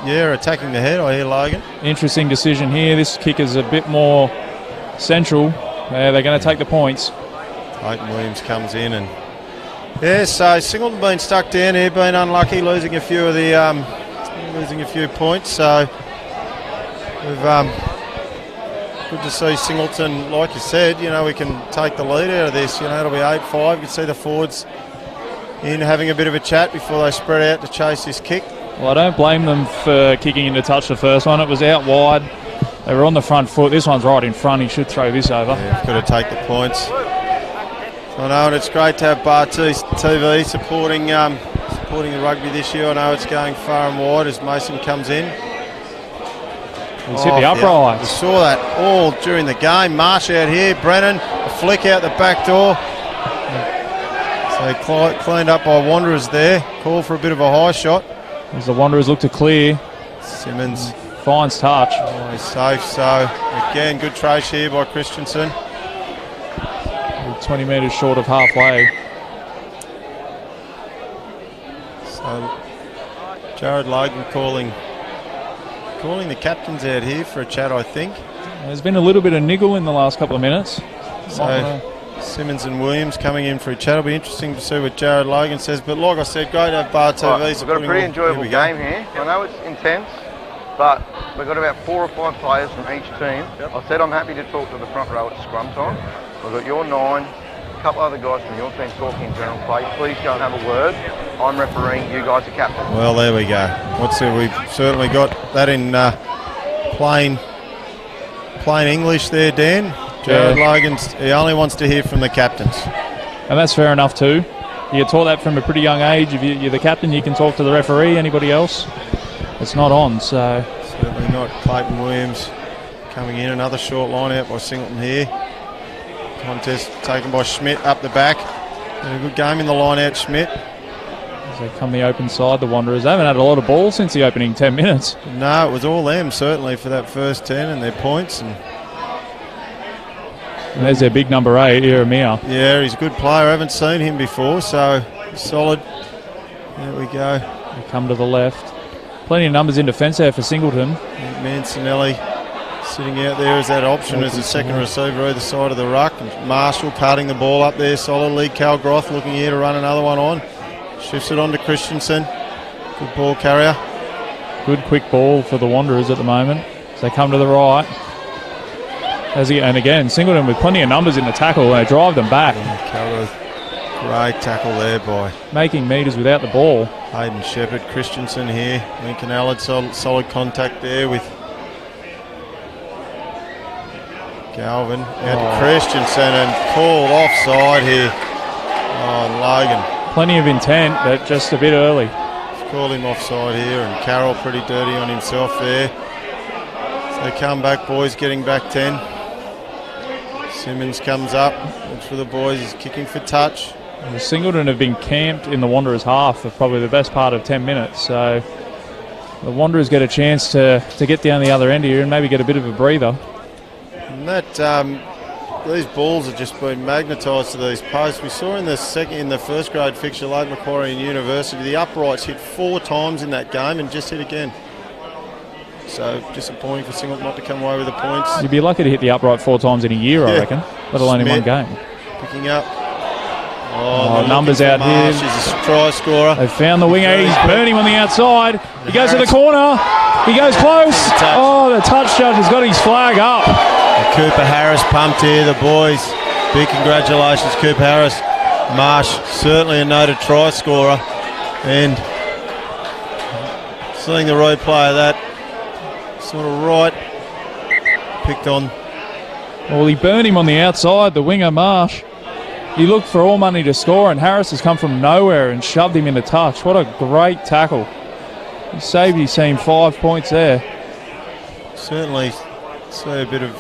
yeah, attacking the head, I hear Logan. Interesting decision here. This kick is a bit more central. They're going to take the points. Clayton Williams comes in, and yeah, so Singleton been stuck down here, been unlucky, losing a few of the points. So we've good to see Singleton, like you said. You know, we can take the lead out of this. You know, it'll be 8-5. You can see the forwards in having a bit of a chat before they spread out to chase this kick. Well, I don't blame them for kicking into touch the first one. It was out wide. They were on the front foot. This one's right in front. He should throw this over. Yeah, we've got to take the points. I know, and it's great to have Bar TV supporting the rugby this year. I know it's going far and wide as Mason comes in. He's hit the upright. We saw that all during the game. Marsh out here, Brennan, a flick out the back door. So cleaned up by Wanderers there. Call for a bit of a high shot. As the Wanderers look to clear. Simmons Finds touch. he's safe. So again, good trace here by Christensen. 20 metres short of halfway. So Jared Logan calling the captains out here for a chat, I think. There's been a little bit of niggle in the last couple of minutes. So Simmons and Williams coming in for a chat. It'll be interesting to see what Jared Logan says. But like I said, great to have Bar TV. Right, we've got a pretty enjoyable game here. I know it's intense, but we've got about 4 or 5 players from each team. I said I'm happy to talk to the front row at scrum time. We've got your 9, a couple other guys from your team talking in general play. Please go and have a word. I'm refereeing, you guys are captains. Well, there we go. We've certainly got that in plain English there, Dan. Jared Logan's, he only wants to hear from the captains. And that's fair enough too. You get taught that from a pretty young age. If you're the captain, you can talk to the referee. Anybody else, it's not on. So Certainly not. Clayton Williams coming in. Another short line out by Singleton here. Contest taken by Schmidt up the back. And a good game in the line out, Schmidt. as they come the open side, the Wanderers. They haven't had a lot of ball since the opening 10 minutes. No, it was all them, certainly, for that first 10 and their points. And there's their big number 8, Iramia. yeah, he's a good player. I haven't seen him before, so he's solid. There we go. They come to the left. Plenty of numbers in defence there for Singleton. Mancinelli sitting out there as that option as the second receiver either side of the ruck. And Marshall carting the ball up there solidly. Cal Groth looking here to run another one on. Shifts it on to Christensen. Good ball carrier. Good quick ball for the Wanderers at the moment. As they come to the right. And again, Singleton with plenty of numbers in the tackle, and they drive them back. Great tackle there by making metres without the ball. Hayden Shepherd, Christensen here. Lincoln Allard, solid contact there with Galvin. Out to Christensen and called offside here on Logan. Plenty of intent, but just a bit early. Called him offside here, and Carroll pretty dirty on himself there. So come back, boys, getting back 10. Simmons comes up, looks for the boys, he's kicking for touch. And Singleton have been camped in the Wanderers half for probably the best part of 10 minutes, so the Wanderers get a chance to get down the other end here and maybe get a bit of a breather. And that these balls have just been magnetised to these posts. We saw in the first grade fixture, late Macquarie and University, the uprights hit 4 times in that game and just hit again. So disappointing for Singleton not to come away with the points. You'd be lucky to hit the upright 4 times in a year, I reckon, let alone in one game. Picking up. Numbers out here. She's a try scorer. They found the winger. He's burning on the outside. He goes to the corner. He goes close. The touch judge has got his flag up. And Cooper Harris pumped here, the boys. Big congratulations, Cooper Harris. Marsh, certainly a noted try scorer. And seeing the replay of that, sort of right, picked on. Well, he burned him on the outside, the winger Marsh. He looked for all money to score, and Harris has come from nowhere and shoved him in the touch. What a great tackle. He saved his team 5 points there. Certainly see a bit of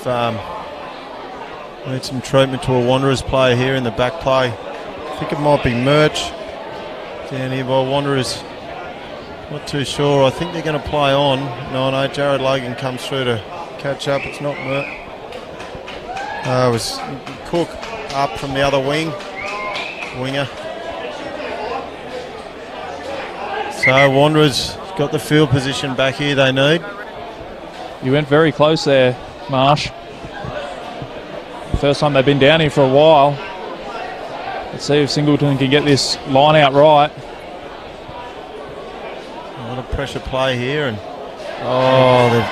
need some treatment to a Wanderers player here in the back play. I think it might be Murch down here by Wanderers. Not too sure. I think they're going to play on. No, Jared Logan comes through to catch up. It's not Murch. It was Cook up from the other winger. So Wanderers got the field position back here they need. You went very close there, Marsh. First time they've been down here for a while. Let's see if Singleton can get this line out right. A lot of pressure play here, and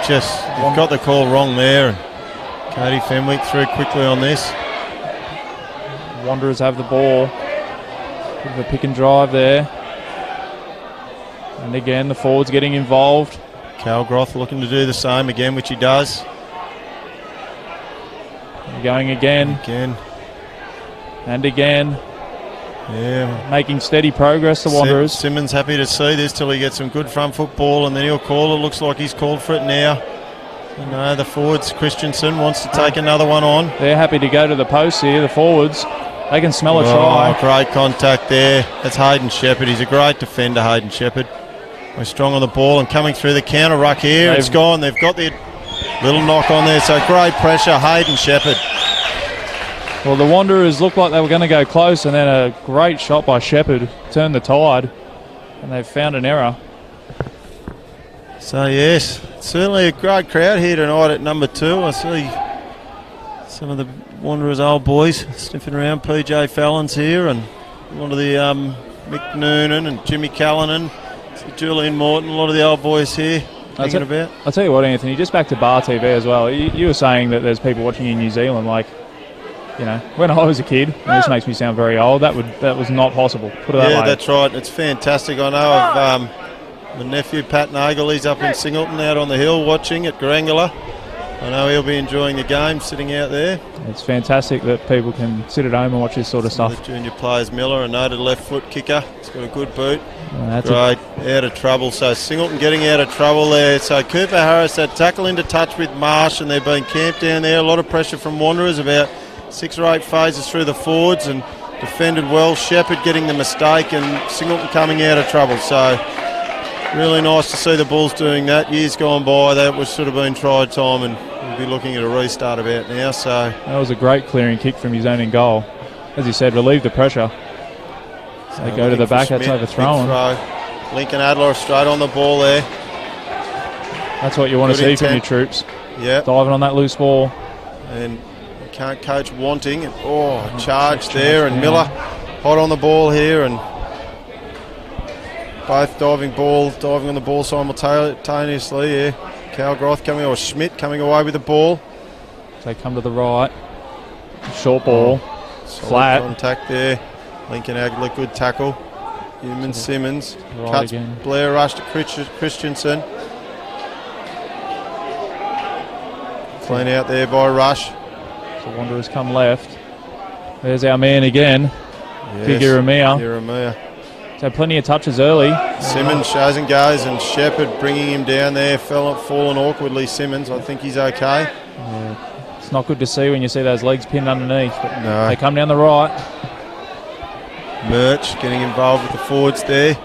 they've got the call wrong there. And Cody Fenwick through quickly on this. Wanderers have the ball. Bit of a pick and drive there. And again, the forwards getting involved. Cal Groth looking to do the same again, which he does. And going again. And again. Yeah. Making steady progress, the Wanderers. Simmons happy to see this till he gets some good front football, and then he'll call it. Looks like he's called for it now. No, the forwards, Christensen wants to take another one on. They're happy to go to the post here, the forwards. They can smell a try. Great contact there. That's Hayden Shepherd. He's a great defender, Hayden Shepherd. They're strong on the ball and coming through the counter ruck here. It's gone. They've got the little knock on there. So great pressure, Hayden Shepherd. Well, the Wanderers looked like they were going to go close, and then a great shot by Shepherd turned the tide, and they've found an error. So yes, certainly a great crowd here tonight at number 2. I see some of the Wanderers old boys sniffing around. PJ Fallon's here, and a lot of the Mick Noonan and Jimmy Callanan, Julian Morton, a lot of the old boys here hanging about. I'll tell you what, Anthony, just back to Bar TV as well. You were saying that there's people watching in New Zealand. Like, you know, when I was a kid, and this makes me sound very old, that was not possible. Put it that way. Yeah, that's right. It's fantastic. I know of my nephew Pat Nagel. He's up in Singleton out on the hill watching at Garangala. I know he'll be enjoying the game sitting out there. It's fantastic that people can sit at home and watch this sort of stuff. The junior players, Miller, a noted left foot kicker. He's got a good boot. That's great. Out of trouble. So Singleton getting out of trouble there. So Cooper Harris had tackle into touch with Marsh, and they've been camped down there. A lot of pressure from Wanderers, about 6 or 8 phases through the forwards, and defended well. Shepherd getting the mistake, and Singleton coming out of trouble. So really nice to see the Bulls doing that. Years gone by, that was sort of been tried time, and we'll be looking at a restart about now. So that was a great clearing kick from his own in goal. As you said, relieve the pressure. So they go to the back, that's overthrown. Lincoln Adler straight on the ball there. That's what you want to see from your troops. Yeah. Diving on that loose ball. And you can't coach wanting. Charge there, and Miller hot on the ball here, and both diving on the ball simultaneously. Yeah. Cal Groth coming, or Schmidt coming away with the ball. They come to the right. Short ball. Flat. Contact there. Lincoln Agler, good tackle. Human Simmons. Right Cuts again. Blair Rush to Christensen. Clean out there by Rush. So Wanderers come left. There's our man again. Big Iramia. Iramia. So plenty of touches early. Simmons shows and goes, and Shepherd bringing him down there. Fallen awkwardly. Simmons, I think he's okay. Yeah. It's not good to see when you see those legs pinned underneath. But No. they come down the right. Murch getting involved with the forwards there.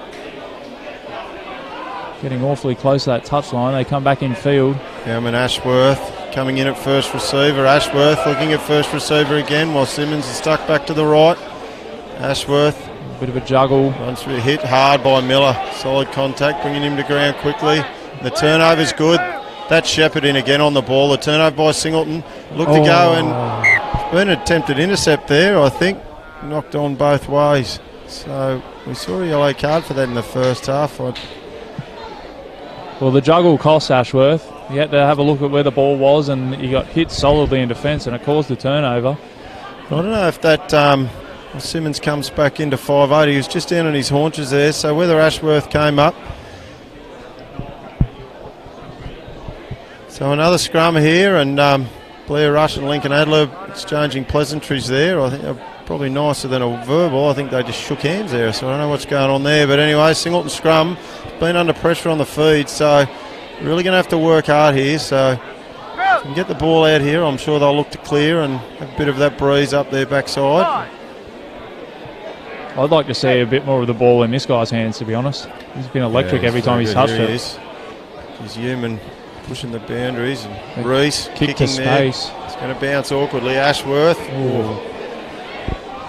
Getting awfully close to that touchline. They come back in field. Gilman Ashworth coming in at first receiver. Ashworth looking at first receiver again while Simmons is stuck back to the right. Ashworth. Bit of a juggle. Runs through, hit hard by Miller. Solid contact, bringing him to ground quickly. The turnover's good. That's Shepherd in again on the ball. The turnover by Singleton. Look to go, and been an attempted intercept there, I think. Knocked on both ways. So we saw a yellow card for that in the first half. Well, the juggle cost Ashworth. He had to have a look at where the ball was, and he got hit solidly in defence, and it caused the turnover. I don't know if that Simmons comes back into 5'8". He was just down on his haunches there, so whether Ashworth came up. So another scrum here, and Blair Rush and Lincoln Adler exchanging pleasantries there. I think they're probably nicer than a verbal. I think they just shook hands there, so I don't know what's going on there. But anyway, Singleton scrum, been under pressure on the feed, so really going to have to work hard here. So if we can get the ball out here, I'm sure they'll look to clear and have a bit of that breeze up their backside. I'd like to see a bit more of the ball in this guy's hands, to be honest. He's been electric every time he's touched it. He's human, pushing the boundaries, and Reese Kick to kicking there. space. It's going to bounce awkwardly. Ashworth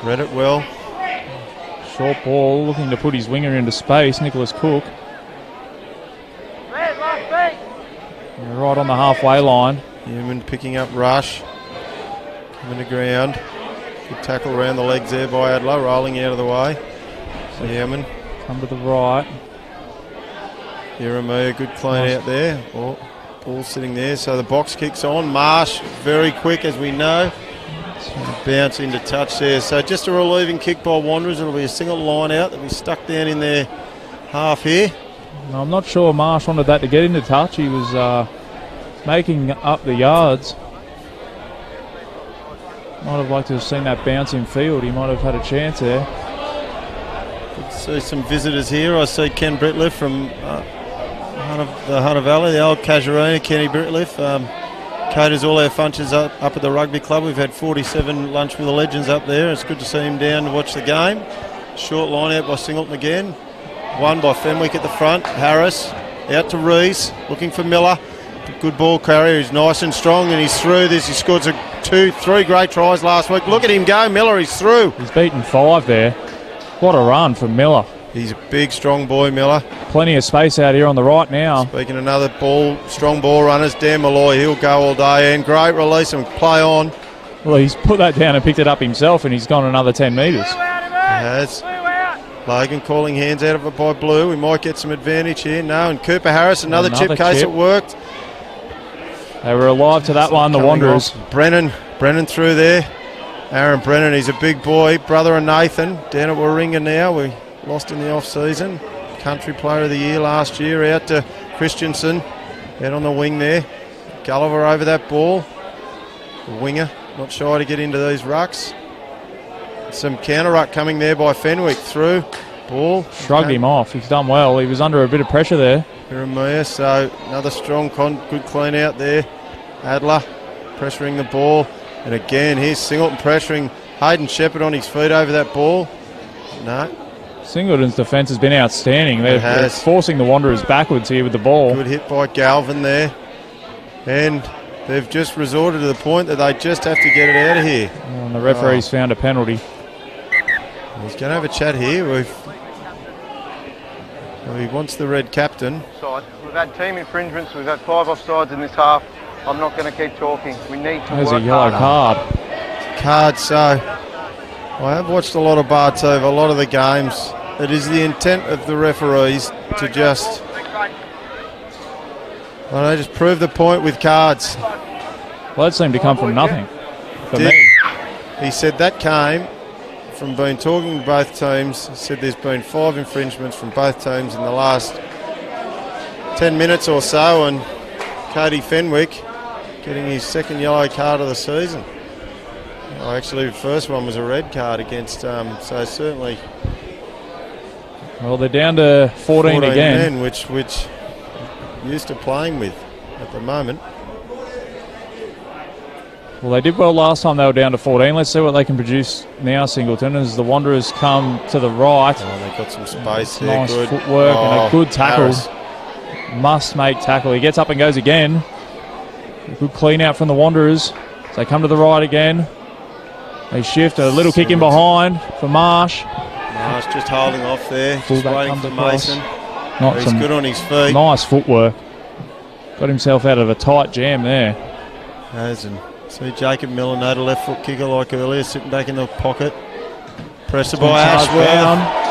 read it well. Short ball, looking to put his winger into space. Nicholas Cook. Right on the halfway line. Human picking up Rush, coming to ground. Good tackle around the legs there by Adler, rolling out of the way. So Human. Come to the right. Jeremiah, good clean out there. Oh, ball sitting there, so the box kicks on. Marsh, very quick as we know. Bounce into touch there. So just a relieving kick by Wanderers. It'll be a single line out. They'll be stuck down in their half here. No, I'm not sure Marsh wanted that to get into touch. He was making up the yards. Might have liked to have seen that bounce in field. He might have had a chance there. Good to see some visitors here. I see Ken Britliff from the Hunter Valley, the old Casuarina, Kenny Britliff. Caters all our functions up at the rugby club. We've had 47 lunch with the legends up there. It's good to see him down to watch the game. Short line out by Singleton again. One by Fenwick at the front. Harris out to Rees, looking for Miller. Good ball carrier. He's nice and strong, and he's through this. He scored 3 great tries last week. Look at him go, Miller. He's through. He's beaten 5 there. What a run from Miller. He's a big, strong boy, Miller. Plenty of space out here on the right now. Speaking of another strong ball runners, Dan Malloy, he'll go all day, and great release and play on. Well, he's put that down and picked it up himself, and he's gone another 10 metres. He has. Logan calling hands out of it by Blue. We might get some advantage here. No, and Cooper Harris, another chip case. It worked. They were alive to that one, the Wanderers. Off. Brennan through there. Aaron Brennan, he's a big boy. Brother of Nathan, down at Warringah now. We lost in the off-season. Country Player of the Year last year. Out to Christensen. Out on the wing there. Gulliver over that ball. The winger, not shy to get into these rucks. Some counter ruck coming there by Fenwick. Through. Ball. Shrugged him off. He's done well. He was under a bit of pressure there. Jeremiah, so another strong, good clean out there. Adler pressuring the ball. And again, here's Singleton pressuring Hayden Shepherd on his feet over that ball. No. Singleton's defence has been outstanding. They're forcing the Wanderers backwards here with the ball. Good hit by Galvin there. And they've just resorted to the point that they just have to get it out of here. And the referee's found a penalty. He's going to have a chat here. He wants the red captain. We've had team infringements. We've had 5 offsides in this half. I'm not going to keep talking. We need to There's work a yellow harder. Card, so I have watched a lot of Barts over a lot of the games. It is the intent of the referees to just prove the point with cards. Blood seemed to come from nothing for me. He said that came from being talking to both teams. He said there's been 5 infringements from both teams in the last 10 minutes or so, and Cody Fenwick getting his second yellow card of the season. Actually, the first one was a red card against, so certainly... Well, they're down to 14 again. Men, which used to playing with at the moment. Well, they did well last time they were down to 14. Let's see what they can produce now, Singleton, as the Wanderers come to the right. Oh, they've got some space there. Nice Good footwork and a good tackle. Harris. Must make tackle. He gets up and goes again. A good clean out from the Wanderers. So they come to the right again. They shift. A little kick in behind for Marsh. Marsh just holding off there. Just Fullback waiting comes for across. Mason. He's good on his feet. Nice footwork. Got himself out of a tight jam there. And see Jacob Miller, no left foot kicker like earlier, sitting back in the pocket. Pressed by Ashworth.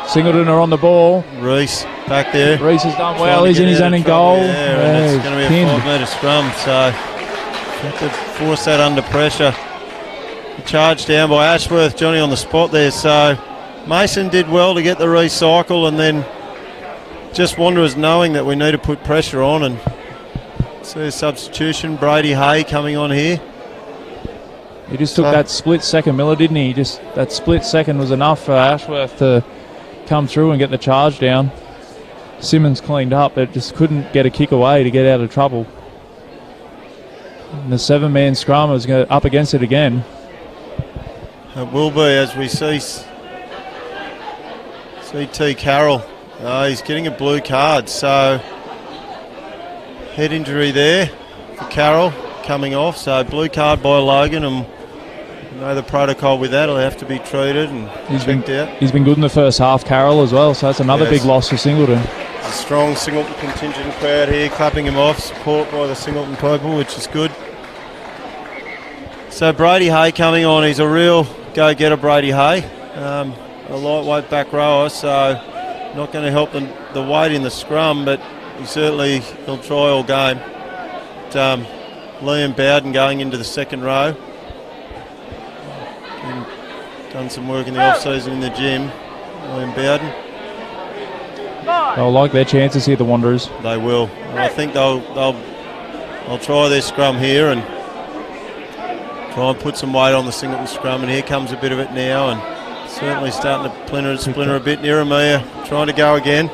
Singleton are on the ball. Reese back there. Reese has done well. He's in his own goal. And it's going to be a 5-metre scrum, so have to force that under pressure. Charged down by Ashworth, Johnny on the spot there. So Mason did well to get the recycle, and then just Wanderers knowing that we need to put pressure on, and see a substitution. Brady Hay coming on here. He just took that split second, Miller, didn't he? Just that split second was enough for Ashworth to come through and get the charge down. Simmons cleaned up, but just couldn't get a kick away to get out of trouble. And the 7-man scrum is up against it again. It will be, as we see T. Carroll. He's getting a blue card, so head injury there for Carroll coming off. So blue card by Logan, and you know the protocol with that. He'll have to be treated and checked out. He's been good in the first half, Carroll, as well, so that's another big loss for Singleton. A strong Singleton contingent crowd here clapping him off, support by the Singleton people, which is good. So Brady Hay coming on. He's a real go-getter, Brady Hay. A lightweight back rower, so not going to help the weight in the scrum, but he'll try all game. Liam Bowden going into the second row. Done some work in the off-season in the gym. Liam Bowden. They'll like their chances here, the Wanderers. They will. And I think they'll try their scrum here and try and put some weight on the Singleton scrum, and here comes a bit of it now, and certainly starting to splinter a bit. Niramiya trying to go again.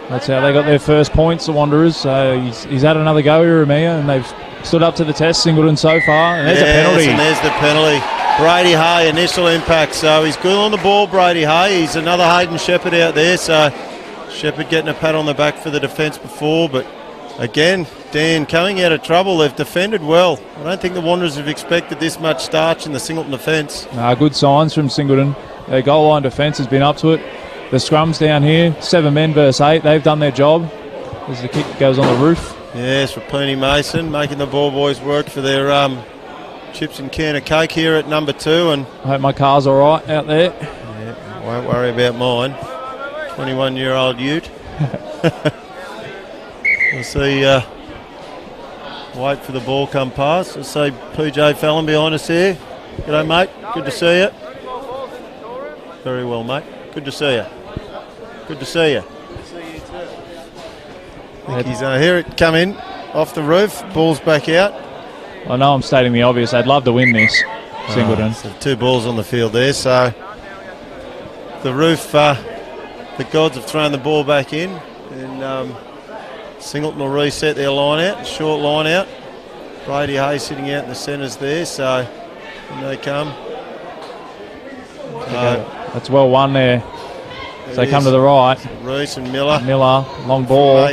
That's how they got their first points, the Wanderers. So he's had another go, Niramiya, and they've stood up to the test, Singleton, so far. And there's a penalty. And there's the penalty. Brady Hay, initial impact. So he's good on the ball, Brady Hay. He's another Hayden Shepherd out there. So Shepherd getting a pat on the back for the defence before, but again, Dan, coming out of trouble. They've defended well. I don't think the Wanderers have expected this much starch in the Singleton defence. Good signs from Singleton. Their goal line defence has been up to it. The scrum's down here, 7 men versus 8. They've done their job as the kick goes on the roof. Yes, Rapini Mason making the ball boys work for their chips and can of cake here at number 2. And I hope my car's all right out there. Yeah, won't worry about mine. 21-year-old ute. We'll see. Wait for the ball come past. We'll see PJ Fallon behind us here. G'day, mate. Good to see you. Very well, mate. Good to see you. Good to see you. I think he's here it come in off the roof. Ball's back out. I know I'm stating the obvious. I'd love to win this, Singleton. So 2 balls on the field there. So the roof, the gods have thrown the ball back in, and Singleton will reset their line out, short line out. Brady Hay sitting out in the centres there, so when they come. That's well won there. So they come to the right. Reese and Miller. Long ball.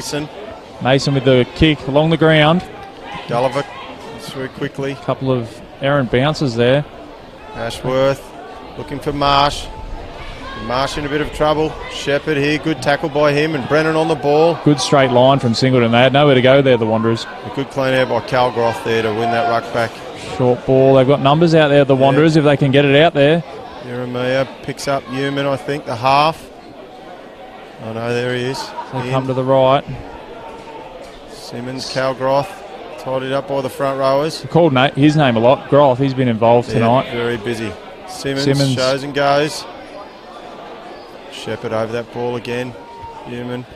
Mason with the kick along the ground. Gulliver through quickly. Couple of errant bounces there. Ashworth looking for Marsh. Marsh in a bit of trouble. Shepherd here, good tackle by him, and Brennan on the ball. Good straight line from Singleton. They had nowhere to go there, the Wanderers. A good clean out by Calgroth there to win that ruck back. Short ball. They've got numbers out there, the Wanderers, if they can get it out there. Jeremiah picks up Newman, I think, the half. Oh no, there he is. They come to the right. Simmons, Calgroth, Tidied up by the front rowers. We called his name a lot. Groth, he's been involved tonight. Very busy. Simmons shows and goes. Shepherd over that ball again. Newman.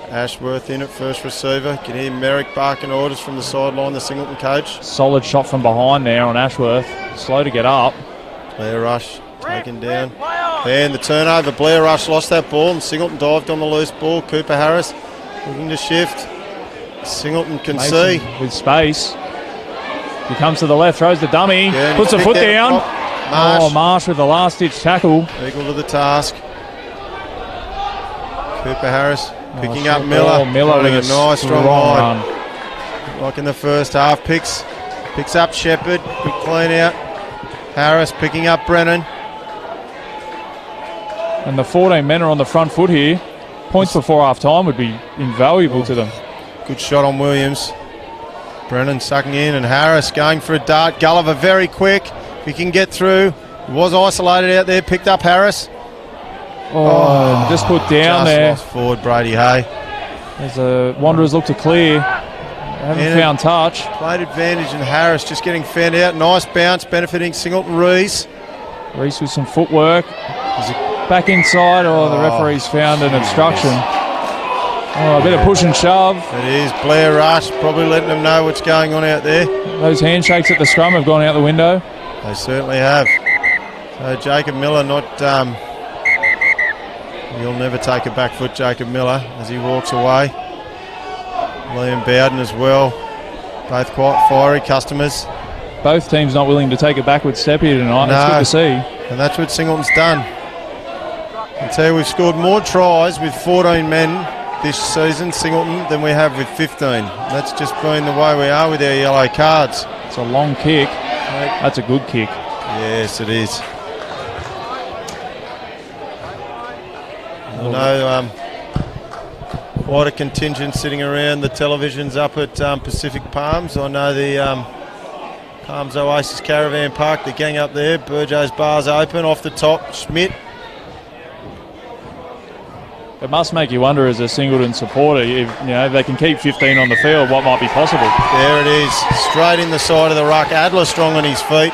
Ashworth in at first receiver. Can hear Merrick barking orders from the sideline, the Singleton coach. Solid shot from behind there on Ashworth. Slow to get up. Blair Rush taken down. And the turnover. Blair Rush lost that ball and Singleton dived on the loose ball. Cooper Harris looking to shift. Singleton can see. With space. He comes to the left, throws the dummy, puts a foot down. Marsh. Marsh with the last-ditch tackle. Equal to the task. Cooper Harris picking up Miller. Miller with a nice strong line. run. Like in the first half. Picks up Shepherd. Good clean out. Harris picking up Brennan. And the 14 men are on the front foot here. Points before half-time would be invaluable to them. Good shot on Williams. Brennan sucking in and Harris going for a dart. Gulliver very quick. He can get through. He was isolated out there. Picked up Harris. Just put down just there. Lost forward Brady Hay. As the Wanderers look to clear. They haven't found touch. Played advantage and Harris just getting found out. Nice bounce benefiting Singleton Rees. Rees with some footwork. Back inside. The referee's found an obstruction. A bit of push and shove. It is Blair Rush probably letting them know what's going on out there. Those handshakes at the scrum have gone out the window. They certainly have. So Jacob Miller not... he'll never take a back foot, Jacob Miller, as he walks away. Liam Bowden as well. Both quite fiery customers. Both teams not willing to take a backward step here tonight. That's good to see. And that's what Singleton's done. I tell you, we've scored more tries with 14 men this season, Singleton, than we have with 15. That's just been the way we are with our yellow cards. It's a long kick. That's a good kick. Yes, it is. I know quite a contingent sitting around the televisions up at Pacific Palms. I know the Palms Oasis Caravan Park, the gang up there. Burjo's bar's open off the top. Schmidt. It must make you wonder as a Singleton supporter, if they can keep 15 on the field, what might be possible. There it is, straight in the side of the ruck. Adler strong on his feet.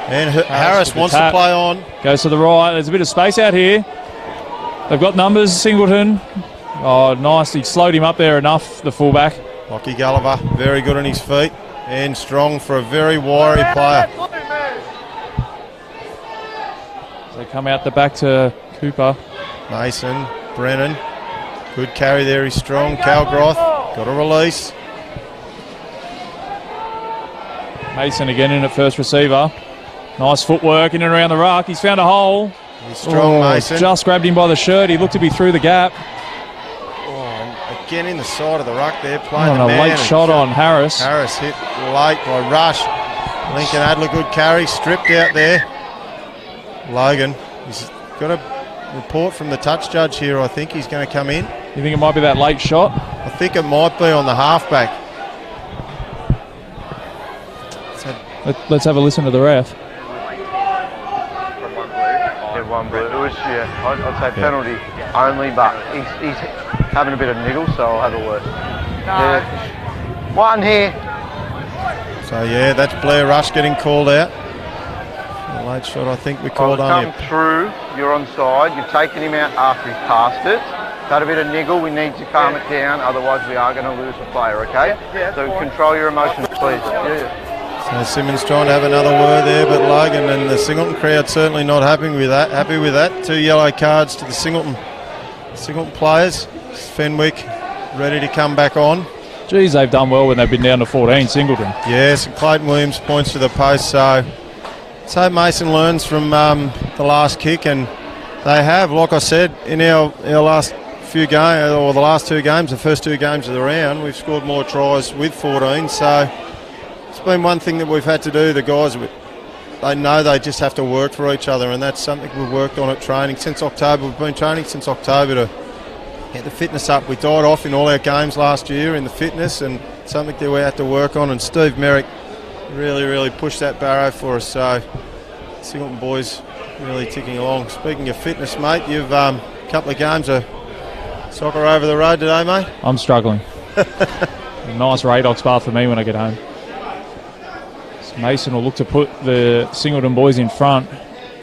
And Harris wants to play on. Goes to the right. There's a bit of space out here. They've got numbers, Singleton. Nice. He slowed him up there enough, the fullback. Lockie Gulliver, very good on his feet. And strong for a very wiry player. They come out the back to Cooper. Mason. Brennan, good carry there, he's strong. Calgroth, got a release. Mason again in at first receiver. Nice footwork in and around the ruck. He's found a hole. He's strong, Mason. Just grabbed him by the shirt. He looked to be through the gap. Again in the side of the ruck there, playing a late shot on Harris. Harris hit late by Rush. Lincoln Adler, good carry, stripped out there. Logan, he's got a report from the touch judge here. I think he's going to come in. You think it might be that late shot? I think it might be on the halfback. Let's have a listen to the ref. One blue. It was, I'd say penalty only, but he's having a bit of niggle, so I'll have a word. One here. So that's Blair Rush getting called out. A late shot, I think we called on him. Come through, you're onside. You've taken him out after he's passed it. Had a bit of niggle. We need to calm it down, otherwise we are going to lose a player. Okay? So control your emotions, please. So Simmons trying to have another word there, but Logan and the Singleton crowd certainly not happy with that. 2 yellow cards to the Singleton players. Fenwick ready to come back on. Geez, they've done well when they've been down to 14, Singleton. Yes, and Clayton Williams points to the post, so let's hope Mason learns from the last kick, and they have, like I said, in our last few games, or the last 2 games, the first 2 games of the round, we've scored more tries with 14, so it's been one thing that we've had to do. The guys, they know they just have to work for each other, and that's something we've worked on at training since October. We've been training since October to get the fitness up. We died off in all our games last year in the fitness, and something that we had to work on, and Steve Merrick really pushed that barrow for us, so Singleton boys really ticking along. Speaking of fitness, mate, you've a couple of games of soccer over the road today, mate? I'm struggling. A nice Radox bath for me when I get home. So Mason will look to put the Singleton boys in front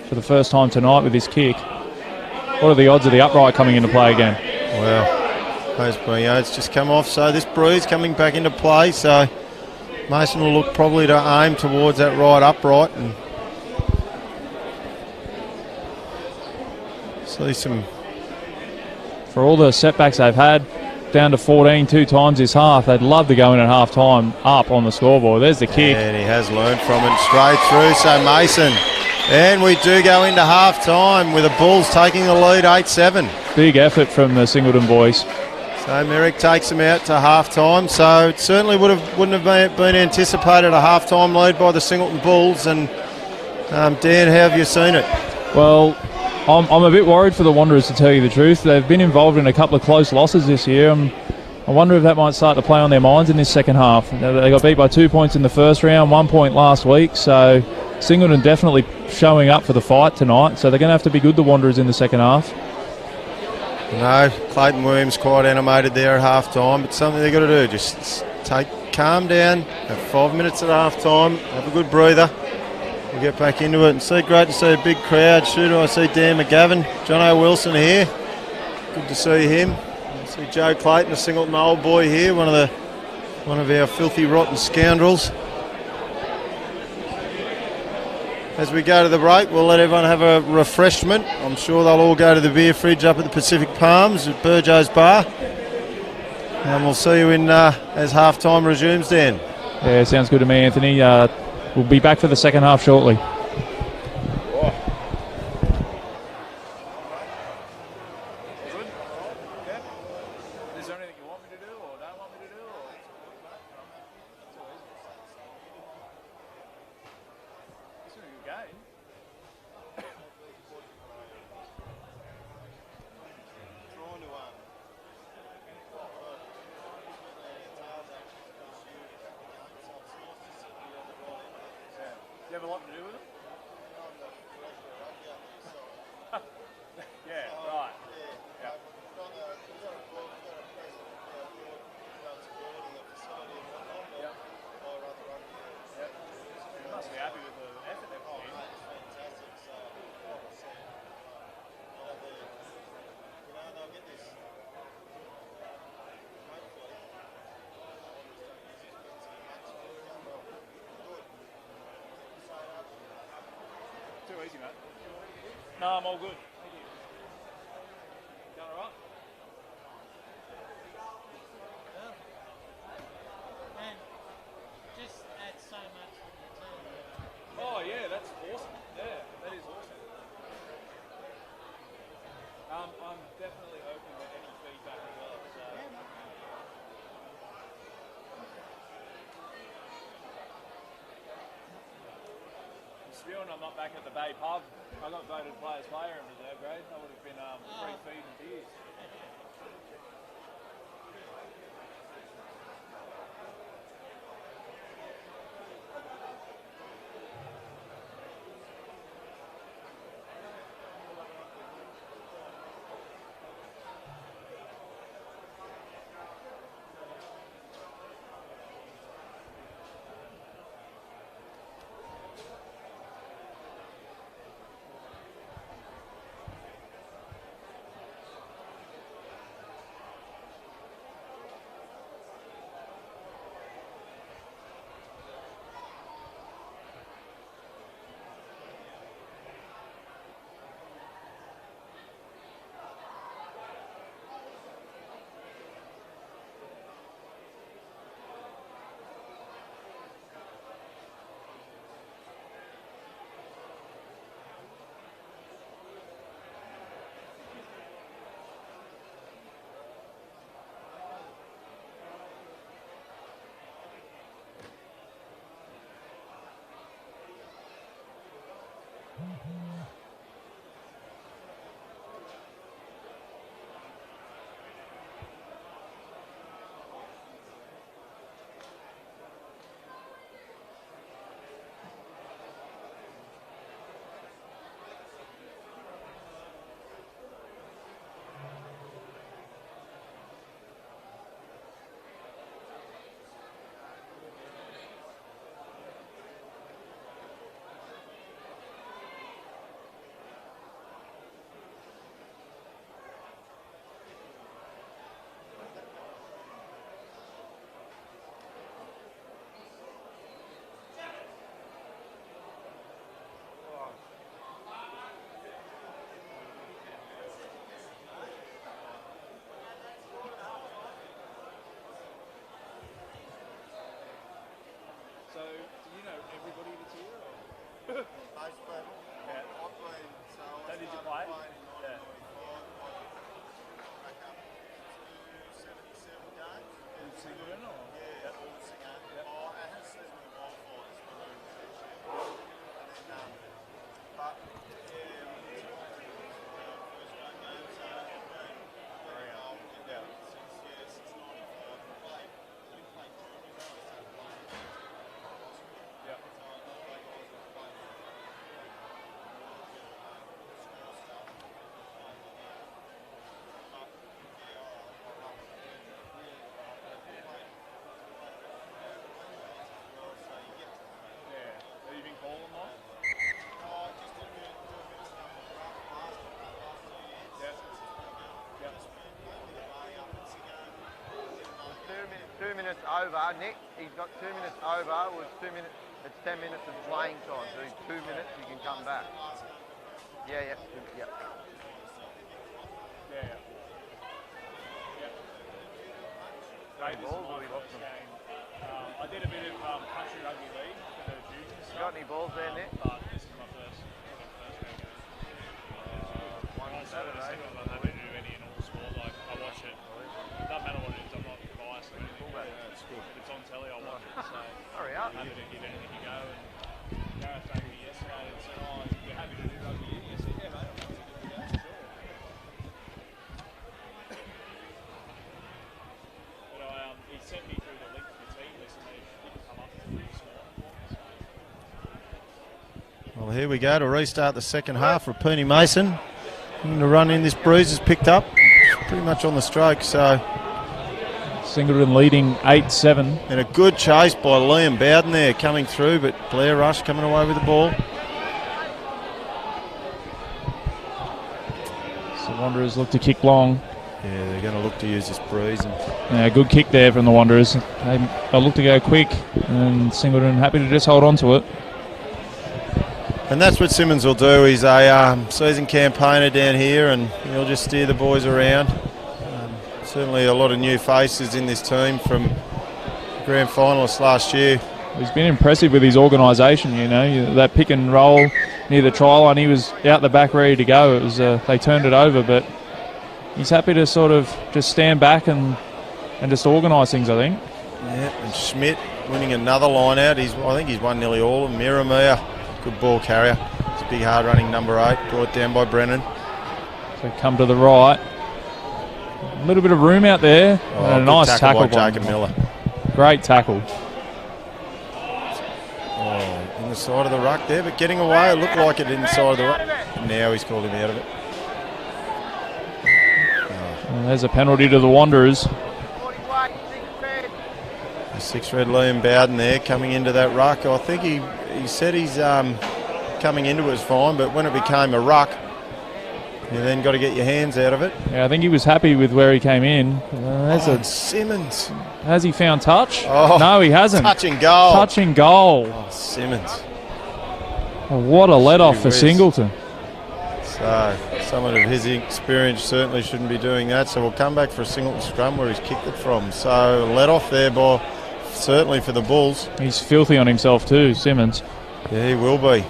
for the first time tonight with this kick. What are the odds of the upright coming into play again? Well, those Brio's just come off, so this breeze coming back into play, so Mason will look probably to aim towards that right upright and see some... For all the setbacks they've had, down to 14 two times this half, they'd love to go in at half time up on the scoreboard. There's the kick. And he has learned from it straight through, so Mason. And we do go into half time with the Bulls taking the lead 8-7. Big effort from the Singleton boys. So Merrick takes them out to half time, so it certainly wouldn't have been anticipated a half time lead by the Singleton Bulls. And Dan, how have you seen it? Well, I'm a bit worried for the Wanderers, to tell you the truth. They've been involved in a couple of close losses this year. I wonder if that might start to play on their minds in this second half. They got beat by 2 points in the first round, 1 point last week, so Singleton definitely showing up for the fight tonight, so they're going to have to be good, the Wanderers, in the second half. No, Clayton Williams quite animated there at half time, but something they've got to do, just calm down, have 5 minutes at half time, have a good breather. We'll get back into it and see. Great to see a big crowd. Shooter, I see Dan McGavin, John O. Wilson here. Good to see him. I see Joe Clayton, a Singleton old boy here, one of our filthy rotten scoundrels. As we go to the break, we'll let everyone have a refreshment. I'm sure they'll all go to the beer fridge up at the Pacific Palms at Burjo's Bar. And we'll see you in as half time resumes, Dan. Yeah, sounds good to me, Anthony. We'll be back for the second half shortly. Is there anything you want me to do or don't want me to do? It's a good game. Do you have a lot to do with it? Yeah, right. Yeah. You must be happy with the effort they've put in. Too easy, mate. No, I'm all good. Thank you. Going all right? And just add so much to the team. Oh yeah, that's awesome. Yeah, that is awesome. I'm definitely open to any feedback as well. So. Spewing, I'm not back at the Bay pub. I got voted players player in reserve grade. That would have been free feed and beers. most, but I've been so So did you play? Yeah. Back up 277 games. In Singleton or? Yeah, all Singer. Oh, I had season with wildfires for the and then but yeah, first one game, so I've been very old. Yeah. Since 95. Played juniors, I started playing. Yeah. So I know they guys were playing. Have you been calling them? Two minutes over, Nick. He's got 2 minutes over. Was 2 minutes. It's 10 minutes of playing time. So he's 2 minutes. You can come back. Yeah. Yeah. Great Balls or we lost them? game. I did a bit of country rugby league for the juniors. You got any balls there, Nick? But this is my first game. One I'm Saturday. happy to do any and all sport. Like, I watch it. Doesn't matter what it is. I'm not biased or anything. That's good. If it's on telly, I'll watch it. So Hurry up. I'm happy to give anything a go. And Gareth rang me yesterday and said, "Oh, you're happy to do rugby league?" I said, "Yeah, mate, I'm happy to give it a go, sure." But he sent me through the link to the team list and they didn't come up this morning. Well, here we go to restart the second half. Rapini Mason looking to run in. This breeze is picked up. It's pretty much on the stroke, so. Singleton leading 8-7. And a good chase by Liam Bowden there coming through, but Blair Rush coming away with the ball. So Wanderers look to kick long. Yeah, they're going to look to use this breeze. And Yeah, good kick there from the Wanderers. They look to go quick, and Singleton happy to just hold on to it. And that's what Simmons will do. He's a seasoned campaigner down here, and he'll just steer the boys around. Certainly a lot of new faces in this team from grand finalists last year. He's been impressive with his organisation, you know. That pick and roll near the try line, he was out the back ready to go. It was they turned it over, but he's happy to sort of just stand back and just organise things, I think. Yeah, and Schmidt winning another line out. I think he's won nearly all of them. Miramir, good ball carrier. It's a big hard running number 8, brought down by Brennan. So come to the right. A little bit of room out there. Oh, And a nice tackle by Jacob Miller. Great tackle. Oh, in the side of the ruck there, but getting away. It looked like it inside of the ruck. Now he's called him out of it. And there's a penalty to the Wanderers. The 6 red Liam Bowden there coming into that ruck. I think he said he's coming into it was fine, but when it became a ruck, you then got to get your hands out of it. Yeah, I think he was happy with where he came in. Simmons. Has he found touch? Oh, no, he hasn't. Touch and goal. Touch and goal. Oh, Simmons. Oh, what a let-off for whiz. Singleton. So, someone of his experience certainly shouldn't be doing that. So we'll come back for a Singleton scrum where he's kicked it from. So, let off there by certainly for the Bulls. He's filthy on himself too, Simmons. Yeah, he will be.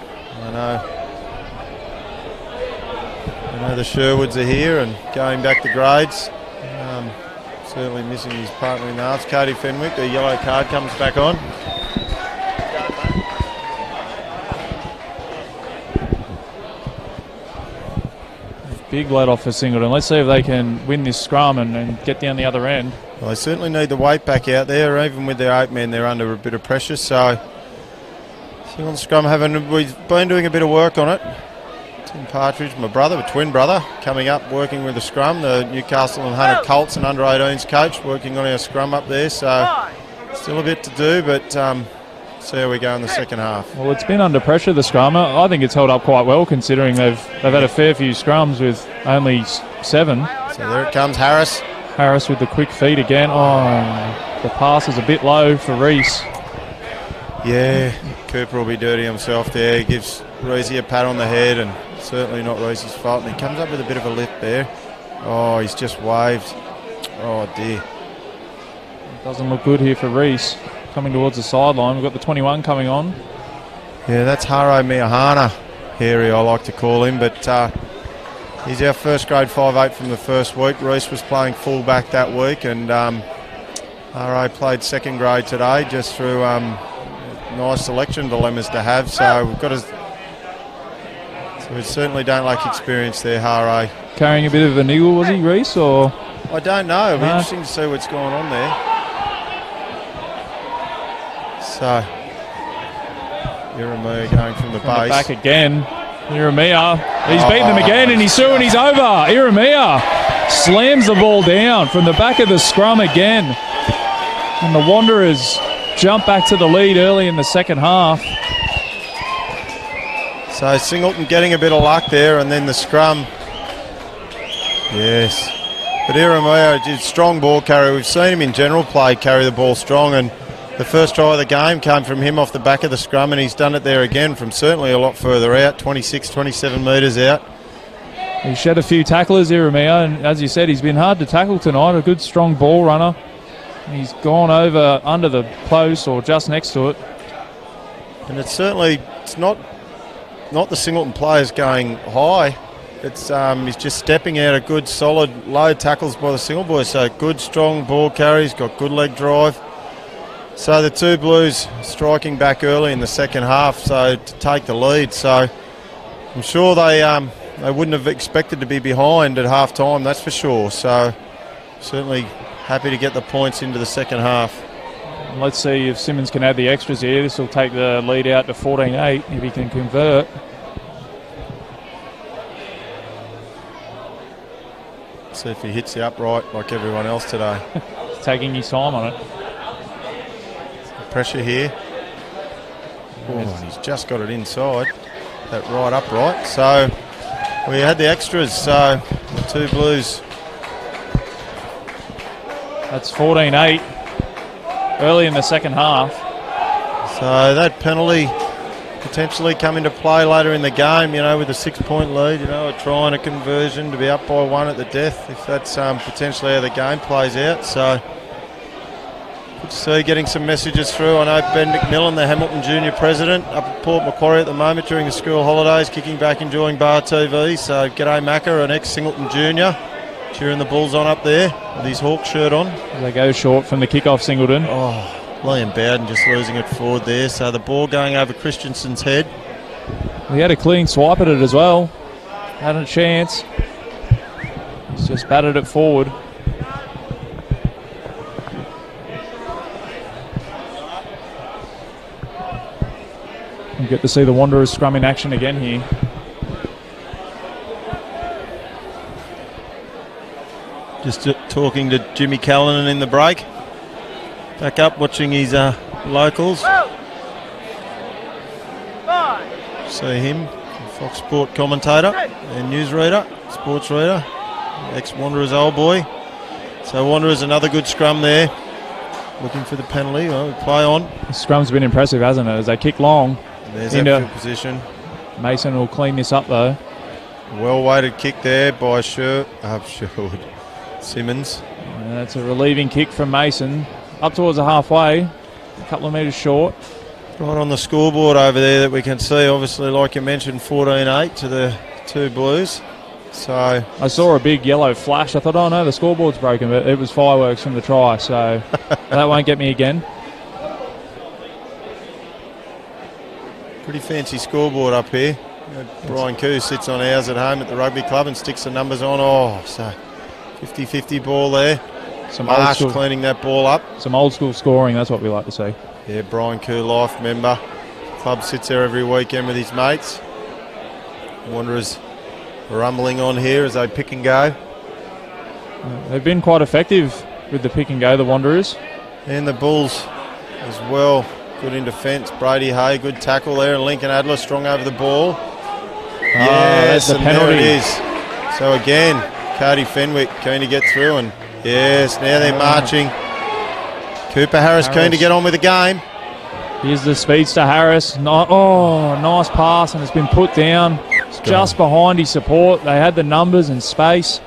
I know the Sherwoods are here and going back to grades. Certainly missing his partner in the arts, Cody Fenwick. The yellow card comes back on. Big let-off for Singleton. Let's see if they can win this scrum and get down the other end. Well, they certainly need the weight back out there. Even with their 8 men, they're under a bit of pressure. So, Singleton scrum we've been doing a bit of work on it. Tim Partridge, my brother, a twin brother, coming up working with the scrum. The Newcastle and Hunter Colts and under-18s coach working on our scrum up there. So, still a bit to do, but see how we go in the second half. Well, it's been under pressure, the scrum. I think it's held up quite well considering they've had a fair few scrums with only 7. So there it comes, Harris. Harris with the quick feet again. Oh, the pass is a bit low for Reese. Yeah, Cooper will be dirty himself there. He gives Reese a pat on the head, and certainly not Reese's fault. And he comes up with a bit of a lift there. Oh, he's just waved. Oh, dear. It doesn't look good here for Reese. Coming towards the sideline. We've got the 21 coming on. Yeah, that's Haro Miyahana. Hairy, I like to call him, but he's our first grade 5'8" from the first week. Roos was playing fullback that week, and RA played second grade today, just through nice selection dilemmas to have. So we've got to. So we certainly don't lack experience there, RA. Carrying a bit of a niggle, was he, Reese? Or I don't know. It'll be interesting to see what's going on there. So, Iramia going from the base. Back again. Iramia. He's beaten them again, and he's through and he's over. Iramia slams the ball down from the back of the scrum again. And the Wanderers jump back to the lead early in the second half. So Singleton getting a bit of luck there, and then the scrum. Yes. But Iramia did strong ball carry. We've seen him in general play carry the ball strong, and the first try of the game came from him off the back of the scrum, and he's done it there again from certainly a lot further out, 26, 27 metres out. He shed a few tacklers, Iramia, and as you said, he's been hard to tackle tonight. A good strong ball runner. He's gone over under the post or just next to it. And it's not the Singleton players going high. It's he's just stepping out of good, solid, low tackles by the single boys. So good, strong ball carries, got good leg drive. So the two Blues striking back early in the second half, so to take the lead. So I'm sure they wouldn't have expected to be behind at half time, that's for sure. So certainly happy to get the points into the second half. Let's see if Simmons can add the extras here. This will take the lead out to 14-8 if he can convert. See if he hits the upright like everyone else today. He's taking his time on it. Pressure here. Oh, he's just got it inside that right upright. So we had the extras. So the two Blues. That's 14-8 early in the second half. So that penalty potentially come into play later in the game, you know, with a 6-point lead, you know, a try and a conversion to be up by one at the death, if that's potentially how the game plays out. So good to see getting some messages through. I know Ben McMillan, the Hamilton Junior President, up at Port Macquarie at the moment during the school holidays, kicking back, enjoying Bar TV. So g'day Macca, an ex-Singleton Junior, cheering the Bulls on up there with his Hawk shirt on. They go short from the kickoff, Singleton. Oh, Liam Bowden just losing it forward there. So the ball going over Christensen's head. He had a clean swipe at it as well. Had a chance. He's just batted it forward. You get to see the Wanderers scrum in action again here. Just talking to Jimmy Callanan in the break. Back up watching his locals. See him, Fox Sport commentator and newsreader, sports reader, ex-Wanderers old boy. So Wanderers another good scrum there. Looking for the penalty. Well, we play on. The scrum's been impressive, hasn't it? As they kick long. There's that field position. Mason will clean this up though. Well-weighted kick there by Simmons. That's a relieving kick from Mason. Up towards the halfway, a couple of metres short. Right on the scoreboard over there that we can see, obviously, like you mentioned, 14-8 to the two Blues. So I saw a big yellow flash. I thought, oh no, the scoreboard's broken, but it was fireworks from the try, so that won't get me again. Pretty fancy scoreboard up here. Brian Koo sits on ours at home at the rugby club and sticks the numbers on. Oh, so 50-50 ball there. Some Marsh cleaning that ball up. Some old school scoring, that's what we like to see. Yeah, Brian Koo, life member. Club sits there every weekend with his mates. Wanderers rumbling on here as they pick and go. They've been quite effective with the pick and go, the Wanderers. And the Bulls as well. Good in defence. Brady Hay, good tackle there. And Lincoln Adler strong over the ball. Yes, that's the and penalty. there it is. So again, Cody Fenwick keen to get through. And yes, now they're marching. Cooper Harris keen to get on with the game. Here's the speedster Harris. Nice pass, and it's been put down. It's just behind his support. They had the numbers and space.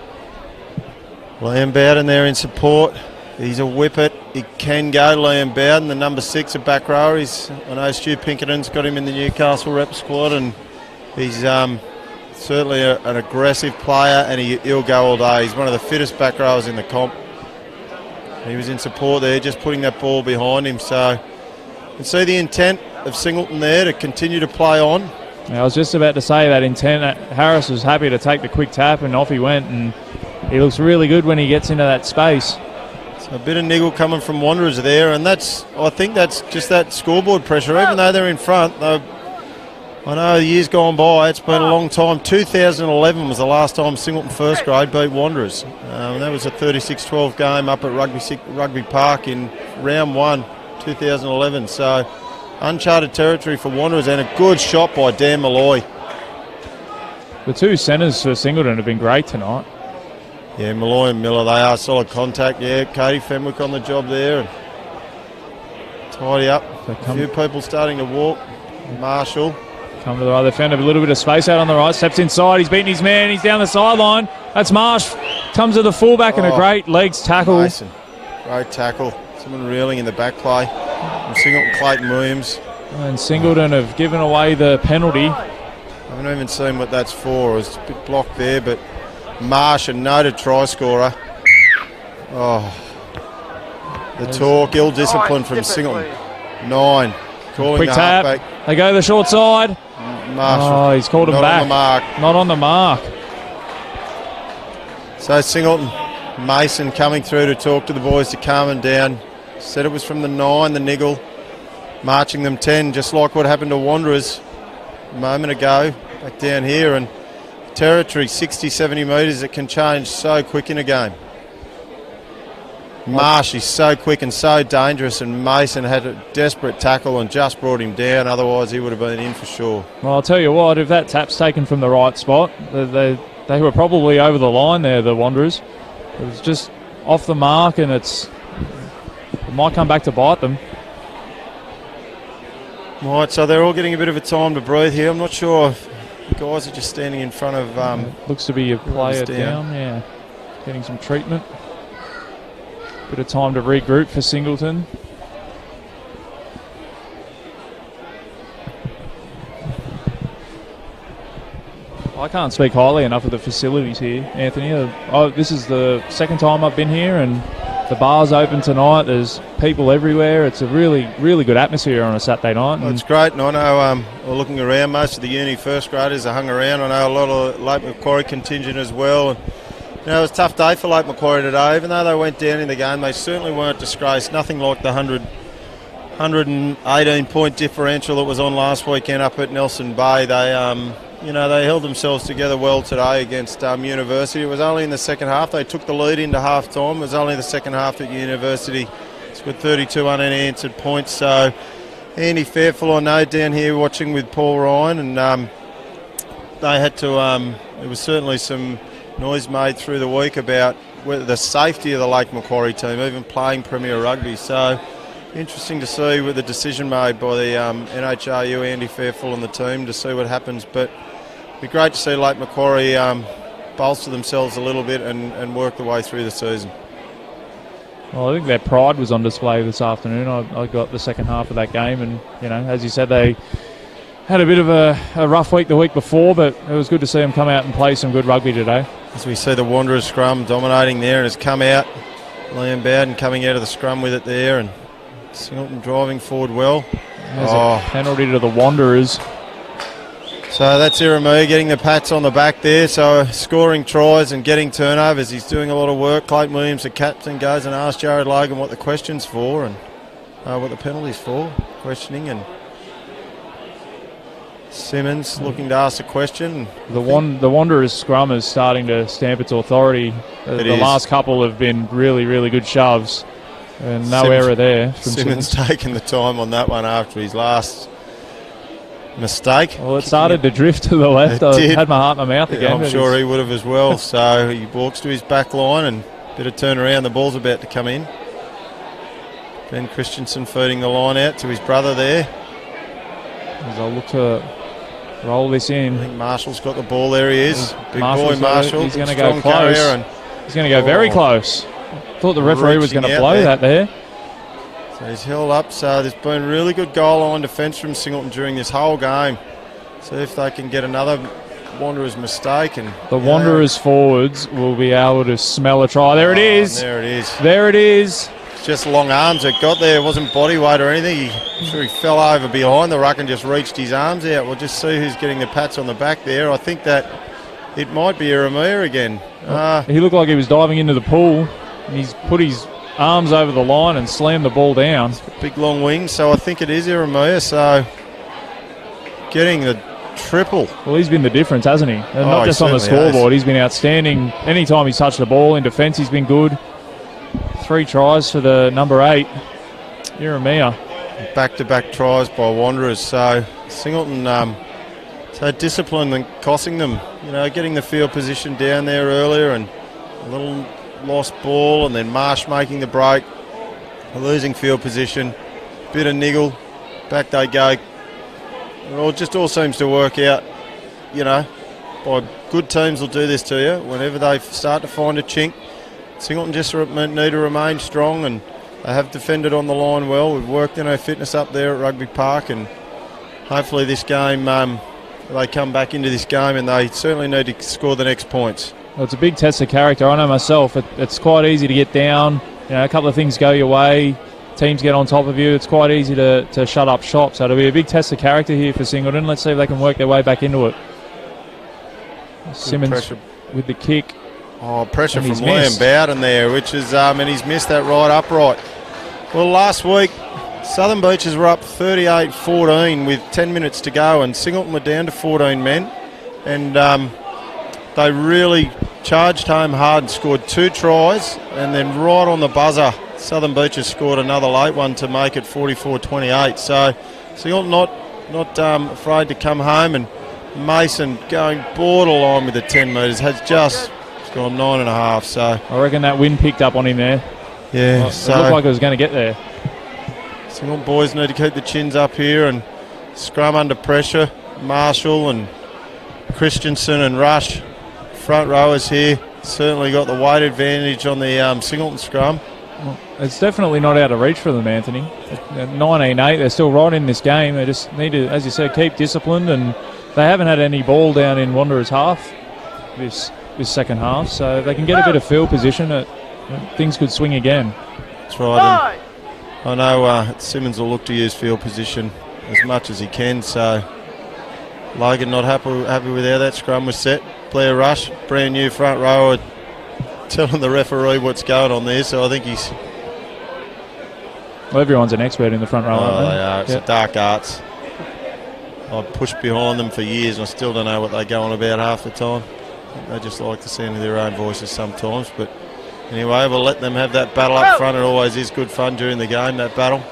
Liam Bowden there in support. He's a whippet. He can go, Liam Bowden, the number 6 at back row. I know Stu Pinkerton's got him in the Newcastle rep squad, and He's certainly an aggressive player, and he'll go all day. He's one of the fittest back rowers in the comp. He was in support there, just putting that ball behind him. So you can see the intent of Singleton there to continue to play on. I was just about to say that intent. Harris was happy to take the quick tap, and off he went, and he looks really good when he gets into that space. So a bit of niggle coming from Wanderers there, and I think that's just that scoreboard pressure. Even though they're in front, I know the years gone by, it's been a long time. 2011 was the last time Singleton first grade beat Wanderers. That was a 36-12 game up at Rugby Park in round 1, 2011. So uncharted territory for Wanderers, and a good shot by Dan Malloy. The two centres for Singleton have been great tonight. Yeah, Malloy and Miller, they are solid contact. Yeah, Katie Fenwick on the job there. And tidy up. A few people starting to walk. Marshall. Come to the right defender, a little bit of space out on the right, steps inside, he's beating his man, he's down the sideline. That's Marsh, comes to the fullback and a great legs tackle. Mason, great tackle. Someone reeling in the back play from Singleton, Clayton Williams. And Singleton have given away the penalty. I haven't even seen what that's for. It was a bit blocked there, but Marsh, a noted try scorer. Oh, the talk, ill discipline from Singleton. 9. Calling quick the tap. halfback. They go to the short side. Marshall. Oh, he's called him back. Not on the mark. So Singleton, Mason coming through to talk to the boys to calm them down. Said it was from the 9, the niggle, marching them 10, just like what happened to Wanderers a moment ago. Back down here, and territory 60, 70 metres, it can change so quick in a game. Marsh is so quick and so dangerous, and Mason had a desperate tackle and just brought him down, otherwise he would have been in for sure. Well, I'll tell you what, if that tap's taken from the right spot, they were probably over the line there, the Wanderers. It was just off the mark, and it might come back to bite them. Right, so they're all getting a bit of a time to breathe here. I'm not sure if the guys are just standing in front of... looks to be a player down, yeah. Getting some treatment. Bit of time to regroup for Singleton. I can't speak highly enough of the facilities here, Anthony. This is the second time I've been here, and the bar's open tonight. There's people everywhere. It's a really, really good atmosphere on a Saturday night. Well, it's great, and I know we're looking around, most of the uni first graders are hung around. I know a lot of Lake Macquarie contingent as well. And, you know, it was a tough day for Lake Macquarie today. Even though they went down in the game, they certainly weren't disgraced. Nothing like the 118-point differential that was on last weekend up at Nelson Bay. They they held themselves together well today against University. It was only in the second half. They took the lead into half-time. It was only the second half that University scored 32 unanswered points. So Andy Fairfull, I know, down here watching with Paul Ryan, and they had to... there was certainly some noise made through the week about the safety of the Lake Macquarie team, even playing Premier Rugby. So interesting to see with the decision made by the NHRU, Andy Fairfull and the team, to see what happens. But it'd be great to see Lake Macquarie bolster themselves a little bit and work their way through the season. Well, I think their pride was on display this afternoon. I got the second half of that game, and as you said, they had a bit of a rough week the week before, but it was good to see them come out and play some good rugby today. As we see the Wanderers scrum dominating there, and has come out, Liam Bowden coming out of the scrum with it there, and Singleton driving forward well. There's a penalty to the Wanderers. So that's Iramu getting the pats on the back there, so scoring tries and getting turnovers. He's doing a lot of work. Clayton Williams, the captain, goes and asks Jared Logan what the question's for and what the penalty's for, questioning, and Simmons looking to ask a question. The Wanderers scrum is starting to stamp its authority. The last couple have been really, really good shoves, and no error there from Simmons taking the time on that one after his last mistake. Well, it started to drift to the left. I had my heart in my mouth again. I'm sure he would have as well. So he walks to his back line and a bit of turn around. The ball's about to come in. Ben Christensen feeding the line out to his brother there. As I look to roll this in. I think Marshall's got the ball. There he is. Big boy Marshall. He's going to go close. He's going to go very close. Thought the referee was going to blow that there. So he's held up. So there's been really good goal line defence from Singleton during this whole game. see if they can get another Wanderers mistake. And The Wanderers forwards will be able to smell a try. There it is. There it is. There it is. It's just long arms that got there. It wasn't body weight or anything. I'm sure he fell over behind the ruck and just reached his arms out. We'll just see who's getting the pats on the back there. I think that it might be Eremia again. He looked like he was diving into the pool, and he's put his arms over the line and slammed the ball down. Big long wings, so I think it is Eremia. So getting the triple. Well, he's been the difference, hasn't he? And not just on the certainly scoreboard. He's been outstanding. Anytime he's touched the ball in defence, he's been good. 3 tries for the number 8, Eremia. Back-to-back tries by Wanderers. So Singleton, so disciplined and costing them. You know, getting the field position down there earlier, and a little lost ball, and then Marsh making the break, losing field position, bit of niggle, back they go. It just all seems to work out, you know. By good teams will do this to you whenever they start to find a chink. Singleton just need to remain strong, and they have defended on the line well. We've worked in our fitness up there at Rugby Park, and hopefully this game, they come back into this game, and they certainly need to score the next points. Well, it's a big test of character. I know myself, it's quite easy to get down. You know, a couple of things go your way, teams get on top of you. It's quite easy to shut up shop. So it'll be a big test of character here for Singleton. Let's see if they can work their way back into it. Simmons pressure with the kick. Oh, pressure And from he's Liam missed. Bowden there, which is, and he's missed that right upright. Well, last week, Southern Beaches were up 38-14 with 10 minutes to go, and Singleton were down to 14 men. And they really charged home hard and scored 2 tries, and then right on the buzzer, Southern Beaches scored another late one to make it 44-28. So Singleton not afraid to come home, and Mason going borderline with the 10 metres, has just gone 9.5. So I reckon that wind picked up on him there. yeah, Well, so it looked like it was going to get there. Singleton boys need to keep the chins up here and scrum under pressure. Marshall and Christensen and Rush, front rowers here, certainly got the weight advantage on the Singleton scrum. Well, it's definitely not out of reach for them, Anthony. At 19-8, they're still right in this game. They just need to, as you said, keep disciplined, and they haven't had any ball down in Wanderers half this second half, so they can get a bit of field position. Things could swing again. That's right. And I know Simmons will look to use field position as much as he can, so Logan not happy with how that scrum was set. Blair Rush, brand new front rower, telling the referee what's going on there, so I think he's... Well, everyone's an expert in the front row, aren't they are. It's a dark arts. I've pushed behind them for years, and I still don't know what they go on about half the time. They just like the sound of their own voices sometimes, but anyway, we'll let them have that battle up front. It always is good fun during the game, that battle.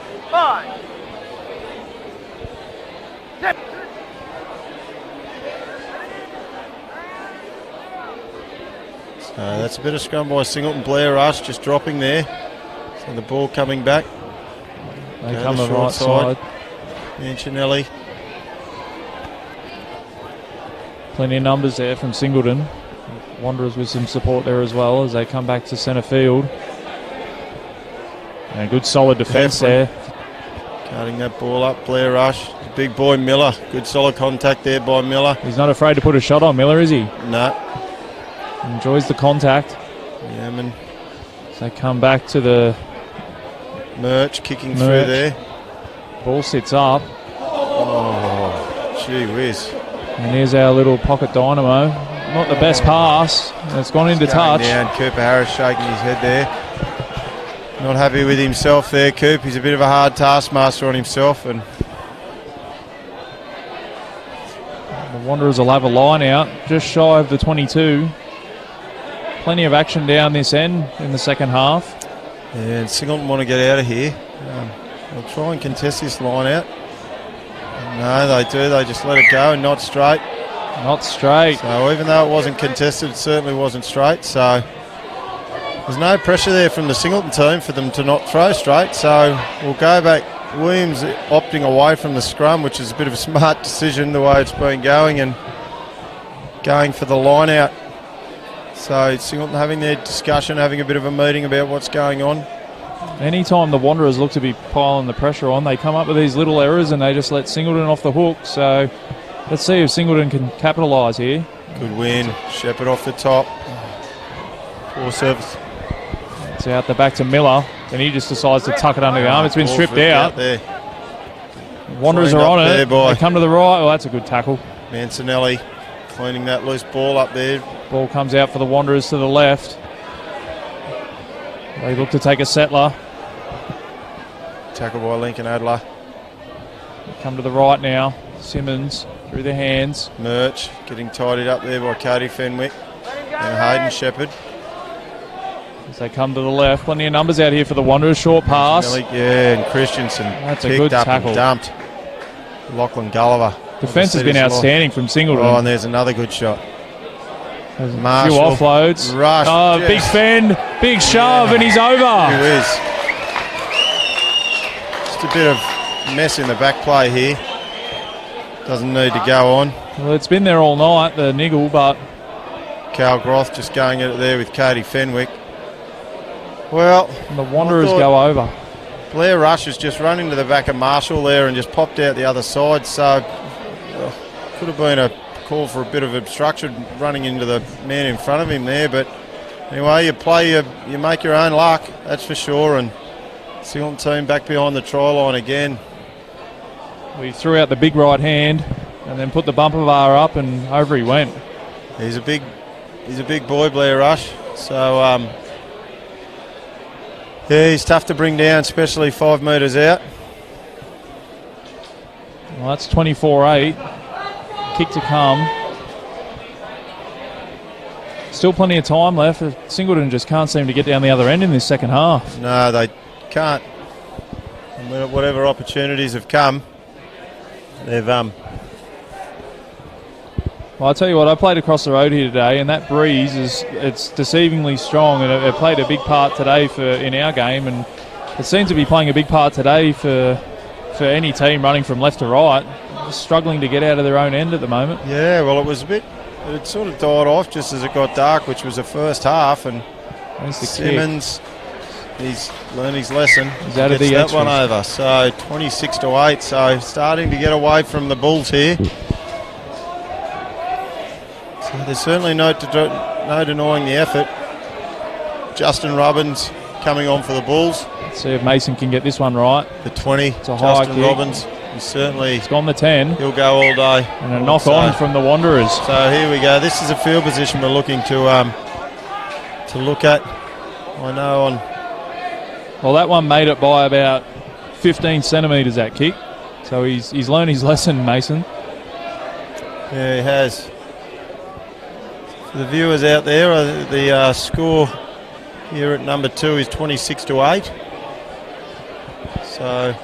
So that's a bit of scrum by Singleton. Blair Rush just dropping there. So the ball coming back. They come the right side. Ancinelli. Plenty of numbers there from Singleton. Wanderers with some support there as well as they come back to centre field. And a good solid defence there. Cutting that ball up, Blair Rush. The big boy Miller. Good solid contact there by Miller. He's not afraid to put a shot on Miller, is he? No. Enjoys the contact. Yeah, man. So they come back to the Merch kicking through there. Ball sits up. Oh, gee whiz. And here's our little pocket dynamo. Not the best pass. It's gone into touch. Down. Cooper Harris shaking his head there. Not happy with himself there, Coop. He's a bit of a hard taskmaster on himself. And the Wanderers will have a line out just shy of the 22. Plenty of action down this end in the second half. Yeah, and Singleton want to get out of here. They'll try and contest this line out. No, they do. They just let it go and not straight. Not straight. So even though it wasn't contested, it certainly wasn't straight. So there's no pressure there from the Singleton team for them to not throw straight. So we'll go back. Williams opting away from the scrum, which is a bit of a smart decision the way it's been going, and going for the line out. So Singleton having their discussion, having a bit of a meeting about what's going on. Anytime the Wanderers look to be piling the pressure on, they come up with these little errors and they just let Singleton off the hook. So Let's see if Singleton can capitalise here. Good win. Shepherd off the top. Poor service. It's out the back to Miller. Then he just decides to tuck it under the arm. It's been Ball stripped flicked out. there. Wanderers Cleaned are up on there it. by- They come to the right. Well, that's a good tackle. Mancinelli cleaning that loose ball up there. Ball comes out for the Wanderers to the left. They look to take a settler. Tackle by Lincoln Adler. Come to the right now. Simmons through the hands. Murch getting tidied up there by Cody Fenwick and Hayden Shepherd. As they come to the left. Plenty of numbers out here for the Wanderers. Short pass. Yeah, and Christensen That's a picked good up tackle. and dumped. Lachlan Gulliver. Defence has been City's outstanding from Singleton. Oh, and there's another good shot. There's a Marshall. few offloads. Rush. Oh, Yes. big fend. Big shove, and he's over. Who is? Just a bit of mess in the back play here. Doesn't need to go on. Well, it's been there all night, the niggle, but Cal Groth just going at it there with Cody Fenwick. Well, the Wanderers I thought- go over. Blair Rush has just run into the back of Marshall there and just popped out the other side, so could have been a call for a bit of obstruction running into the man in front of him there, but anyway, you make your own luck, that's for sure, and Singleton team back behind the try line again. We threw out the big right hand and then put the bumper bar up, and over he went. He's a big boy, Blair Rush, so yeah, he's tough to bring down, especially 5 metres out. Well, that's 24-8. Kick to come. Still plenty of time left. Singleton just can't seem to get down the other end in this second half. No, they can't. And whatever opportunities have come, they've Well, I'll tell you what, I played across the road here today, and that breeze it's deceivingly strong, and it played a big part today in our game, and it seems to be playing a big part today for any team running from left to right, struggling to get out of their own end at the moment. Yeah, well, it sort of died off just as it got dark, which was the first half, and There's the Simmons, he's learned his lesson. He's out of Gets the that extras. one over. So 26-8, so starting to get away from the Bulls here. So there's certainly no denying the effort. Justin Robbins coming on for the Bulls. Let's see if Mason can get this one right. The 20, It's a high Justin kick. Robbins. It's gone the 10, He'll go all day. and a knock on from the Wanderers. So here we go. This is a field position we're looking to look at. I know on. Well, that one made it by about 15 centimetres, that kick. So he's learned his lesson, Mason. Yeah, he has. For the viewers out there, the score here at number 2 is 26-8. So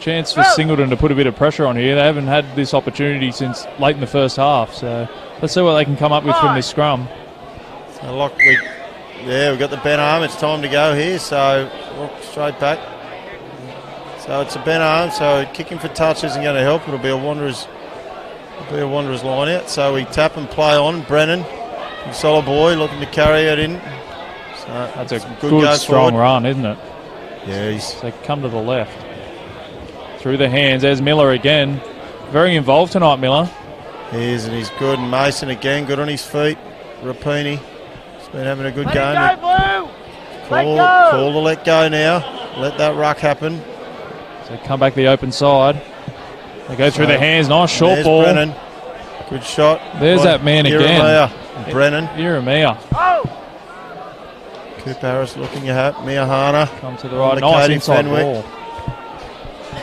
Chance for Singleton to put a bit of pressure on here. They haven't had this opportunity since late in the first half. So let's see what they can come up with from this scrum. we've got the bent arm. It's time to go here. So straight back. So it's a bent arm. So kicking for touch isn't going to help. It'll be a Wanderers line out. So we tap and play on. Brennan, big solid boy, looking to carry it in. So That's a good good go strong forward. run, isn't it? Yeah, he's They come to the left. Through the hands. There's Miller again. Very involved tonight, Miller. He is, and he's good. And Mason again, good on his feet. Rapini, he's been having a good game. Call the let go now. Let that ruck happen. So come back the open side. They go through the hands. Nice short There's ball. Brennan. Good shot. There's By that man again. Jeremiah. Brennan. Jeremiah. Cooper Harris looking at Miyahana. Come to the right. the Nice Cody inside Fenwick. ball.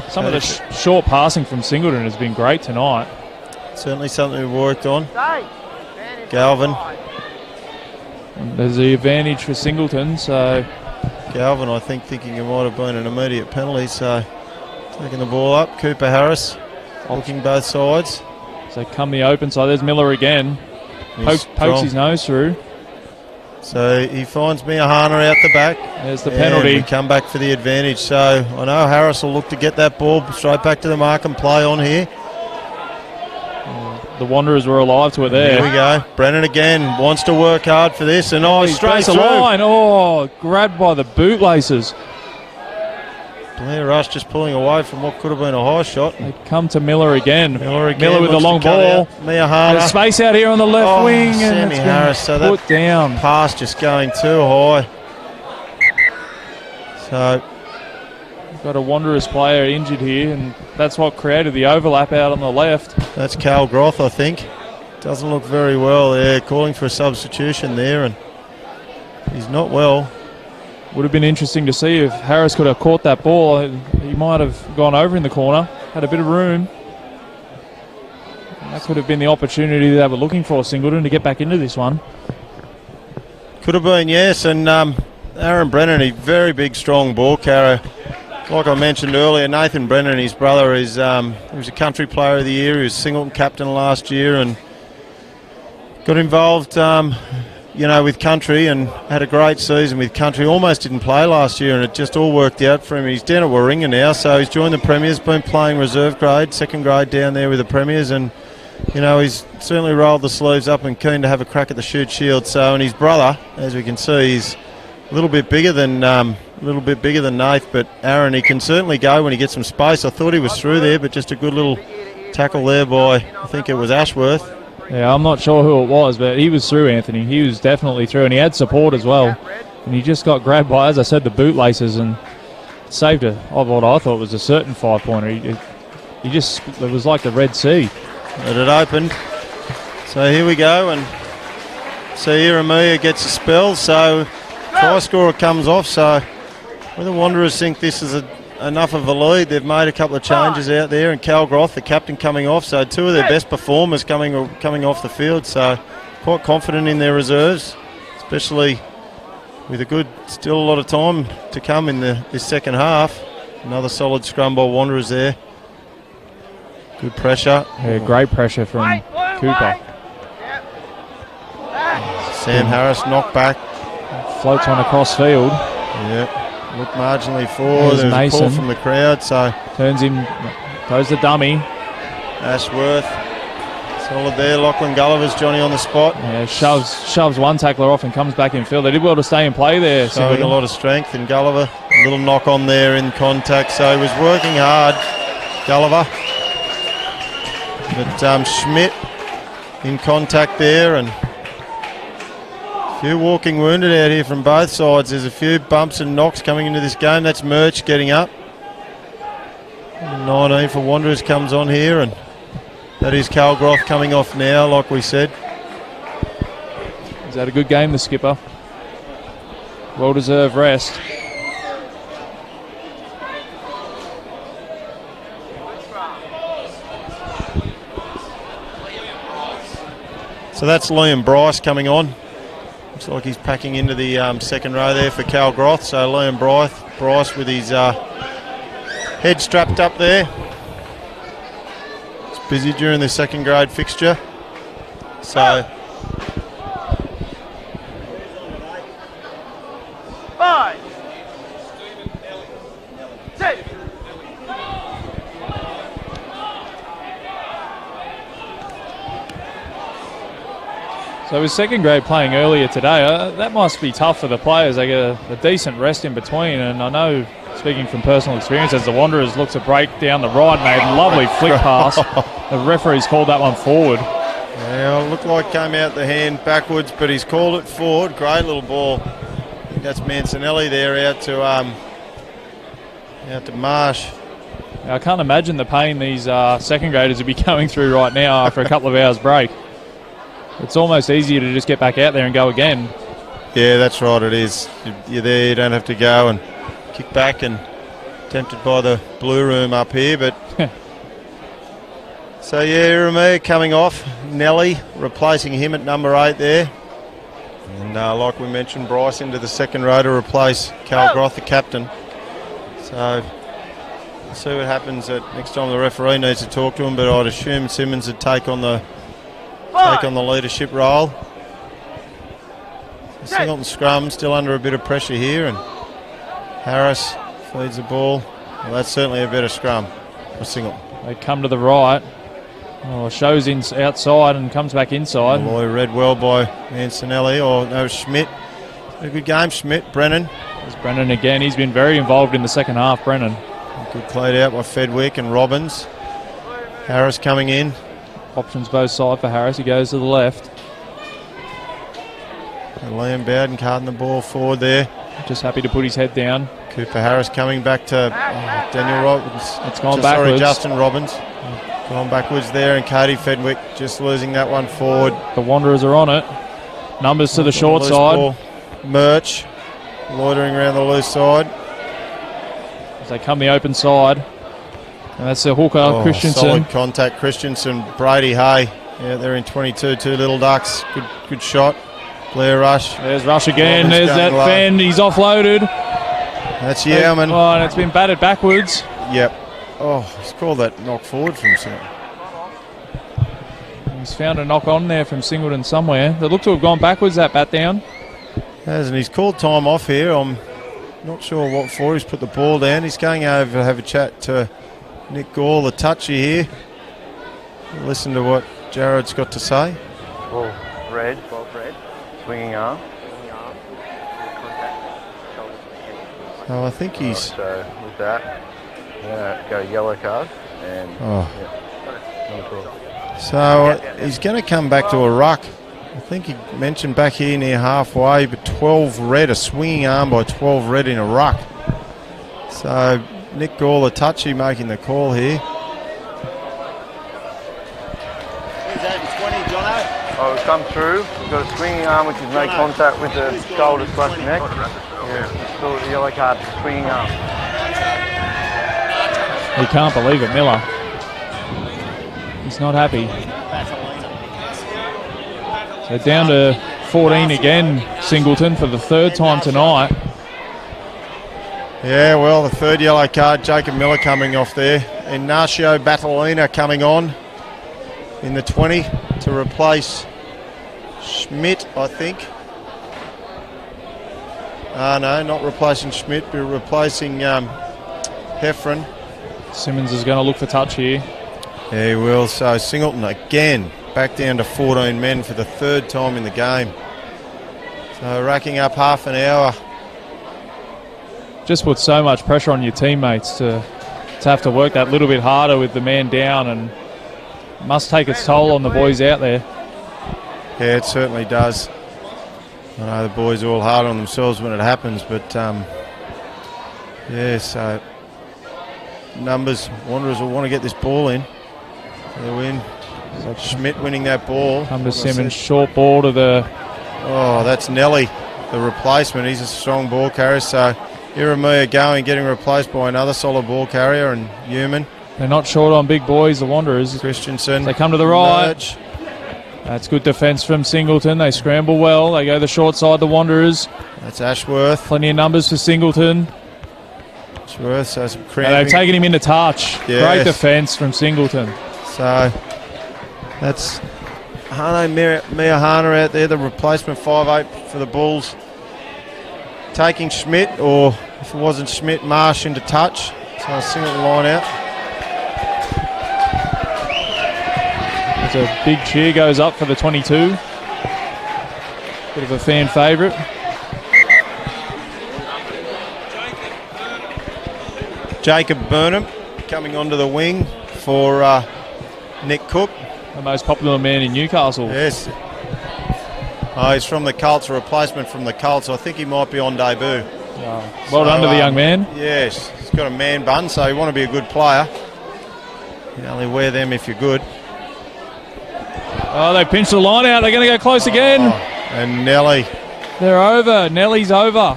Some of the short passing from Singleton has been great tonight. Certainly something we've worked on. Galvin. And there's the advantage for Singleton. So Galvin, I think, thinking it might have been an immediate penalty. So taking the ball up. Cooper Harris looking both sides. So come the open side. There's Miller again. He's Pokes strong. his nose through. So he finds Miyahana out the back. There's the And penalty. we come back for the advantage. So I know Harris will look to get that ball straight back to the mark and play on here. The Wanderers were alive to it Here there. we go. Brennan again wants to work hard for this. And He's straight breaks the through. line. Oh, grabbed by the bootlaces. Blair Rush just pulling away from what could have been a high shot. They come to Miller again. Miller with the long ball. Mia Harder. There's space out here on the left wing. And Sammy it's Harris. So put that down. pass just going too high. So Got a Wanderers player injured here, and that's what created the overlap out on the left. that's Cal Groth, I think. Doesn't look very well there. Calling for a substitution there, and he's not well. Would have been interesting to see if Harris could have caught that ball. He might have gone over in the corner, had a bit of room. And that could have been the opportunity they were looking for, Singleton, to get back into this one. Could have been, yes. And Aaron Brennan, a very big, strong ball carrier. Like I mentioned earlier, Nathan Brennan, his brother, he was a country player of the year. He was Singleton captain last year and got involved with country and had a great season with country. Almost didn't play last year and it just all worked out for him. He's down at Warringah now, so he's joined the Premiers, been playing reserve grade, second grade down there with the Premiers, and he's certainly rolled the sleeves up and keen to have a crack at the Shute Shield. So, and his brother, as we can see, he's a little bit bigger than Nath, but Aaron, he can certainly go when he gets some space. I thought he was through there, but just a good little tackle there by, I think it was Ashworth. Yeah, I'm not sure who it was, but he was through, Anthony. He was definitely through, and he had support as well. And he just got grabbed by, as I said, the bootlaces and saved what I thought was a certain 5-pointer. It was like the Red Sea. But it opened. So here we go, and Iramia gets a spell, so try scorer comes off. So when the Wanderers think this is enough of a lead, they've made a couple of changes out there, and Cal Groth, the captain, coming off. So two of their best performers coming off the field. So quite confident in their reserves, especially with still a lot of time to come in this second half. Another solid scrum by Wanderers there. Good pressure. Yeah, great pressure from Cooper. Sam Harris knocked back. Floats one across field. Yeah. Looked marginally forward. There's There's a call Mason. from the crowd, so Turns him, throws the dummy. Ashworth solid there. Lachlan Gulliver's Johnny on the spot, Yeah, shoves one tackler off and comes back in field. They did well to stay in play there. showing a Singleton. lot of strength. And Gulliver, a little knock on there in contact, so he was working hard, Gulliver. But Schmidt in contact there, and a few walking wounded out here from both sides. There's a few bumps and knocks coming into this game. That's Murch getting up. 19 for Wanderers comes on here, and that is Cal Groth coming off now, like we said. Is that a good game, the skipper? Well-deserved rest. So that's Liam Bryce coming on. Looks like he's packing into the second row there for Cal Groth. So Liam Bryce with his head strapped up there. It's busy during the second grade fixture. So 5, 6. So with second grade playing earlier today, that must be tough for the players. They get a decent rest in between, and I know, speaking from personal experience, as the Wanderers look to break down the right, made a lovely flick pass. The referee's called that one forward. yeah, it looked like it came out the hand backwards, but he's called it forward. Great little ball. I think that's Mancinelli there out to Marsh. I can't imagine the pain these second graders would be going through right now after a couple of hours break. It's almost easier to just get back out there and go again. Yeah, that's right, it is. You're there, you don't have to go and kick back, and tempted by the blue room up here, but so yeah, Iramia coming off. Nelly replacing him at number 8 there. And like we mentioned, Bryce into the second row to replace Cal Groth, the captain. So we'll see what happens next time the referee needs to talk to him, but I'd assume Simmons would take on the leadership role. Singleton scrum still under a bit of pressure here, and Harris feeds the ball. Well, that's certainly a better scrum for Singleton. They come to the right. Shows outside and comes back inside. Boy, read well by Mancinelli, or no, Schmidt. A good game, Schmidt. Brennan. There's Brennan again. He's been very involved in the second half, Brennan. Good played out by Fedwick and Robbins. Harris coming in. Options both side for Harris. He goes to the left. And Liam Bowden carting the ball forward there. Just happy to put his head down. Cooper Harris coming back to Daniel Robbins. It's gone backwards. Sorry, Justin Robbins. Gone backwards there, and Cody Fedwick just losing that one forward. The Wanderers are on it. Numbers to the short Loose side. ball. Murch loitering around the loose side. As they come the open side. And that's the hooker, Christensen. Solid contact, Christensen. Brady Hay. Yeah, they're in 22, two little ducks. Good shot. Blair Rush. There's Rush again. Robbins There's that going low. Fenn. He's offloaded. That's Yowman. Oh, and it's been batted backwards. Yep. Oh, he's called that knock forward from Singleton. He's found a knock on there from Singleton somewhere. They look to have gone backwards, that bat down. Hasn't. He's called time off here. I'm not sure what for. He's put the ball down. He's going over to have a chat to Nick Gall, the touchy here. Listen to what Jared's got to say. Ball red. Swinging arm. Oh, I think he's... So with that, go yellow card. And So he's going to come back to a ruck. I think he mentioned back here near halfway, but 12 red, a swinging arm by 12 red in a ruck. So Nick Gall, the touchy, making the call here. Oh, we've come through. We've got a swinging arm which has made contact with the shoulder slash neck. Yeah, still the yellow card, swinging arm. He can't believe it, Miller. He's not happy. So down to 14 again, Singleton, for the third time tonight. Yeah, well, the third yellow card, Jacob Miller coming off there. Ignacio Batalina coming on in the 20 to replace Schmidt, I think. No, not replacing Schmidt, but replacing Heffron. Simmons is going to look for touch here. Yeah, he will. So Singleton again back down to 14 men for the third time in the game. So racking up half an hour. Just put so much pressure on your teammates to have to work that little bit harder with the man down, and must take its toll on the boys out there. Yeah, it certainly does. I know the boys are all hard on themselves when it happens, but yeah, so numbers, Wanderers will want to get this ball in for the win. So Schmidt winning that ball. Come to Simmons, short ball to the... Oh, that's Nelly, the replacement. He's a strong ball carrier, so Iramia going, getting replaced by another solid ball carrier, and Human. They're not short on big boys, the Wanderers. Christensen. They come to the right. Merch. That's good defence from Singleton. They scramble well. They go the short side, the Wanderers. That's Ashworth. Plenty of numbers for Singleton. Ashworth, so some And cramping. they've taken him into touch. Yes. Great defence from Singleton. So that's Hano Miyahana out there, the replacement 5'8" for the Bulls. Taking Schmidt, or if it wasn't Schmidt, Marsh into touch. So a single line out. There's a big cheer goes up for the 22. Bit of a fan favourite. Jacob Burnham coming onto the wing for Nick Cook. The most popular man in Newcastle. Yes. Oh, he's from the Colts, a replacement from the Colts. I think he might be on debut. Well done to the young man. Yes, he's got a man bun, so you want to be a good player. You only wear them if you're good. Oh, they pinched the line out. They're going to go close again. And Nelly. They're over. Nelly's over.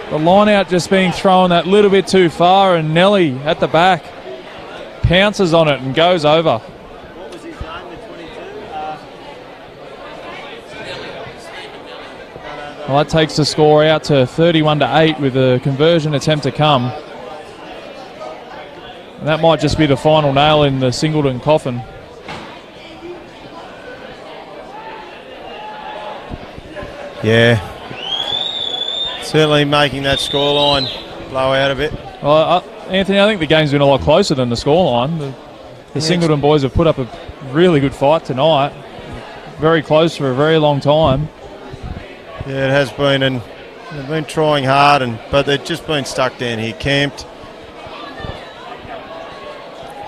The line out just being thrown that little bit too far, and Nelly at the back pounces on it and goes over. What was his name, the 22? Well, that takes the score out to 31-8 with a conversion attempt to come. And that might just be the final nail in the Singleton coffin. Yeah. Certainly making that scoreline blow out a bit. Well, Anthony, I think the game's been a lot closer than the scoreline. The Singleton boys have put up a really good fight tonight. Very close for a very long time. Yeah, it has been, and they've been trying hard, but they've just been stuck down here, camped.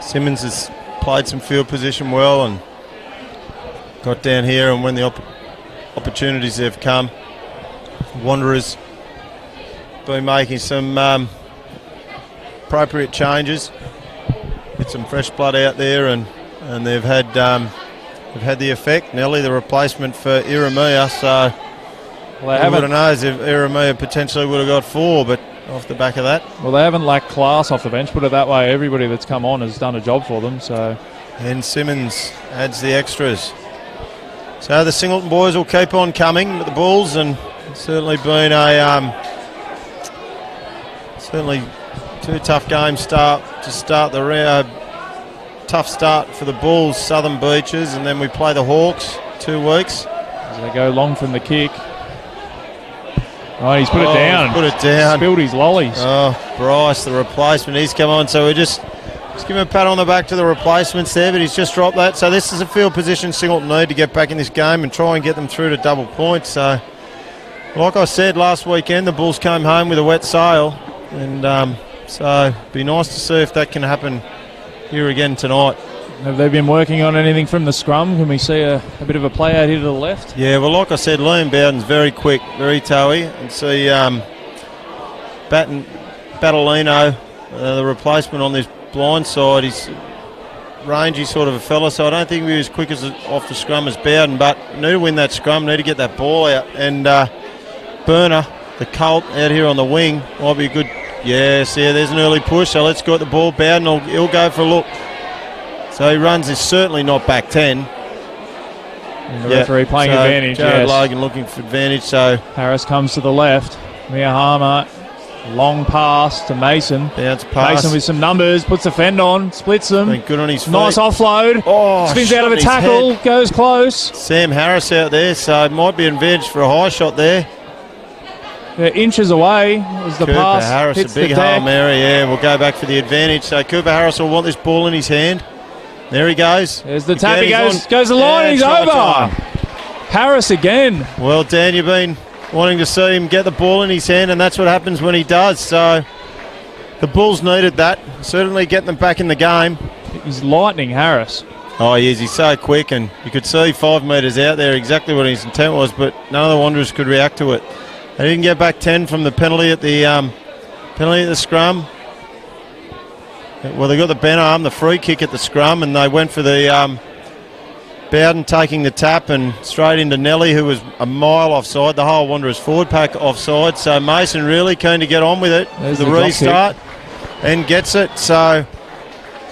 Simmons has played some field position well and got down here, and when the opportunities have come, Wanderers been making some appropriate changes, get some fresh blood out there, and they've had the effect. Nelly, the replacement for Iramia, so who would have knows if Iramia potentially would have got 4, but off the back of that. Well, they haven't lacked class off the bench, put it that way. Everybody that's come on has done a job for them. So, and Simmons adds the extras. So the Singleton boys will keep on coming with the Bulls, and it's certainly been a certainly 2 tough games to start the tough start for the Bulls, Southern Beaches, and then we play the Hawks 2 weeks. As they go long from the kick. Oh, he's put it down. He's put it down. Spilled his lollies. Oh, Bryce, the replacement, he's come on. So we just give him a pat on the back to the replacements there, but he's just dropped that. So this is a field position Singleton need to get back in this game and try and get them through to double points. So, like I said last weekend, the Bulls came home with a wet sail, and so it'd be nice to see if that can happen here again tonight. Have they been working on anything from the scrum? Can we see a bit of a play out here to the left? Yeah, well, like I said, Liam Bowden's very quick, very toey, and see Battalino, the replacement on this blind side, he's rangy sort of a fella, so I don't think he was as quick off the scrum as Bowden, but need to win that scrum, need to get that ball out, and Burner, the Colt, out here on the wing, might be a good, yes, yeah, there's an early push, so let's go at the ball. Bowden, he'll go for a look. So he runs is certainly not back 10. And the referee playing advantage. Jared yes. Logan looking for advantage. So Harris comes to the left. Miyahama, long pass to Mason. Bounce pass. Mason with some numbers, puts the fend on, splits them. Been good on his feet. Nice offload. Oh, spins out of a tackle, goes close. Sam Harris out there, so it might be an advantage for a high shot there. They're inches away as the Cooper pass Harris, hits a big the deck. Hail Mary, yeah, we'll go back for the advantage. So Cooper Harris will want this ball in his hand. There he goes. There's the tap, he goes the line, Yeah, he's try over. time. Harris again. Well, Dan, you've been wanting to see him get the ball in his hand, and that's what happens when he does. So the Bulls needed that. Certainly getting them back in the game. He's lightning, Harris. Oh, he is. He's so quick, and you could see 5 metres out there exactly what his intent was, but none of the Wanderers could react to it. They didn't get back 10 from the penalty at the scrum. Well, they got the Ben arm, the free kick at the scrum, and they went for the Bowden taking the tap and straight into Nelly, who was a mile offside. The whole Wanderers forward pack offside. So Mason really keen to get on with it. There's the the restart and gets it. So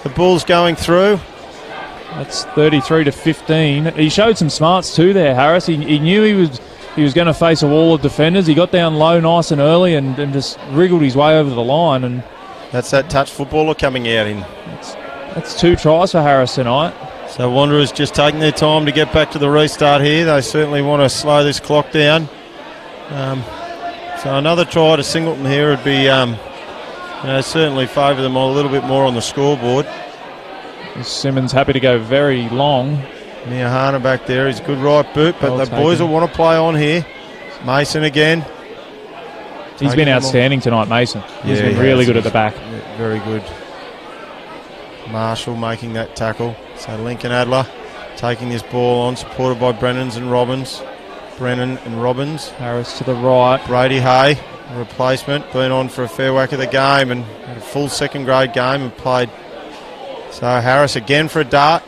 the Bulls going through. That's 33-15. He showed some smarts too there, Harris. He knew he was going to face a wall of defenders. He got down low nice and early and just wriggled his way over the line. And that's that touch footballer coming out in. That's 2 tries for Harris tonight. So Wanderers just taking their time to get back to the restart here. They certainly want to slow this clock down. So another try to Singleton here would be certainly favour them a little bit more on the scoreboard. Simmons happy to go very long. Miyahana back there, he's a good right boot, but the boys will want to play on here. Mason again. He's been outstanding tonight, Mason. He's been really good at the back. Yeah, very good. Marshall making that tackle. So Lincoln Adler taking this ball on, supported by Brennan and Robbins. Harris to the right. Brady Hay, replacement, been on for a fair whack of the game and had a full second grade game and played. So Harris again for a dart.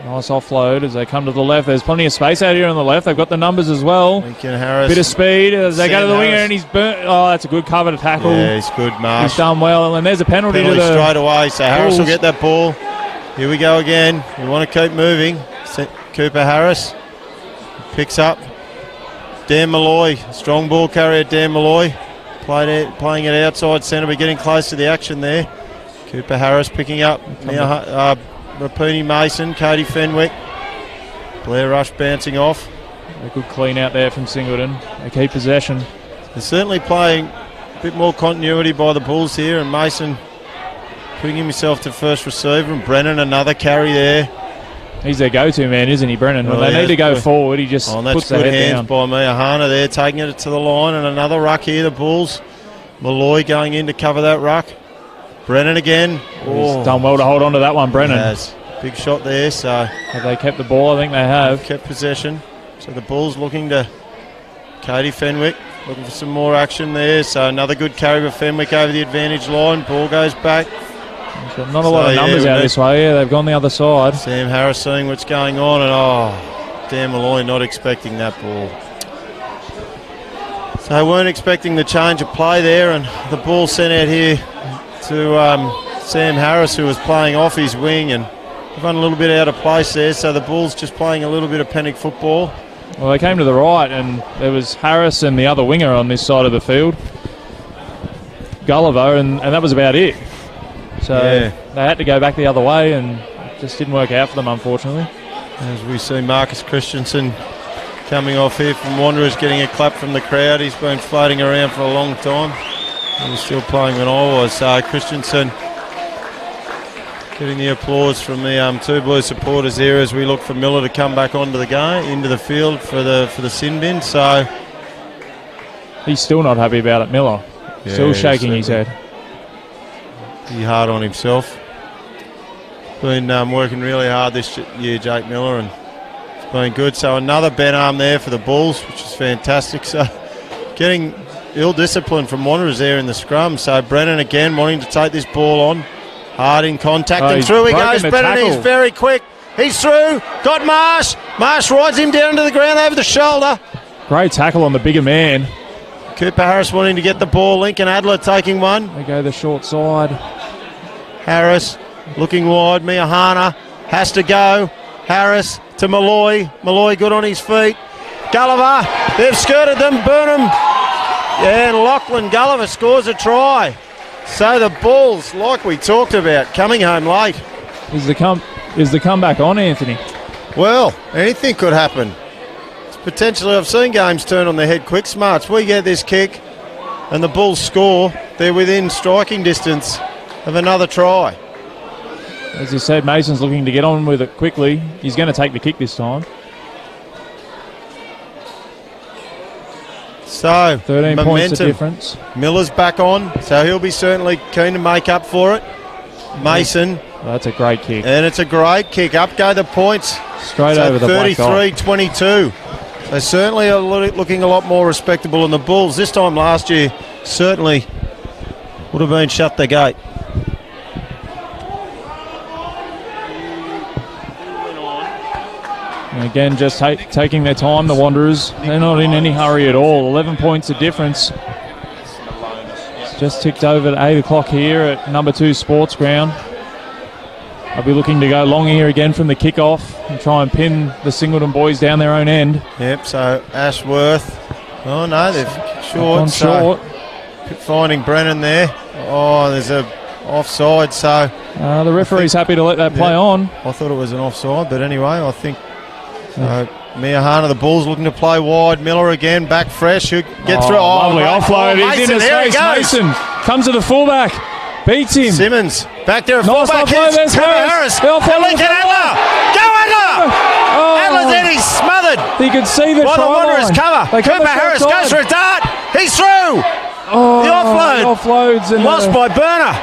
Nice offload as they come to the left. There's plenty of space out here on the left. They've got the numbers as well. Lincoln Harris. Bit of speed as they go to the winger Harris. and he's burnt. Oh, that's a good cover to tackle. Yeah, he's good, Marsh. He's done well. And there's a penalty to the straight away. So Harris will Bulls. get that ball. Here we go again. We want to keep moving. Cooper Harris picks up. Dan Malloy, strong ball carrier. Dan Malloy playing it outside centre, but getting close to the action there. Cooper Harris picking up. Rapini Mason, Cody Fenwick. Blair Rush bouncing off. A good clean out there from Singleton. They keep possession. They're certainly playing a bit more continuity by the Bulls here, and Mason putting himself to first receiver, and Brennan another carry there. He's their go-to man, isn't he, Brennan? When Well, they need to go forward, he just Oh, and puts that's the good head hands down. by Miyahana there, taking it to the line, and another ruck here, the Bulls. Malloy going in to cover that ruck. Brennan again. He's done well to hold on to that one, Brennan. Has. Big shot there, so Have they kept the ball? I think they have. kept possession. So the Bulls looking to Katie Fenwick, looking for some more action there. So another good carry with Fenwick over the advantage line. Ball goes back. Got not a lot of So, numbers yeah, out this way. Yeah, they've gone the other side. Sam Harris seeing what's going on, and Dan Malloy not expecting that ball. So they weren't expecting the change of play there, and the ball sent out here to Sam Harris, who was playing off his wing, and run a little bit out of place there. So the Bulls just playing a little bit of panic football. Well, they came to the right, and there was Harris and the other winger on this side of the field, Gulliver, and that was about it. So Yeah. they had to go back the other way, and it just didn't work out for them, unfortunately. As we see Marcus Christensen coming off here from Wanderers, getting a clap from the crowd. He's been floating around for a long time. He was still playing when I was. So Christensen getting the applause from the Two Blue supporters here as we look for Miller to come back onto the game, into the field for the sin bin. So He's still not happy about it, Miller. Still shaking his head. He's hard on himself. Been working really hard this year, Jake Miller, and it's been good. So another bent arm there for the Bulls, which is fantastic. So getting ill discipline from Wanderers there in the scrum. So Brennan again wanting to take this ball on. Hard in contact, and he's through he broken goes. the Brennan, tackle. he's very quick. He's through. Got Marsh. Marsh rides him down to the ground over the shoulder. Great tackle on the bigger man. Cooper Harris wanting to get the ball. Lincoln Adler taking one. They go the short side. Harris looking wide. Miyahana has to go. Harris to Malloy. Malloy good on his feet. Gulliver. They've skirted them. Burnham. Yeah, and Lachlan Gulliver scores a try. So the Bulls, like we talked about, coming home late. Is the comeback on, Anthony? Well, anything could happen. It's potentially, I've seen games turn on their head quick. Smarts, we get this kick and the Bulls score. They're within striking distance of another try. As you said, Mason's looking to get on with it quickly. He's going to take the kick this time. So 13 points of momentum. difference. Miller's back on, so he'll be certainly keen to make up for it. Mason, Well, that's a great kick. and it's a great kick. Up go the points. Straight So over the black dot. 33-22. They certainly are looking a lot more respectable than the Bulls. This time last year, certainly would have been shut the gate. And again, just taking their time, the Wanderers. They're not in any hurry at all. 11 points of difference. It's just ticked over at 8 o'clock here at number 2 Sports Ground. I'll be looking to go long here again from the kickoff and try and pin the Singleton boys down their own end. Yep, so Ashworth. Oh no, they've short. Gone So short. finding Brennan there. Oh, there's a offside, so The referee's happy to let that play on. I thought it was an offside, but anyway, I think Miyahana, the Bulls looking to play wide. Miller again, back fresh. Who get through? Lovely great offload. ball. He's in Mason, his there he face. goes. Mason comes to the fullback. Beats him. Simmons back there at Nice fullback. offload, Hits there's Cooper Harris. Harris. The offload And Lincoln was Adler. Go Adler! Oh. Adler's in. He's smothered. He could see the By the try Wanderers line. cover. They come Cooper the short Harris side. goes for a dart. He's through. Oh, The offload. offloads and Lost by Burner.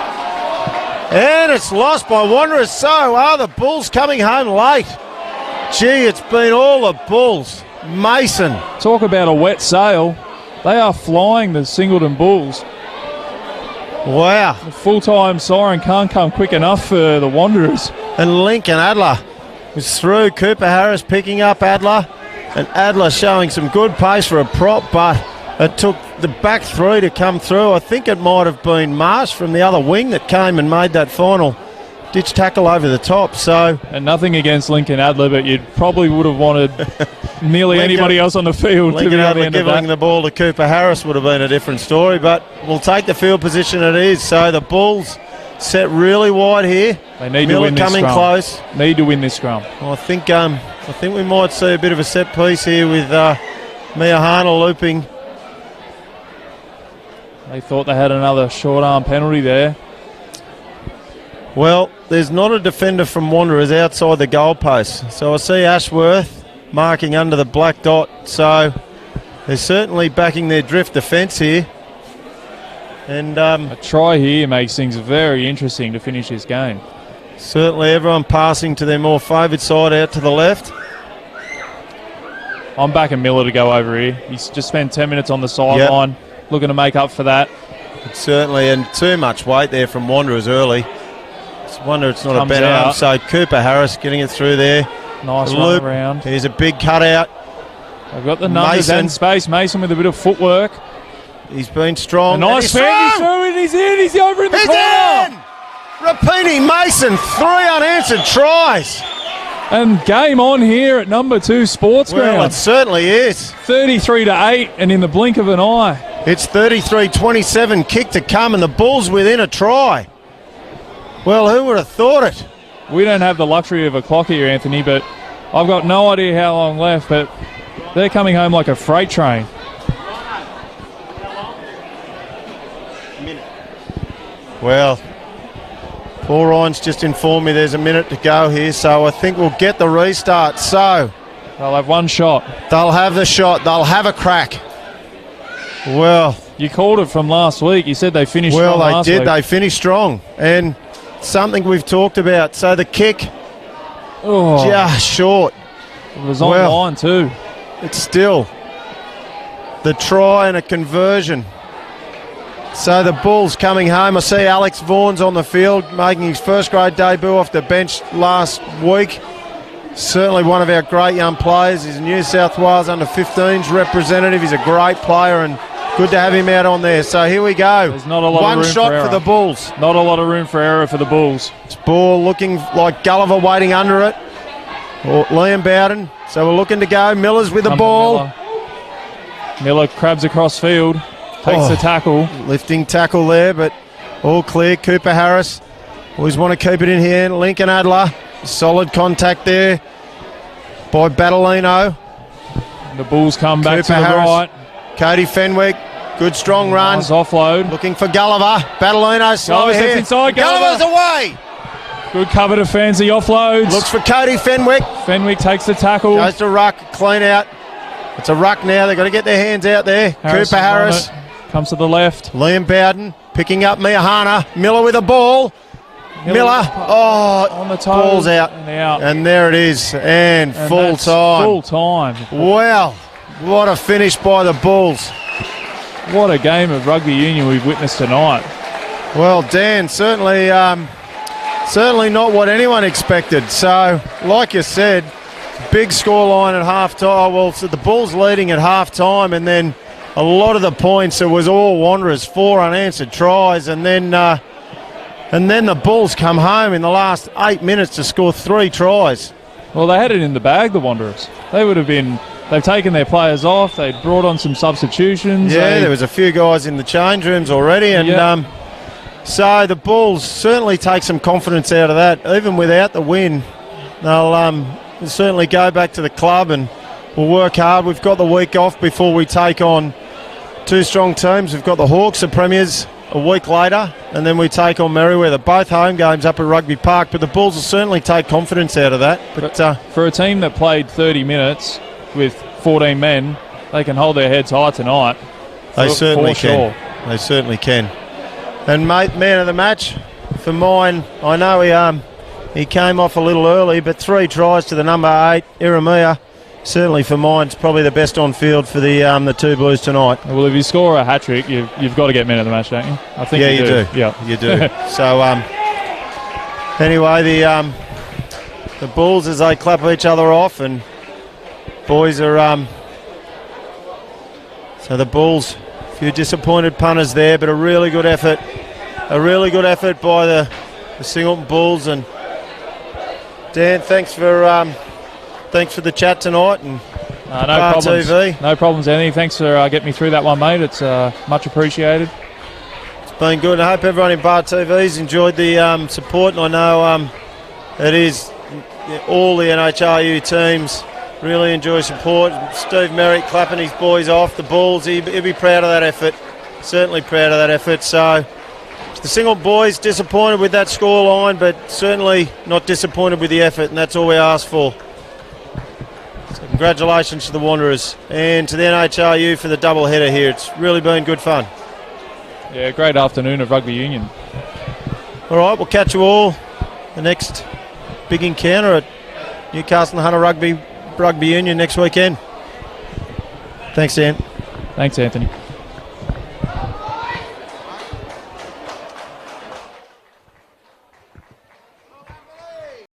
And it's lost by Wanderers. So are the Bulls coming home late. Gee, it's been all the Bulls. Mason. Talk about a wet sail. They are flying, the Singleton Bulls. Wow. The full-time siren can't come quick enough for the Wanderers. And Lincoln Adler was through. Cooper Harris picking up Adler. And Adler showing some good pace for a prop, but it took the back three to come through. I think it might have been Marsh from the other wing that came and made that final ditch tackle over the top. So And nothing against Lincoln Adler, but you probably would have wanted nearly Lincoln- anybody else on the field to Lincoln be on the Adler end of giving that. the ball to Cooper Harris would have been a different story, but we'll take the field position it is. So the Bulls set really wide here. They need Miller to win this coming scrum. close. Need to win this scrum. I think we might see a bit of a set piece here with Miyahana looping. They thought they had another short arm penalty there. Well, there's not a defender from Wanderers outside the goalpost. So I see Ashworth marking under the black dot. So they're certainly backing their drift defence here. And A try here makes things very interesting to finish this game. certainly everyone passing to their more favoured side out to the left. I'm backing Miller to go over here. He's just spent 10 minutes on the sideline, looking to make up for that. Certainly, and too much weight there from Wanderers early. Just wonder it's not Comes a bent arm. out. So Cooper Harris getting it through there. Nice The run loop. around. Here's a big cutout. They've got the numbers Mason. and space. Mason with a bit of footwork. He's been strong. A nice He's spin. He's through. through it. He's in. He's over in the He's corner. in! Repeating Mason, 3 unanswered tries. And game on here at number 2 Sports Well, Ground. it certainly is. 33-8, and in the blink of an eye. It's 33-27, kick to come, and the Bulls within a try. Well, who would have thought it? We don't have the luxury of a clock here, Anthony, but I've got no idea how long left, but they're coming home like a freight train. Well, Paul Ryan's just informed me there's a minute to go here, so I think we'll get the restart. So They'll have one shot. they'll have the shot. They'll have a crack. Well, You called it from last week. You said they finished well, strong they last did. week. They finished strong, and something we've talked about. So the kick Oh, just short. it was on well. line too. It's still the try and a conversion. So the Bulls coming home. I see Alex Vaughan's on the field making his first grade debut off the bench last week. Certainly one of our great young players. He's a New South Wales under-15s representative. He's a great player and good to have him out on there. So here we go. There's not a lot of One room shot for for the error. Bulls. Not a lot of room for error for the Bulls. This ball looking like Gulliver waiting under it. Or Liam Bowden. So we're looking to go. Miller's with the Come to ball. Miller. Miller crabs across field, takes Oh. the tackle. Lifting tackle there, but all clear. Cooper Harris. Always want to keep it in here. Lincoln Adler. Solid contact there by Battolino. The Bulls come back Cooper to the Harris. right. Cody Fenwick. Good strong run. Nice offload. Looking for Gulliver. Battolino slow Gulliver steps here. inside, Gulliver. Gulliver's away. Good cover defence. He offloads. Looks for Cody Fenwick. Fenwick takes the tackle. Goes to ruck. Clean out. It's a ruck now. They've got to get their hands out there. Harris Cooper is on Harris. it. Comes to the left. Liam Bowden picking up Miahana. Miller with a ball. Miller. Oh, on the toe. ball's out. And out. And there it is. And full that's time. Full time. Wow. What a finish by the Bulls. What a game of rugby union we've witnessed tonight. Well, Dan, certainly not what anyone expected. So, like you said, big scoreline at half time. Well, so the Bulls leading at half time, and then a lot of the points, it was all Wanderers, 4 unanswered tries, and then the Bulls come home in the last 8 minutes to score 3 tries. Well, they had it in the bag, the Wanderers. They would have been. They've taken their players off. They'd brought on some substitutions. Yeah, there was a few guys in the change rooms already, and Yeah. so the Bulls certainly take some confidence out of that. Even without the win, they'll certainly go back to the club and we'll work hard. We've got the week off before we take on 2 strong teams. We've got the Hawks, the Premiers, a week later, and then we take on Merriweather. Both home games up at Rugby Park, but the Bulls will certainly take confidence out of that. But For a team that played 30 minutes with 14 men, they can hold their heads high tonight. they certainly for can. sure. They certainly can. And mate, man of the match for mine. I know he came off a little early, but 3 tries to the number 8, Iramia. Certainly for mine, it's probably the best on field for the 2 Blues tonight. Well, if you score a hat trick, you've got to get men of the match, don't you? I think Yeah, you do. Yeah, you do. So anyway, the Bulls as they clap each other off, and boys are so the Bulls. A few disappointed punters there, but a really good effort. A really good effort by the Singleton Bulls. And Dan, thanks for the chat tonight. And no problems. TV. No problems, Anthony. Thanks for getting me through that one, mate. It's much appreciated. It's been good. I hope everyone in Bar TV's enjoyed the support. And I know it is all the NHRU teams really enjoy support. Steve Merrick clapping his boys off, the Bulls. He'll be proud of that effort. Certainly proud of that effort. So The Singleton boys disappointed with that score line, but certainly not disappointed with the effort, and that's all we asked for. So congratulations to the Wanderers and to the NHRU for the double header here. It's really been good fun. Yeah, great afternoon of rugby union. All right, we'll catch you all the next big encounter at Newcastle and Hunter Rugby Union next weekend. Thanks, Dan. Thanks, Anthony.